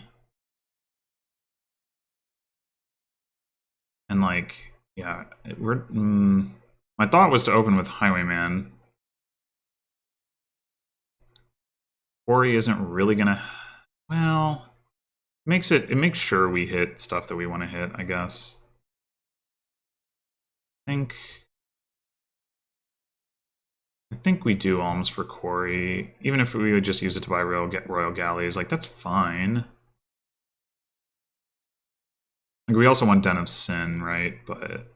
And like, yeah, my thought was to open with Highwayman. Quarry isn't really gonna, well, it makes sure we hit stuff that we want to hit, I guess. I think we do alms for Quarry, even if we would just use it to buy Royal Galleys. Like, that's fine. Like, we also want Den of Sin, right? But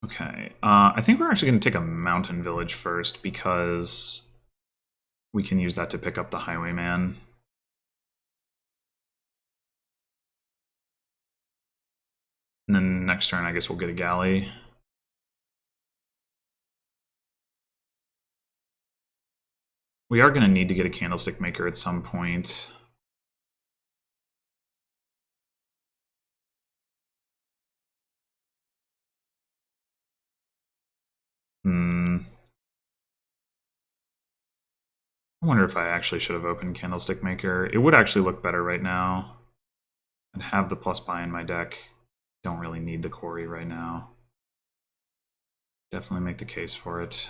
okay, I think we're actually going to take a mountain village first because we can use that to pick up the Highwayman. And then next turn, I guess we'll get a galley. We are going to need to get a Candlestick Maker at some point. I wonder if I actually should have opened Candlestick Maker. It would actually look better right now. I'd have the plus buy in my deck. Don't really need the quarry right now. Definitely make the case for it.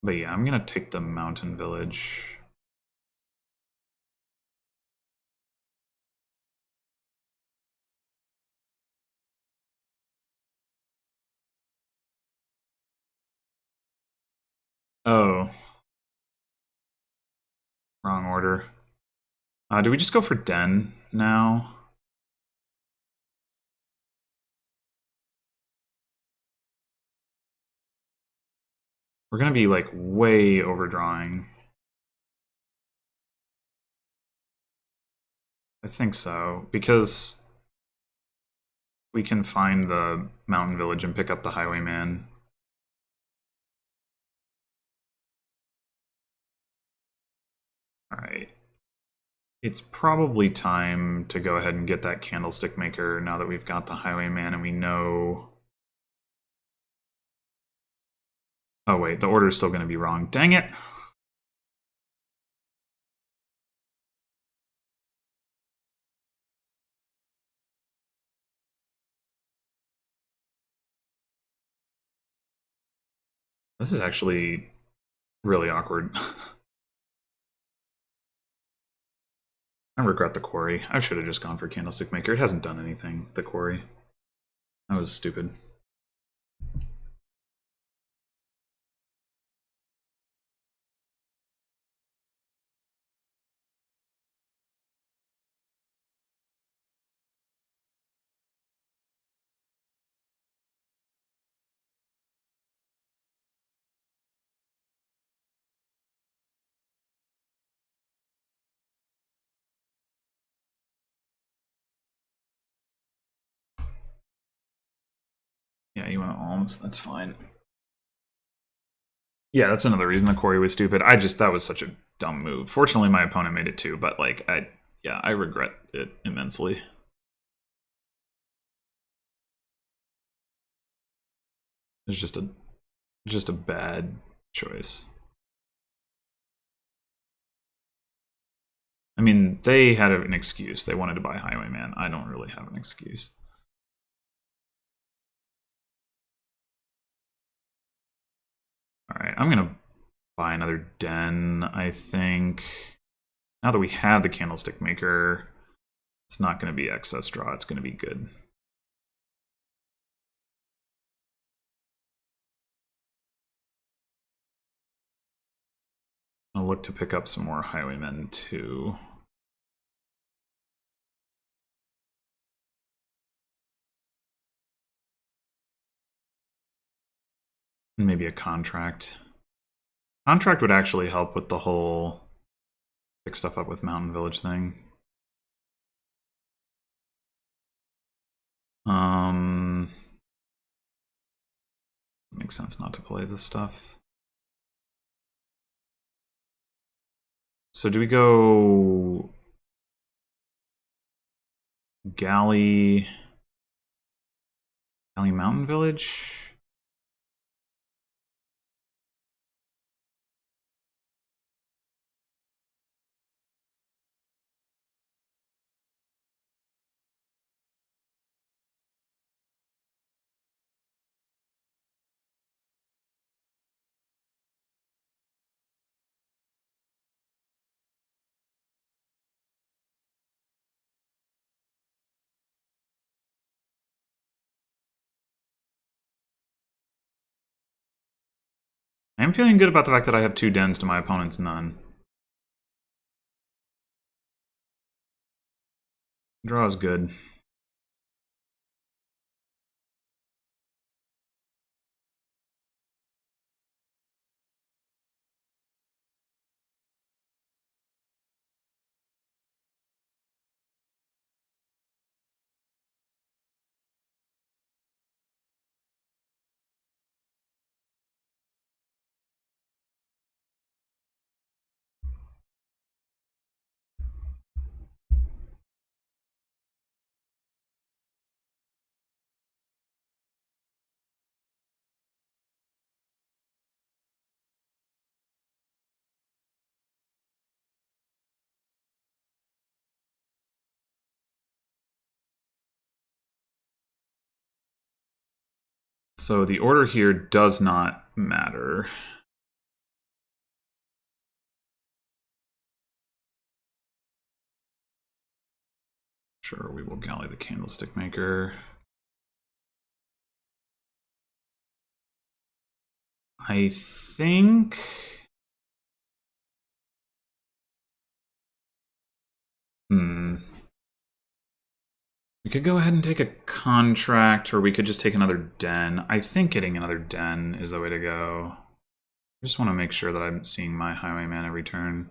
But yeah, I'm gonna take the mountain village. Oh, wrong order. Do we just go for Den now? We're gonna be like way overdrawing. I think so, because we can find the mountain village and pick up the highwayman. Alright. It's probably time to go ahead and get that candlestick maker now that we've got the highwayman and we know... Oh wait, the order's still going to be wrong. Dang it! This is actually really awkward. I regret the quarry. I should have just gone for candlestick maker. It hasn't done anything, the quarry. That was stupid. Yeah, you want alms. That's fine. Yeah, that's another reason the quarry was stupid. That was such a dumb move. Fortunately, my opponent made it too, but like, I regret it immensely. It's just a bad choice. I mean, they had an excuse. They wanted to buy Highwayman. I don't really have an excuse. Alright, I'm gonna buy another Den, I think. Now that we have the Candlestick Maker, it's not gonna be excess draw, it's gonna be good. I'll look to pick up some more Highwaymen too. Maybe a contract. Contract would actually help with the whole pick stuff up with Mountain Village thing. Makes sense not to play this stuff. So do we go Galley Mountain Village? I am feeling good about the fact that I have 2 Dens to my opponent's none. Draw is good. So the order here does not matter. Sure, we will galley the candlestick maker. I think... We could go ahead and take a contract, or we could just take another den. I think getting another den is the way to go. I just want to make sure that I'm seeing my highwayman every turn.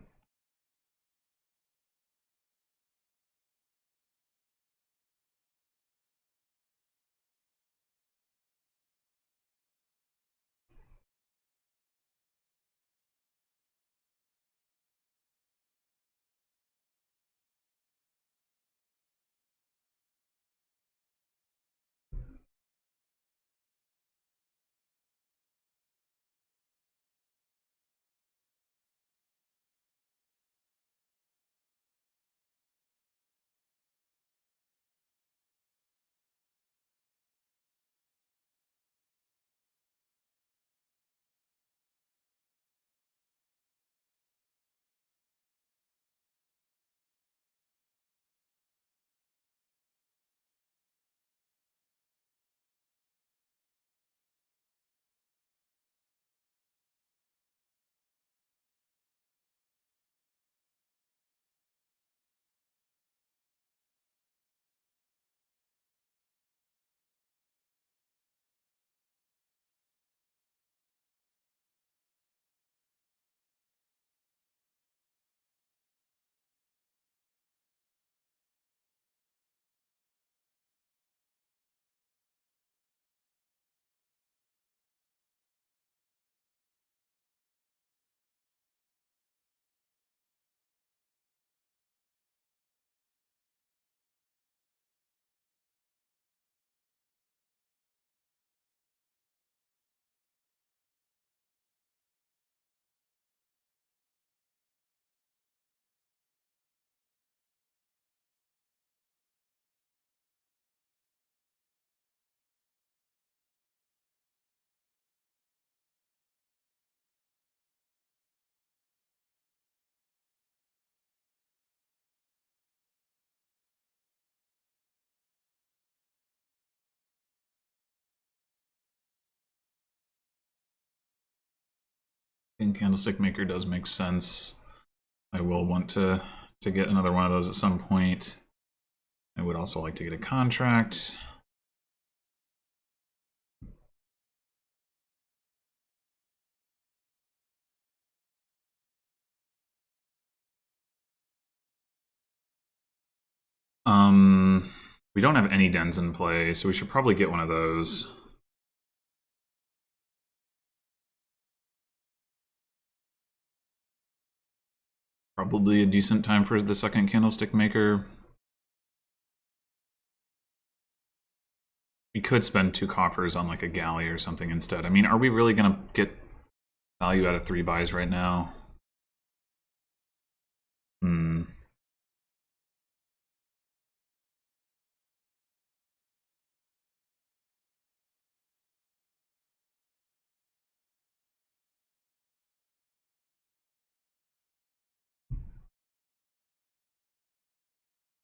I think candlestick maker does make sense. I will want to get another one of those at some point. I would also like to get a contract. We don't have any dens in play, so we should probably get one of those. Probably a decent time for the second candlestick maker. We could spend 2 coffers on like a galley or something instead. I mean, are we really gonna get value out of 3 buys right now?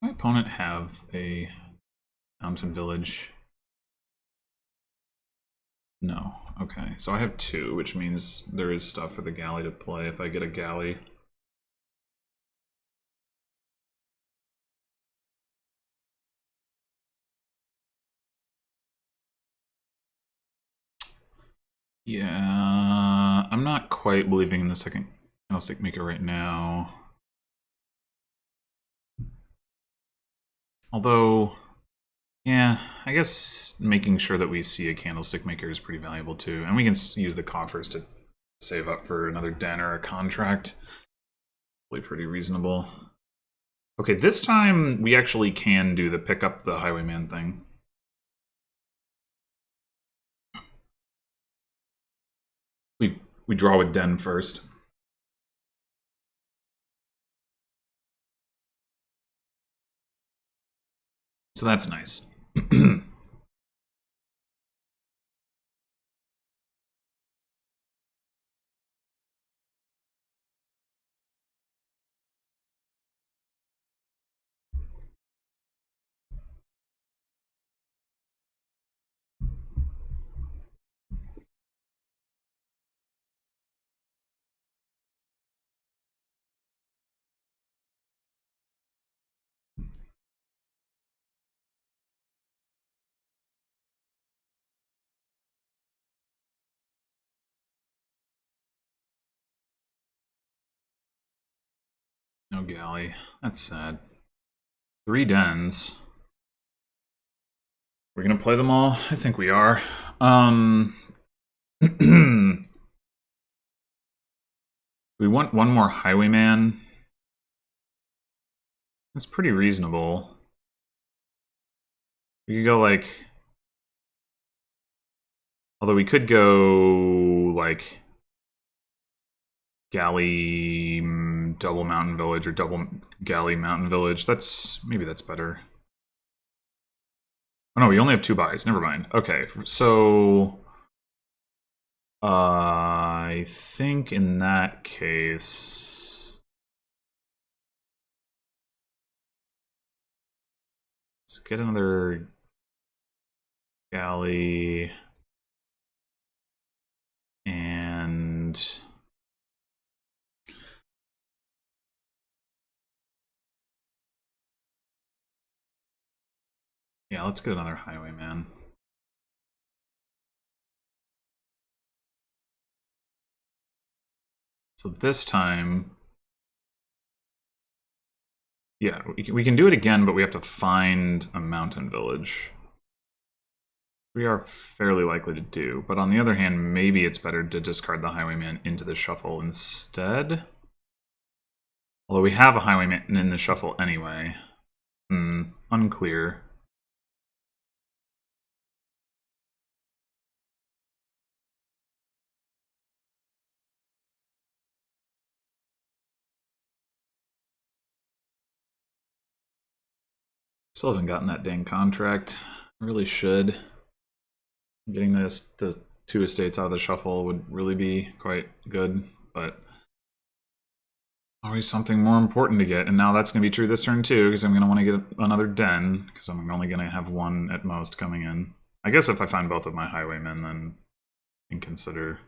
My opponent have a mountain village? No. Okay, so I have 2, which means there is stuff for the galley to play if I get a galley. Yeah, I'm not quite believing in the second candlestick maker right now. Although, yeah, I guess making sure that we see a candlestick maker is pretty valuable too. And we can use the coffers to save up for another den or a contract. Probably pretty reasonable. Okay, this time we actually can do the pick up the highwayman thing. We draw with den first. So that's nice. galley. That's sad. 3 dens. We're gonna play them all? I think we are. We want one more highwayman. That's pretty reasonable. We could go like... Although we could go like... Galley double mountain village or double galley mountain village. Maybe that's better. Oh no, we only have 2 buys. Never mind. Okay, so... I think in that case... Let's get another galley. And... Yeah, let's get another highwayman. So this time... Yeah, we can do it again, but we have to find a mountain village. We are fairly likely to do, but on the other hand, maybe it's better to discard the highwayman into the shuffle instead. Although we have a highwayman in the shuffle anyway. Unclear. Still haven't gotten that dang contract. I really should. Getting the 2 estates out of the shuffle would really be quite good, but always something more important to get. And now that's going to be true this turn too, because I'm going to want to get another den, because I'm only going to have 1 at most coming in. I guess if I find both of my highwaymen, then I can consider.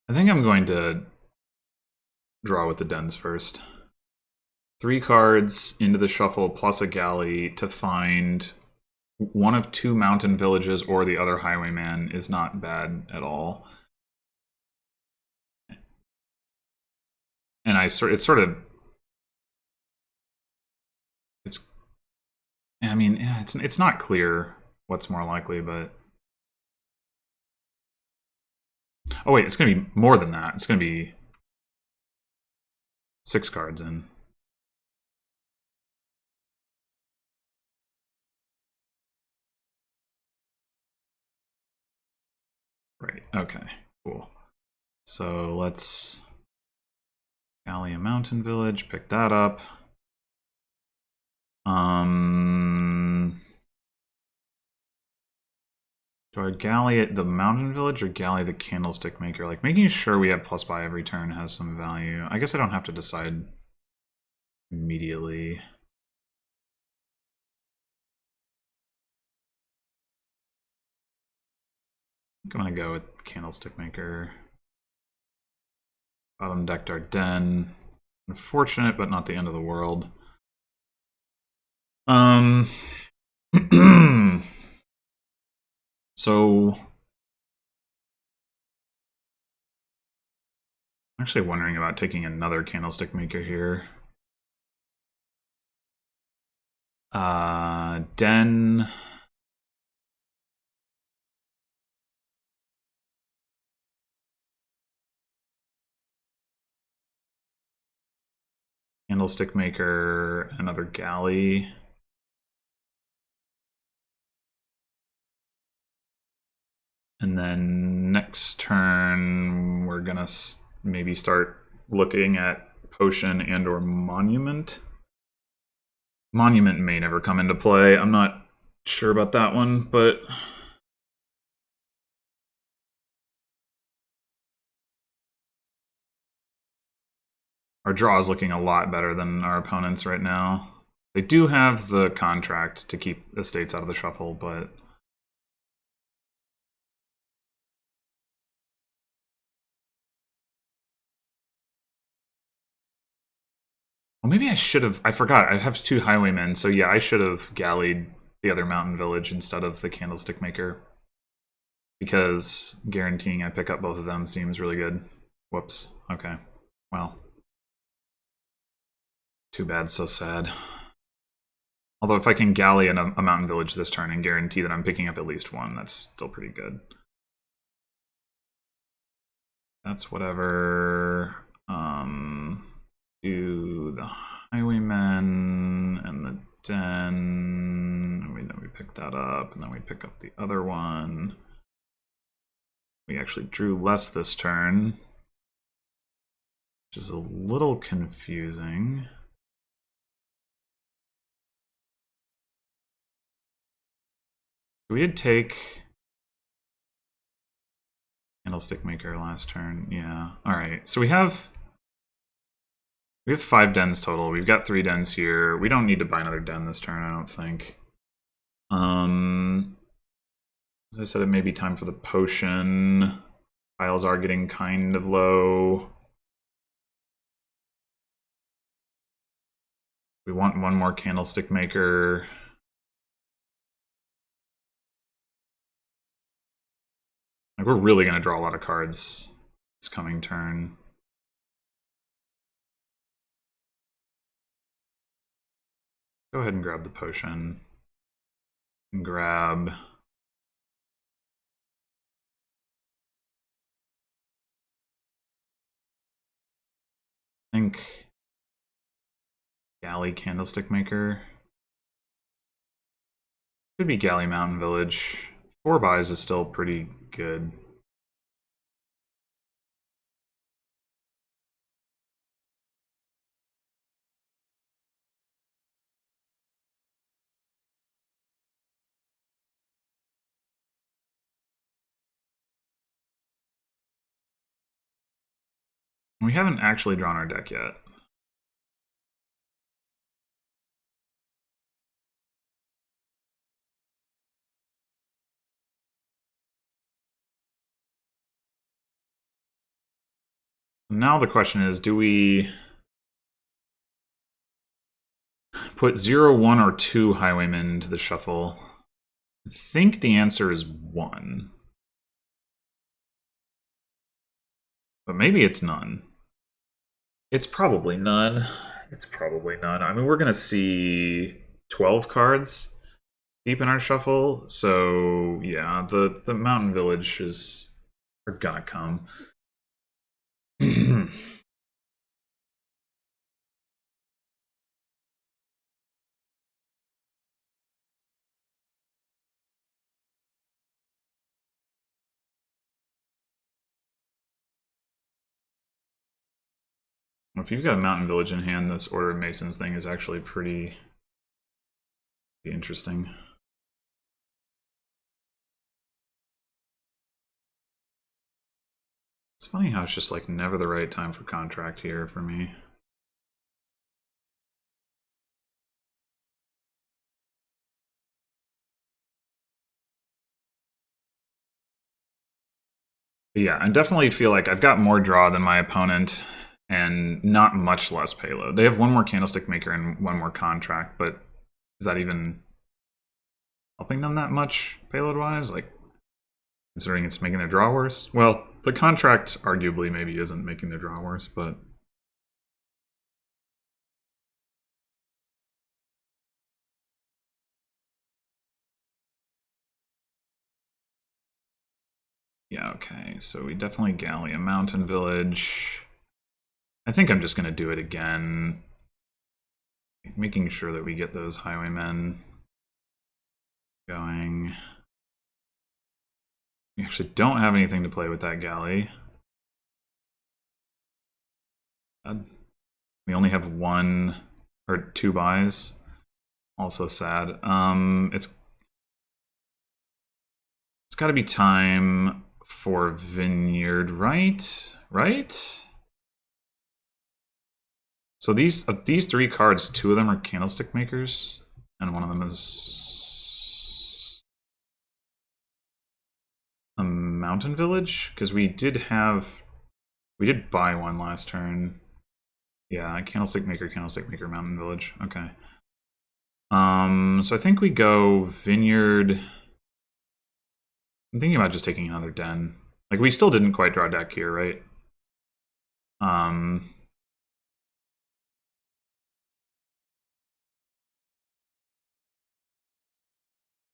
I think I'm going to draw with the dens first. 3 cards into the shuffle plus a galley to find one of 2 mountain villages or the other highwayman is not bad at all. And it's not clear what's more likely, but... Oh wait, it's going to be more than that. It's going to be 6 cards in. Right, okay, cool. So let's... Gallia Mountain Village, pick that up. Do I galley at the mountain village or galley the candlestick maker? Like, making sure we have plus buy every turn has some value. I guess I don't have to decide immediately. I'm gonna go with candlestick maker. Bottom decked our den. Unfortunate, but not the end of the world. So I'm actually wondering about taking another candlestick maker here. Den. Candlestick maker, another galley. And then next turn, we're gonna maybe start looking at potion and or monument. Monument may never come into play. I'm not sure about that one, but our draw is looking a lot better than our opponents right now. They do have the contract to keep estates out of the shuffle, but Well, maybe I should have. I forgot. I have 2 highwaymen, so yeah, I should have gallied the other mountain village instead of the candlestick maker. Because guaranteeing I pick up both of them seems really good. Whoops. Okay. Well. Too bad, so sad. Although if I can galley a mountain village this turn and guarantee that I'm picking up at least one, that's still pretty good. That's whatever. Do the highwaymen and the den. Then we pick that up, and then we pick up the other one. We actually drew less this turn, which is a little confusing. We did take candlestick maker last turn. Yeah. All right. So we have 5 dens total. We've got 3 dens here. We don't need to buy another den this turn, I don't think. As I said, it may be time for the potion. Piles are getting kind of low. We want one more candlestick maker. Like, we're really going to draw a lot of cards this coming turn. Go ahead and grab the potion. And grab... I think... Galley Candlestick Maker. Could be Galley Mountain Village. 4 buys is still pretty good. We haven't actually drawn our deck yet. Now the question is, do we put 0, 1, or 2 highwaymen into the shuffle? I think the answer is 1. But maybe it's none. It's probably none. It's probably none. I mean, we're going to see 12 cards deep in our shuffle. So, yeah, the Mountain Village are gonna come. If you've got a Mountain Village in hand, this Order of Masons thing is actually pretty interesting. It's funny how it's just like never the right time for contract here for me. But yeah, I definitely feel like I've got more draw than my opponent and not much less payload. They have 1 more Candlestick Maker and 1 more contract, but is that even helping them that much payload-wise? Like, considering it's making their draw worse? Well, the contract arguably maybe isn't making their draw worse, but... Yeah, okay, so we definitely galley a Mountain Village. I think I'm just going to do it again. Making sure that we get those highwaymen going. We actually don't have anything to play with that galley. We only have 1 or 2 buys. Also sad. It's got to be time for Vineyard, right? Right? So these 3 cards, 2 of them are Candlestick Makers, and 1 of them is a Mountain Village, because we did buy 1 last turn. Yeah, Candlestick Maker, Mountain Village. Okay. So I think we go Vineyard. I'm thinking about just taking another Den. Like, we still didn't quite draw deck here, right?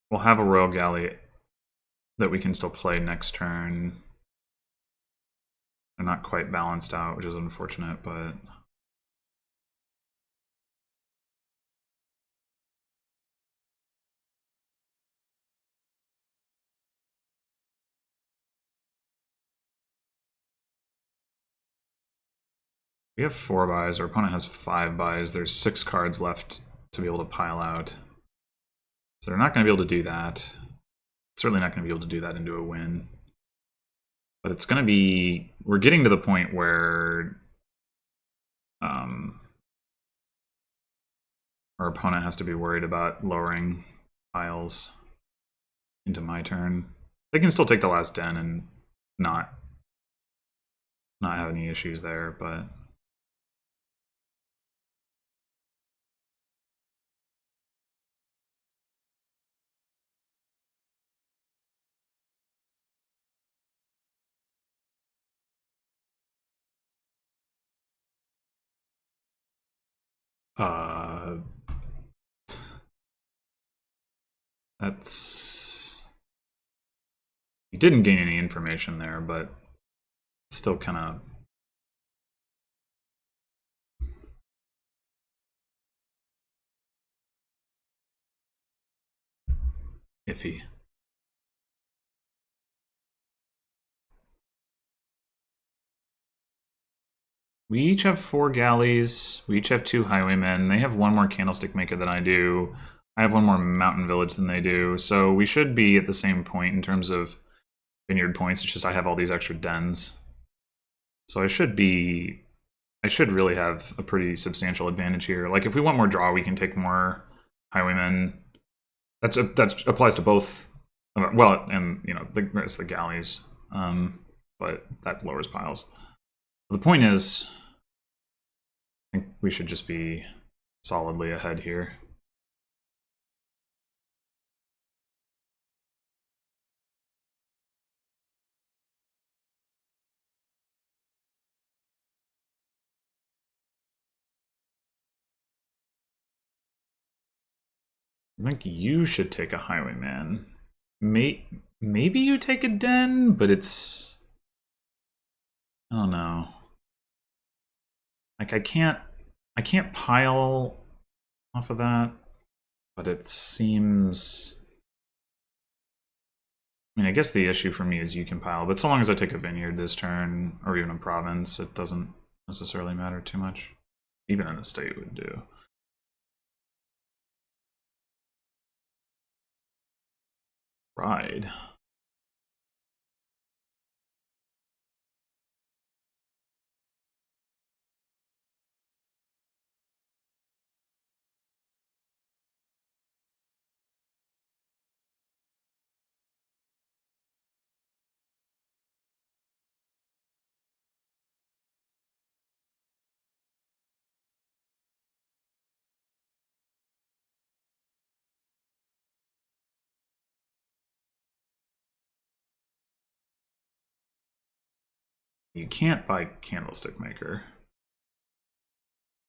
We'll have a Royal Galley that we can still play next turn. They're not quite balanced out, which is unfortunate, but... We have 4 buys. Our opponent has 5 buys. There's 6 cards left to be able to pile out. So they're not going to be able to do that. Certainly not going to be able to do that into a win. But it's going to be... We're getting to the point where... our opponent has to be worried about lowering piles into my turn. They can still take the last den and not have any issues there, but... That's... You didn't gain any information there, but it's still kind of... iffy. We each have 4 galleys. We each have 2 highwaymen. They have 1 more Candlestick Maker than I do. I have 1 more Mountain Village than they do. So we should be at the same point in terms of Vineyard points. It's just I have all these extra dens. So I should really have a pretty substantial advantage here. Like, if we want more draw, we can take more highwaymen. That applies to both. Well, and you know, it's the galleys, but that lowers piles. The point is, I think we should just be solidly ahead here. I think you should take a highwayman. Maybe you take a den, but it's... I don't know. Like, I can't pile off of that, but it seems... I mean, I guess the issue for me is you can pile, but so long as I take a vineyard this turn, or even a province, it doesn't necessarily matter too much. Even an estate would do. Ride. You can't buy Candlestick Maker.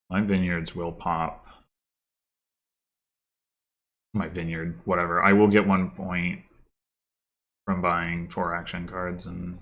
My vineyards will pop. My vineyard, whatever. I will get 1 point from buying 4 action cards, and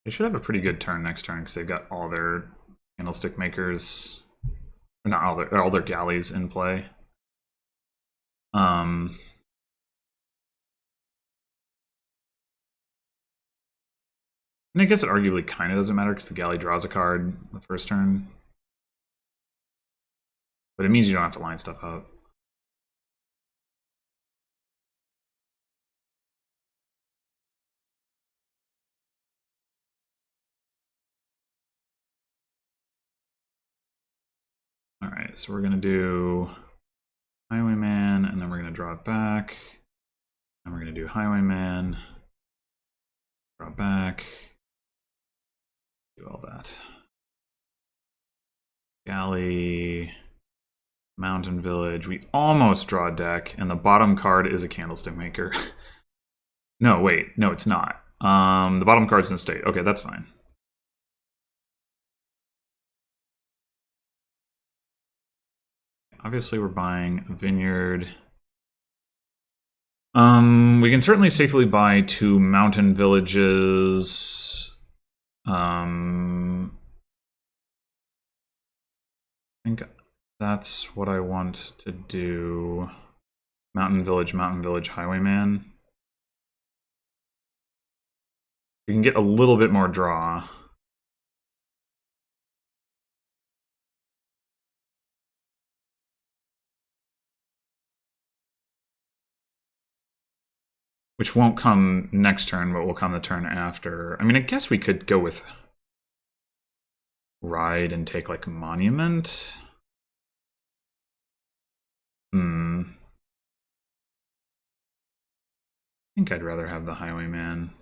they should have a pretty good turn next turn because they've got all their Candlestick Makers, or not all their galleys in play. And I guess it arguably kind of doesn't matter because the galley draws a card the first turn. But it means you don't have to line stuff up. Alright, so we're going to do Highwayman, and then we're going to draw it back. And we're going to do Highwayman, draw back, do all that. Galley, Mountain Village. We almost draw a deck, and the bottom card is a Candlestick Maker. No, wait, no, it's not. The bottom card's in state. Okay, that's fine. Obviously, we're buying a Vineyard. We can certainly safely buy 2 Mountain Villages. I think that's what I want to do. Mountain Village, Highwayman. We can get a little bit more draw. Which won't come next turn, but will come the turn after. I mean, I guess we could go with Ride and take, like, Monument. I think I'd rather have the Highwayman.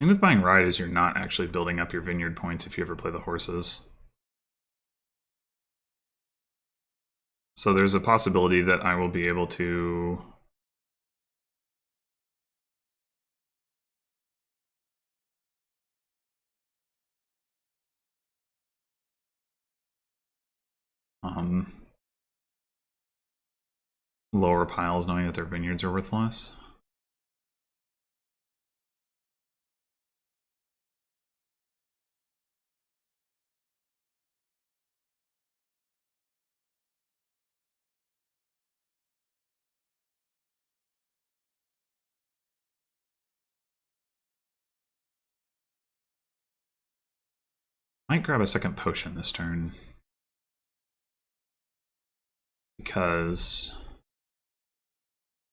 And with buying Ride is you're not actually building up your Vineyard points if you ever play the horses. So there's a possibility that I will be able to lower piles knowing that their vineyards are worth less. Might grab a second potion this turn. Because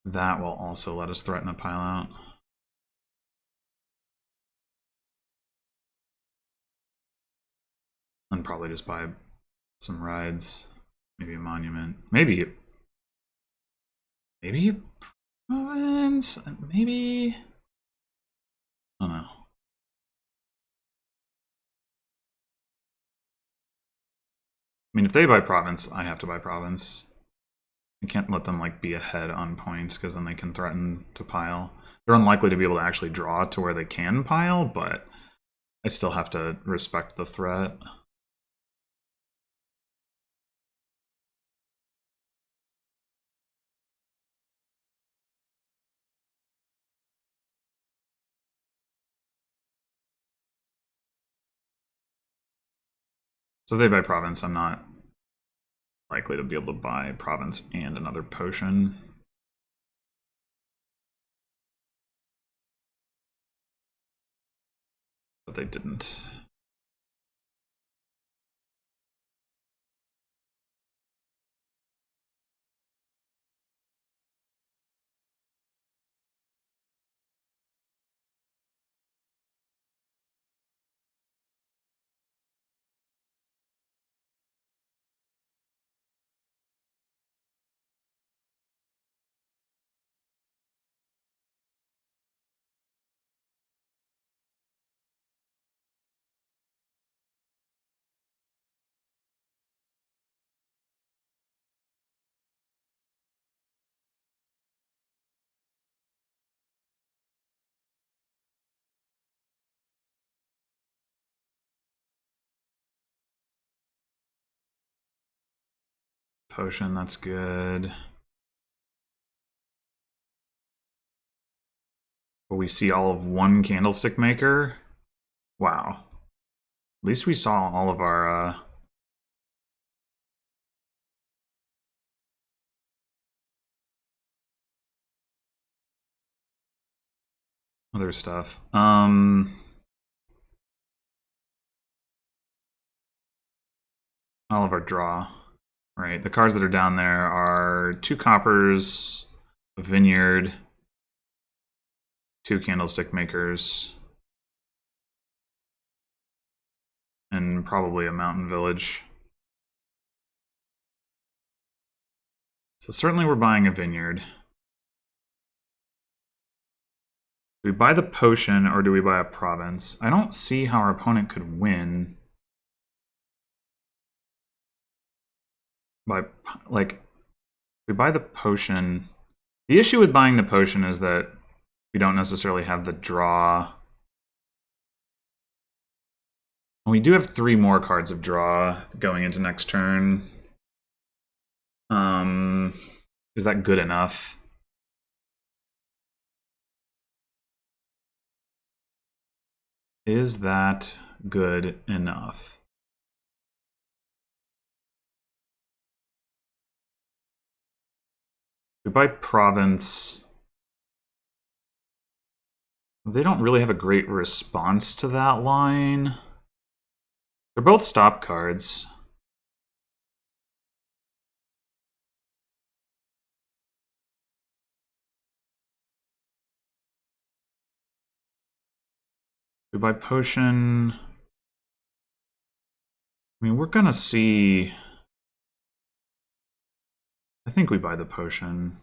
that will also let us threaten a pile out. And probably just buy some rides. Maybe a monument. Maybe province? Maybe? I don't know. I mean, if they buy province, I have to buy province. I can't let them like be ahead on points because then they can threaten to pile. They're unlikely to be able to actually draw to where they can pile, but I still have to respect the threat. So if they buy province, I'm not likely to be able to buy province and another potion. But they didn't. Potion, that's good. Will we see all of one candlestick maker? Wow. At least we saw all of our other stuff. All of our draw. Right, the cards that are down there are 2 coppers, a vineyard, 2 candlestick makers, and probably a mountain village. So certainly we're buying a vineyard. Do we buy the potion or do we buy a province? I don't see how our opponent could win by, like, we buy the potion. The issue with buying the potion is that we don't necessarily have the draw. We do have 3 more cards of draw going into next turn. Is that good enough? Is that good enough? We buy province. They don't really have a great response to that line. They're both stop cards. We buy potion. I mean, we're gonna see. I think we buy the potion.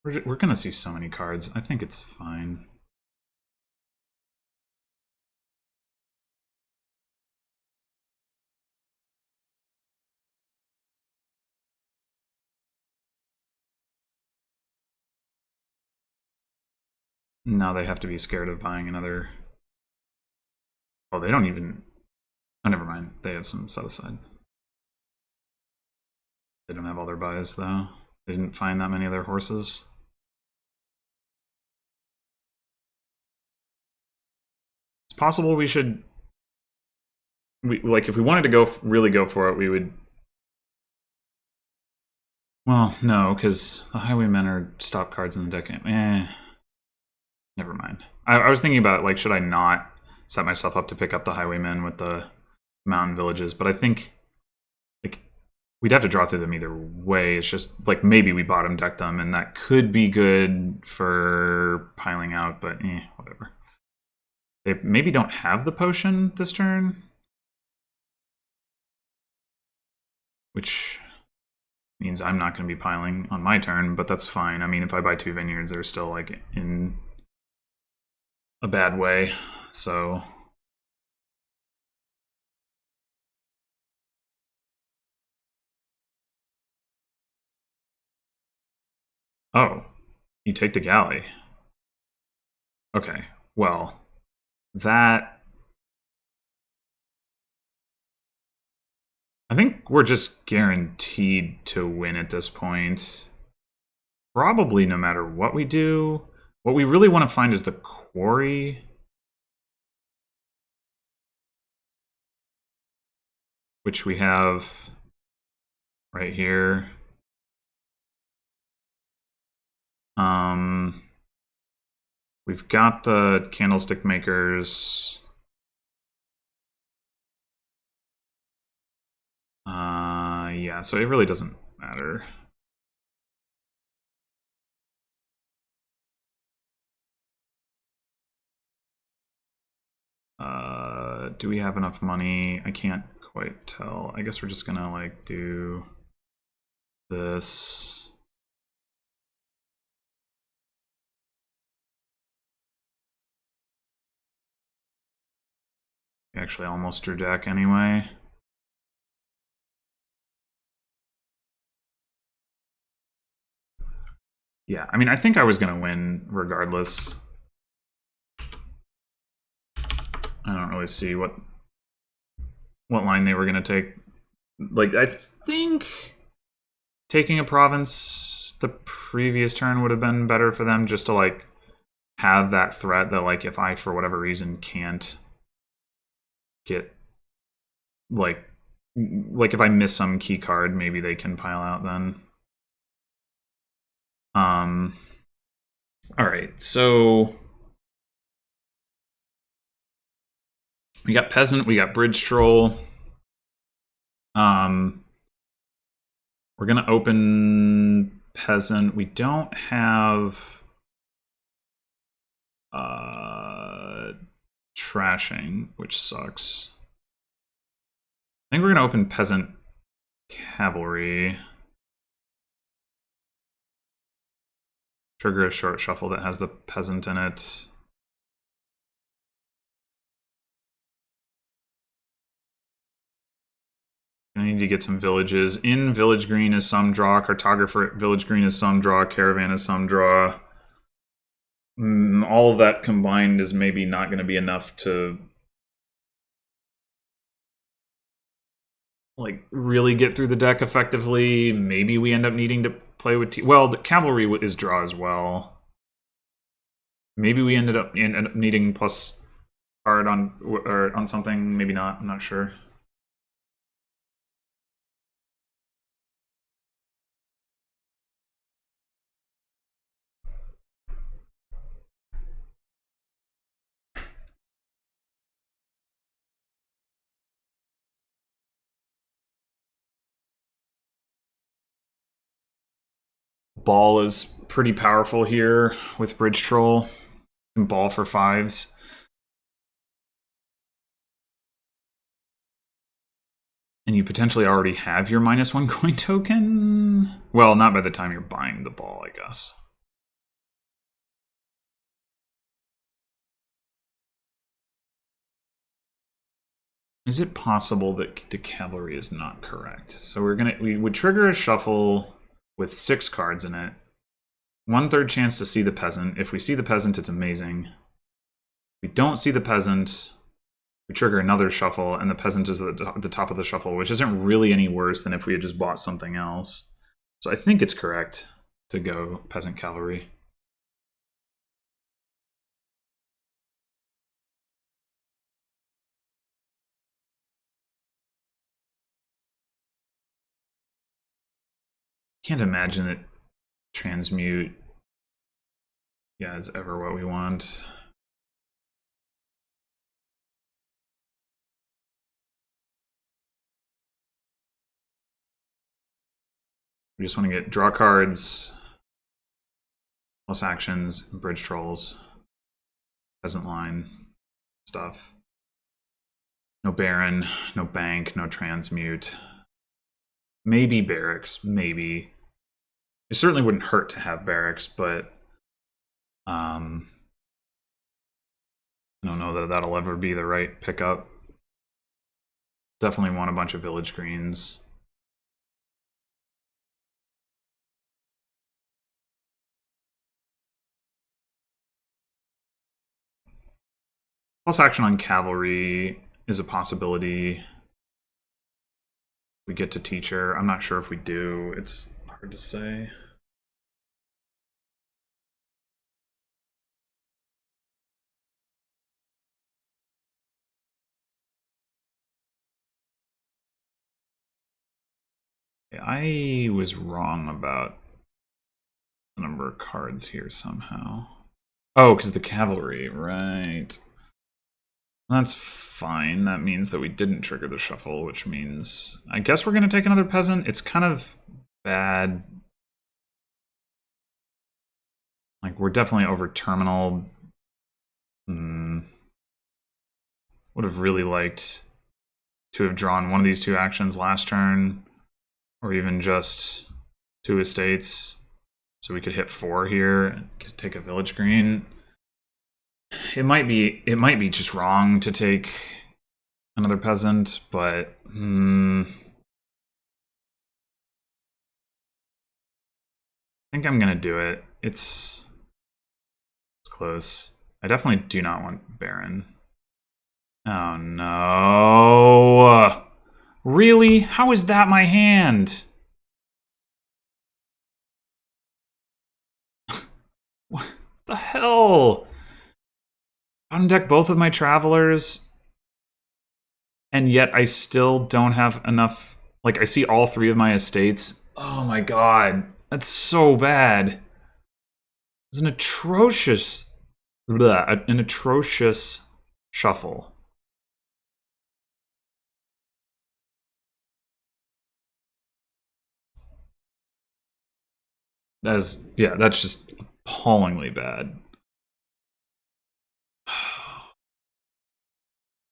We're gonna see so many cards. I think it's fine. Now they have to be scared of buying another. Oh, they don't even. Oh, never mind. They have some set aside. They don't have all their buys, though. They didn't find that many of their horses. It's possible we should. Like, if we wanted to really go for it, we would. Well, no, because the Highwaymen are stop cards in the deck. Never mind. I was thinking about, like, should I not set myself up to pick up the Highwaymen with the mountain villages? But I think, like, we'd have to draw through them either way. It's just, like, maybe we bottom deck them, and that could be good for piling out, but whatever. They maybe don't have the potion this turn, which means I'm not going to be piling on my turn, but that's fine. I mean, if I buy 2 vineyards, they're still, like, in a bad way, so. Oh, you take the galley. Okay, well, that. I think we're just guaranteed to win at this point. Probably no matter what we do. What we really want to find is the quarry. Which we have right here. We've got the candlestick makers. Yeah, so it really doesn't matter. Do we have enough money? I can't quite tell. I guess we're just gonna, like, do this. We actually almost drew deck anyway. Yeah, I mean, I think I was going to win regardless. I don't really see what line they were going to take. Like, I think taking a province the previous turn would have been better for them, just to, like, have that threat that, like, if I, for whatever reason, can't get, like if I miss some key card, maybe they can pile out then. All right, so we got peasant, we got bridge troll. We're gonna open peasant. We don't have trashing, which sucks. I think we're gonna open peasant cavalry. Trigger a short shuffle that has the peasant in it. I need to get some villages. In village green is some draw. Cartographer village green is some draw. Caravan is some draw. All of that combined is maybe not going to be enough to, like, really get through the deck effectively. Maybe we end up needing to play with well, the cavalry is draw as well. Maybe we ended up needing plus card on something. Maybe not. I'm not sure. Ball is pretty powerful here with Bridge Troll. And ball for 5s. And you potentially already have your -1 coin token? Well, not by the time you're buying the ball, I guess. Is it possible that the cavalry is not correct? So we would trigger a shuffle with 6 cards in it. 1/3 chance to see the peasant. If we see the peasant, it's amazing. If we don't see the peasant, we trigger another shuffle, and the peasant is at the top of the shuffle, which isn't really any worse than if we had just bought something else. So I think it's correct to go peasant cavalry. Can't imagine that transmute, yeah, is ever what we want. We just want to get draw cards, plus actions, bridge trolls, peasant line stuff. No Baron, no bank, no transmute. Maybe barracks, maybe. It certainly wouldn't hurt to have barracks, but I don't know that that'll ever be the right pickup. Definitely want a bunch of village greens. Plus action on cavalry is a possibility. We get to teacher. I'm not sure if we do. It's hard to say. I was wrong about the number of cards here somehow. Oh, because the cavalry, right. That's fine. That means that we didn't trigger the shuffle, which means I guess we're going to take another peasant. It's kind of bad. Like, we're definitely over terminal. Would have really liked to have drawn one of these 2 actions last turn, or even just 2 estates, so we could hit 4 here and take a village green. It might be just wrong to take another peasant, but I think I'm gonna do it. it's close. I definitely do not want Baron. Oh no. Really? How is that my hand? What the hell? Bottom deck both of my travelers, and yet I still don't have enough. Like, I see all three of my estates. Oh my god. That's so bad. It's an atrocious, an atrocious shuffle. That is, yeah, that's just appallingly bad.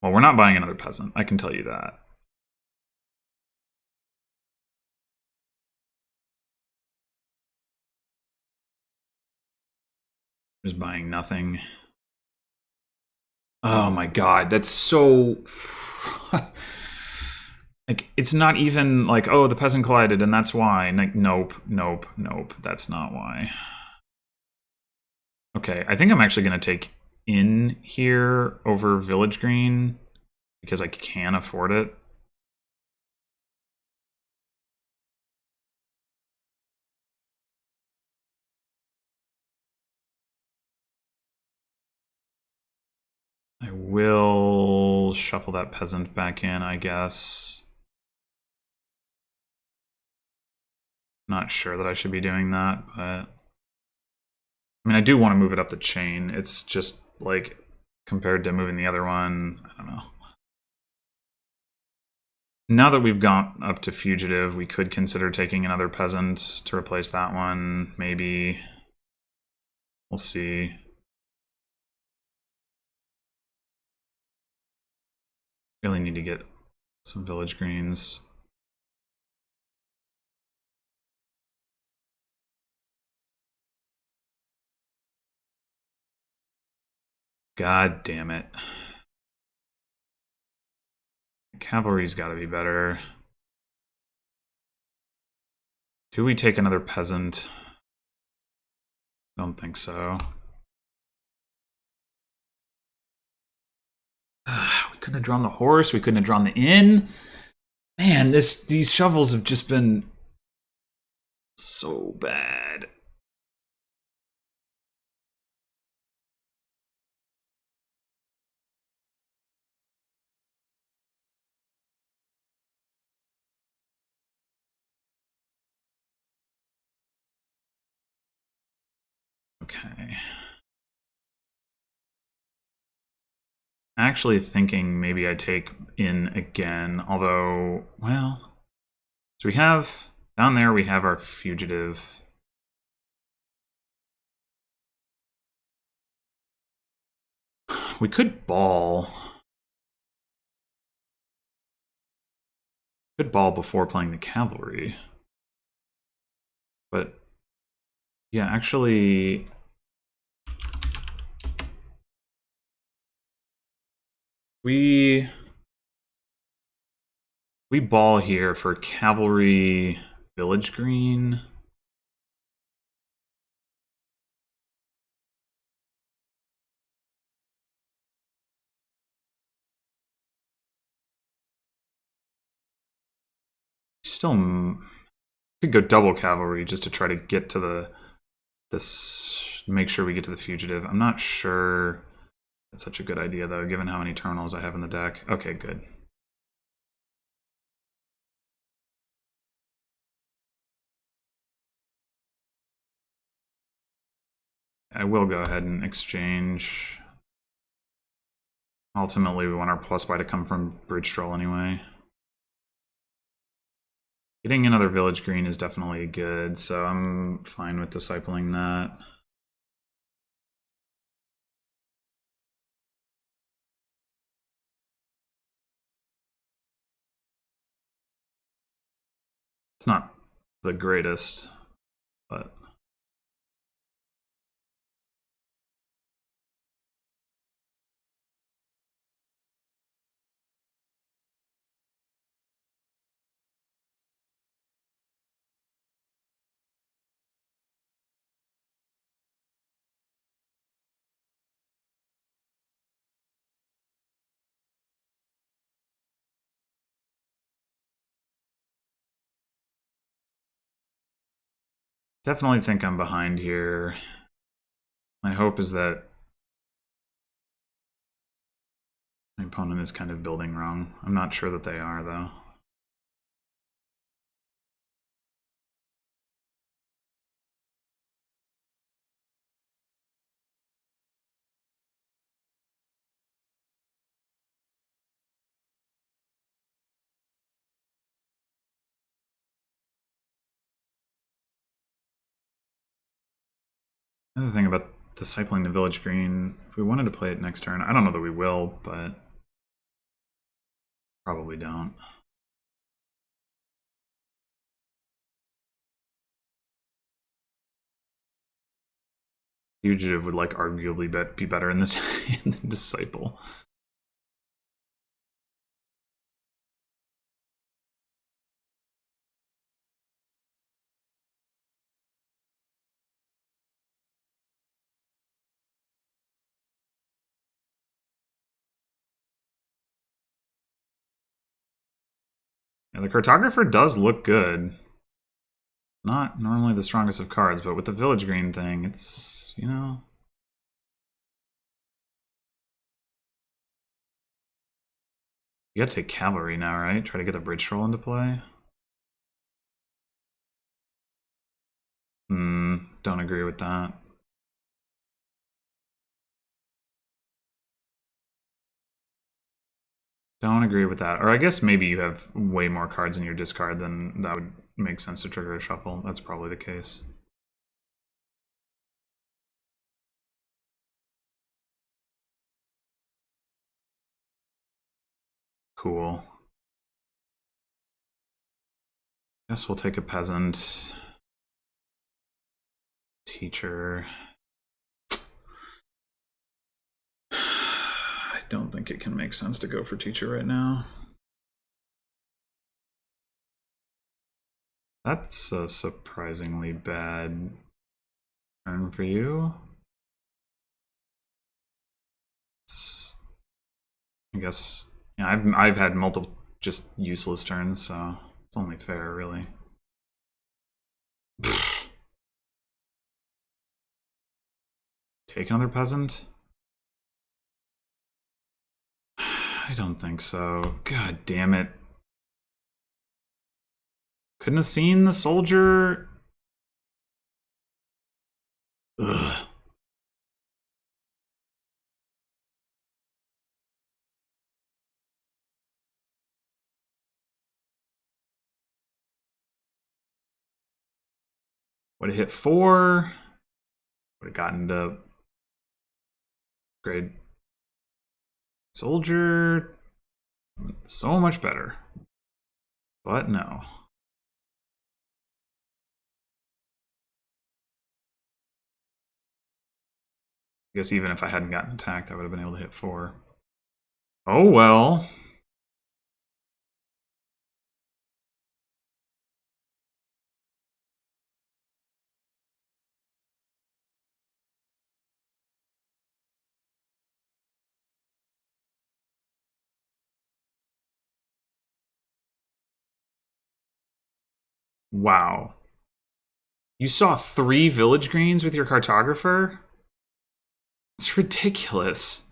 Well, we're not buying another peasant, I can tell you that. Just buying nothing. Oh my god, that's so... like, it's not even like, oh, the peasant collided and that's why. Like, nope, nope, nope, that's not why. Okay, I think I'm actually going to take in here over Village Green because I can afford it. I will shuffle that peasant back in, I guess. Not sure that I should be doing that, but... I mean, I do want to move it up the chain. It's just, like, compared to moving the other one, I don't know. Now that we've gone up to Fugitive, we could consider taking another peasant to replace that one, maybe. We'll see. Really need to get some village greens. God damn it. Cavalry's got to be better. Do we take another peasant? Don't think so. We couldn't have drawn the horse. We couldn't have drawn the inn. Man, these shovels have just been so bad. Okay. Actually thinking maybe I take in again, although, well, so we have, down there we have our fugitive. We could ball. Could ball before playing the cavalry. But, yeah, actually... We ball here for cavalry village green. Still could go double cavalry just to try to get to make sure we get to the fugitive. I'm not sure that's such a good idea though, given how many terminals I have in the deck. Okay, good. I will go ahead and exchange. Ultimately, we want our plus buy to come from Bridge Troll anyway. Getting another village green is definitely good, so I'm fine with discipling that. It's not the greatest, but... Definitely think I'm behind here. My hope is that my opponent is kind of building wrong. I'm not sure that they are, though. Another thing about discipling the village green, if we wanted to play it next turn, I don't know that we will, but probably don't. Fugitive would like arguably be better in this than Disciple. Yeah, the Cartographer does look good. Not normally the strongest of cards, but with the Village Green thing, it's, you know... You gotta take Cavalry now, right? Try to get the Bridge Troll into play. Don't agree with that. Don't agree with that. Or I guess maybe you have way more cards in your discard than that would make sense to trigger a shuffle. That's probably the case. Cool. Guess we'll take a Peasant. Teacher. I don't think it can make sense to go for Teacher right now. That's a surprisingly bad turn for you. I guess, yeah, I've had multiple just useless turns, so it's only fair, really. Take another Peasant? I don't think so. God damn it. Couldn't have seen the soldier. Ugh. Would have hit 4. Would have gotten to grade soldier. So much better. But no. I guess even if I hadn't gotten attacked, I would have been able to hit 4. Oh well. Wow. You saw 3 village greens with your cartographer? It's ridiculous.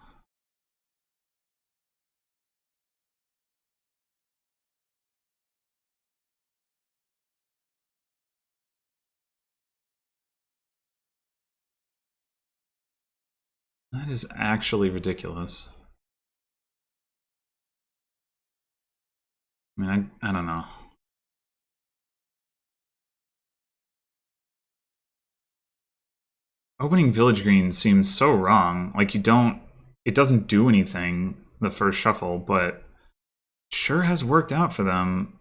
That is actually ridiculous. I mean, I don't know. Opening Village Green seems so wrong. Like, you don't... It doesn't do anything the first shuffle, but sure has worked out for them.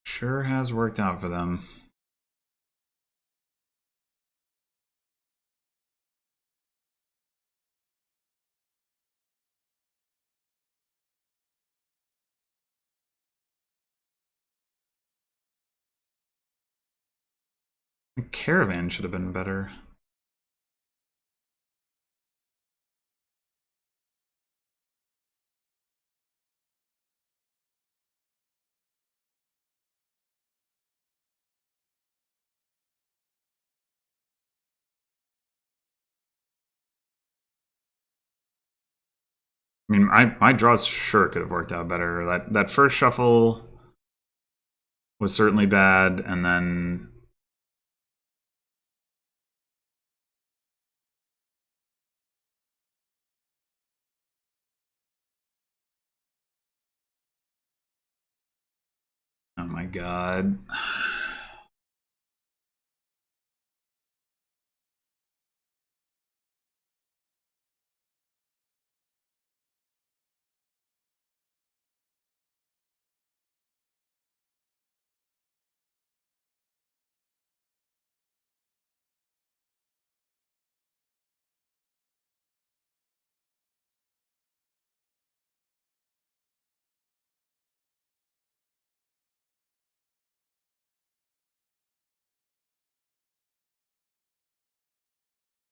Sure has worked out for them. The caravan should have been better. I mean, my draws sure could have worked out better. That first shuffle was certainly bad, and then oh my god.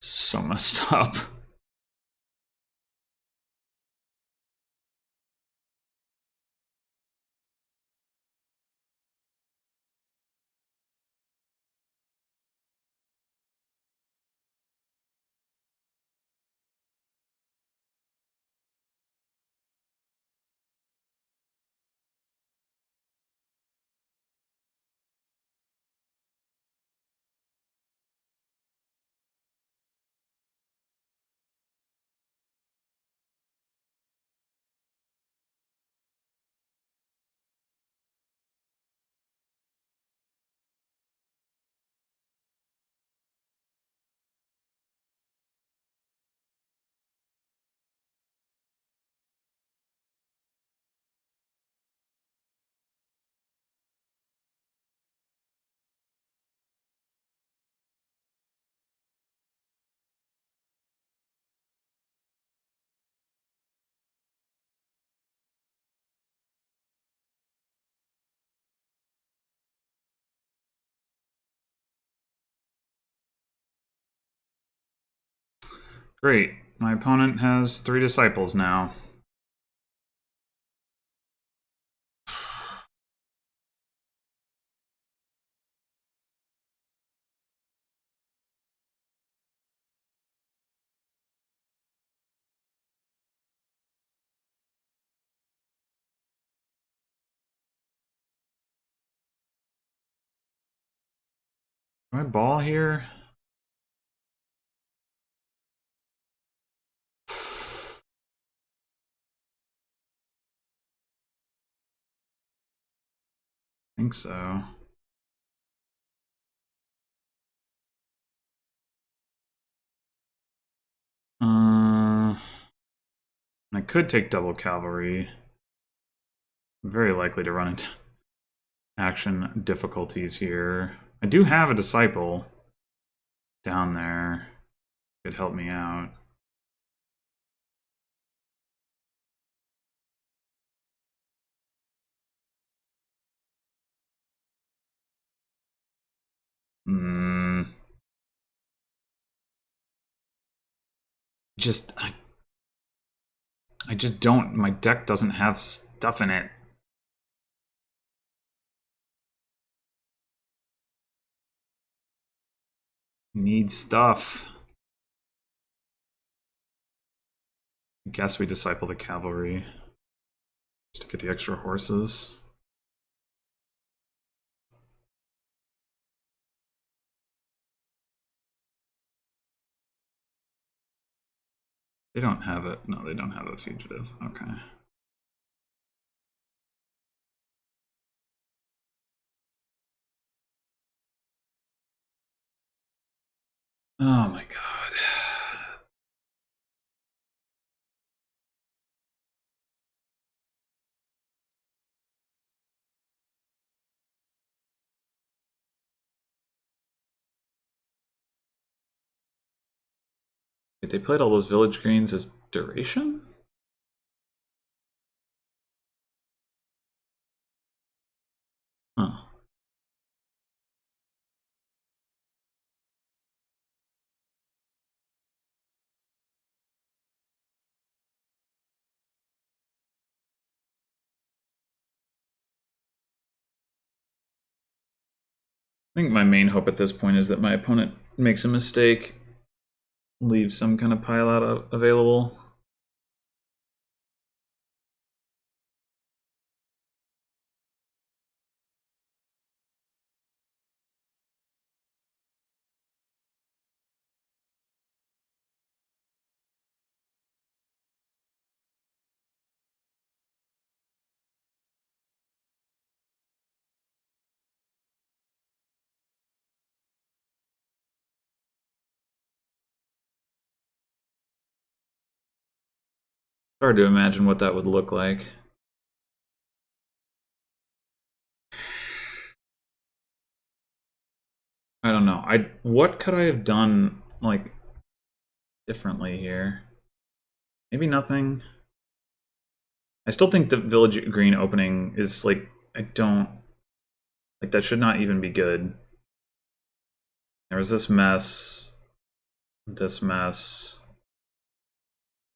So messed up. Great. My opponent has 3 disciples now. Do I ball here? I think so. I could take double cavalry. I'm very likely to run into action difficulties here. I do have a disciple down there. Could help me out. Hmm. Just I just don't. My deck doesn't have stuff in it. Need stuff. I guess we disciple the cavalry just to get the extra horses. They don't have it. No, they don't have a fugitive. Okay. Oh my god. Wait, they played all those village greens as duration? Oh. I think my main hope at this point is that my opponent makes a mistake, leaves some kind of pile out available. Hard to imagine what that would look like. I don't know. What could I have done like differently here? Maybe nothing. I still think the village green opening is like I don't like that should not even be good. There was this mess, this mess.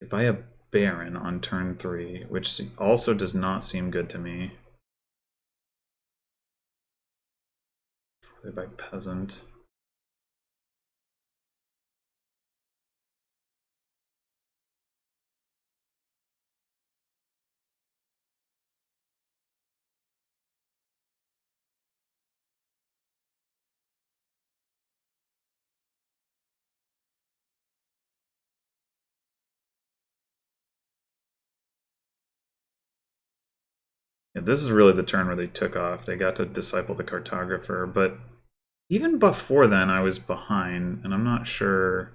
They buy a Baron on turn 3, which also does not seem good to me. They buy Peasant. Yeah, this is really the turn where they took off. They got to Disciple the Cartographer, but even before then I was behind, and I'm not sure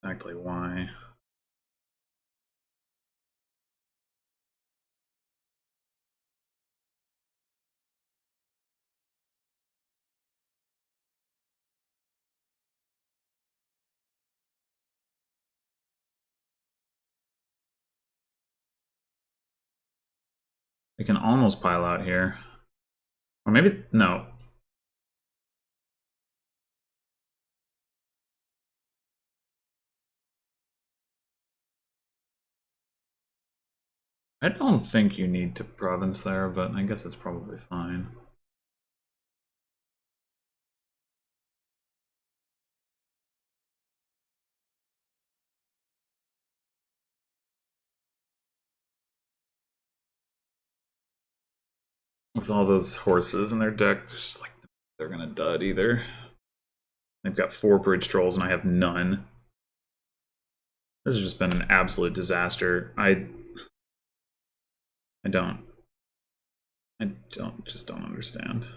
exactly why. I can almost pile out here. Or maybe, no. I don't think you need to province there, but I guess it's probably fine. With all those horses in their deck, just like they're gonna dud either. They've got 4 bridge trolls and I have none. This has just been an absolute disaster. I just don't understand.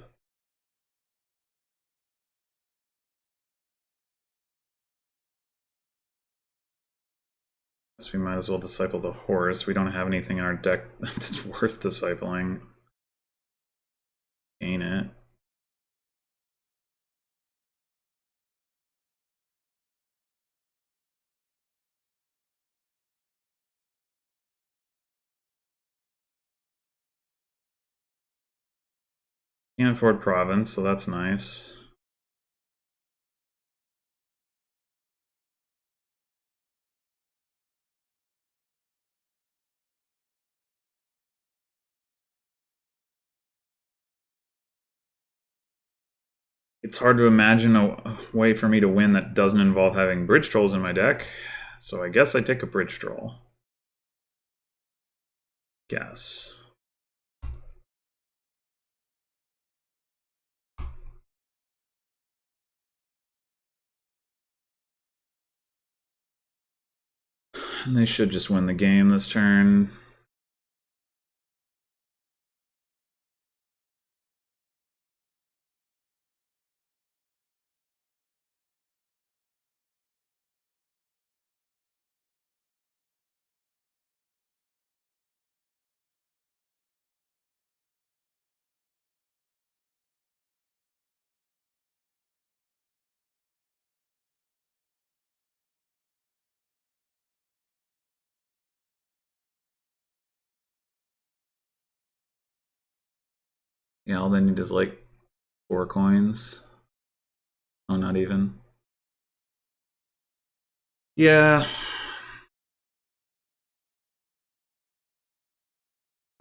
So we might as well disciple the horse. We don't have anything in our deck that's worth discipling. Ain't it? Can't afford province, so that's nice. It's hard to imagine a way for me to win that doesn't involve having bridge trolls in my deck. So I guess I take a bridge troll. Guess. And they should just win the game this turn. Yeah, all they need is like 4 coins. Oh, not even. Yeah.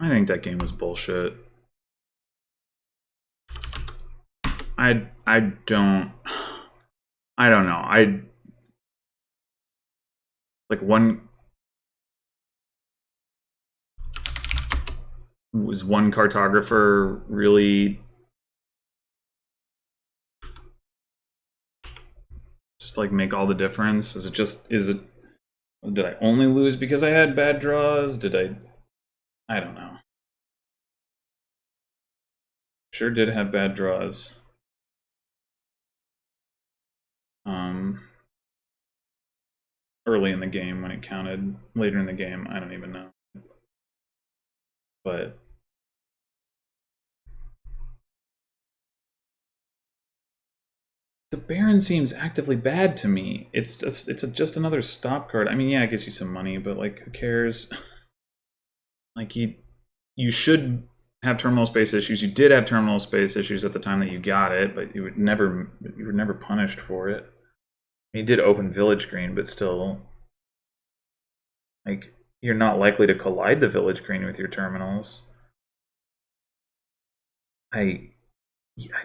I think that game was bullshit. I don't know. I like one was one cartographer really just like make all the difference? Is it did I only lose because I had bad draws? Did I don't know. Sure did have bad draws. Early in the game when it counted. Later in the game, I don't even know. But the Baron seems actively bad to me. It's just another stop card. I mean, yeah, it gives you some money, but like, who cares? Like you should have terminal space issues. You did have terminal space issues at the time that you got it, but you were never punished for it. You did open Village Green, but still, like, you're not likely to collide the Village Green with your terminals. I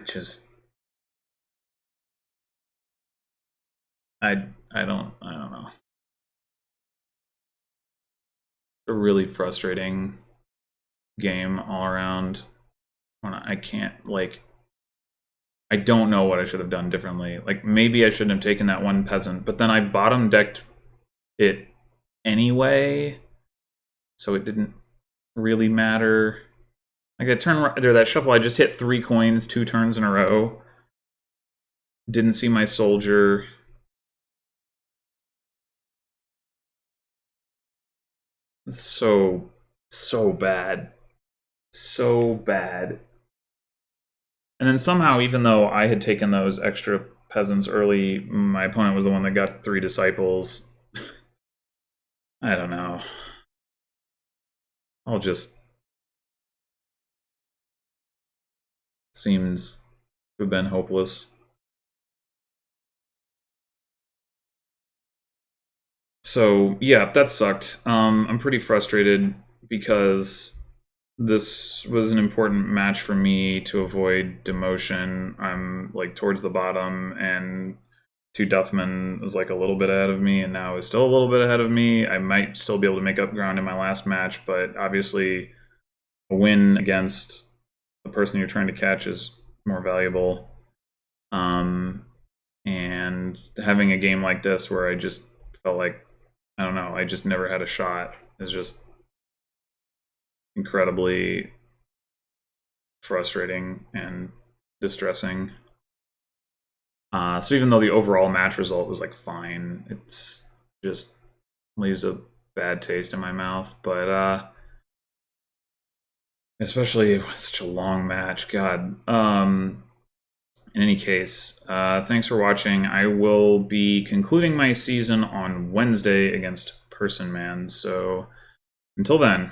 just I don't know. A really frustrating game all around. I can't, like, I don't know what I should have done differently. Like, maybe I shouldn't have taken that one peasant, but then I bottom decked it anyway, so it didn't really matter. Like that shuffle, I just hit 3 coins 2 turns in a row. Didn't see my soldier. It's so bad. So bad. And then somehow, even though I had taken those extra peasants early, my opponent was the one that got 3 disciples. I don't know. I'll just... Seems to have been hopeless. So, yeah, that sucked. I'm pretty frustrated because this was an important match for me to avoid demotion. I'm like towards the bottom, and 2Duffman was like a little bit ahead of me, and now is still a little bit ahead of me. I might still be able to make up ground in my last match, but obviously a win against the person you're trying to catch is more valuable. And having a game like this where I just felt like, I don't know, I just never had a shot is just incredibly frustrating and distressing. So even though the overall match result was like fine, it's just leaves a bad taste in my mouth. But especially with such a long match, God. In any case, thanks for watching. I will be concluding my season on Wednesday against Person Man. So until then.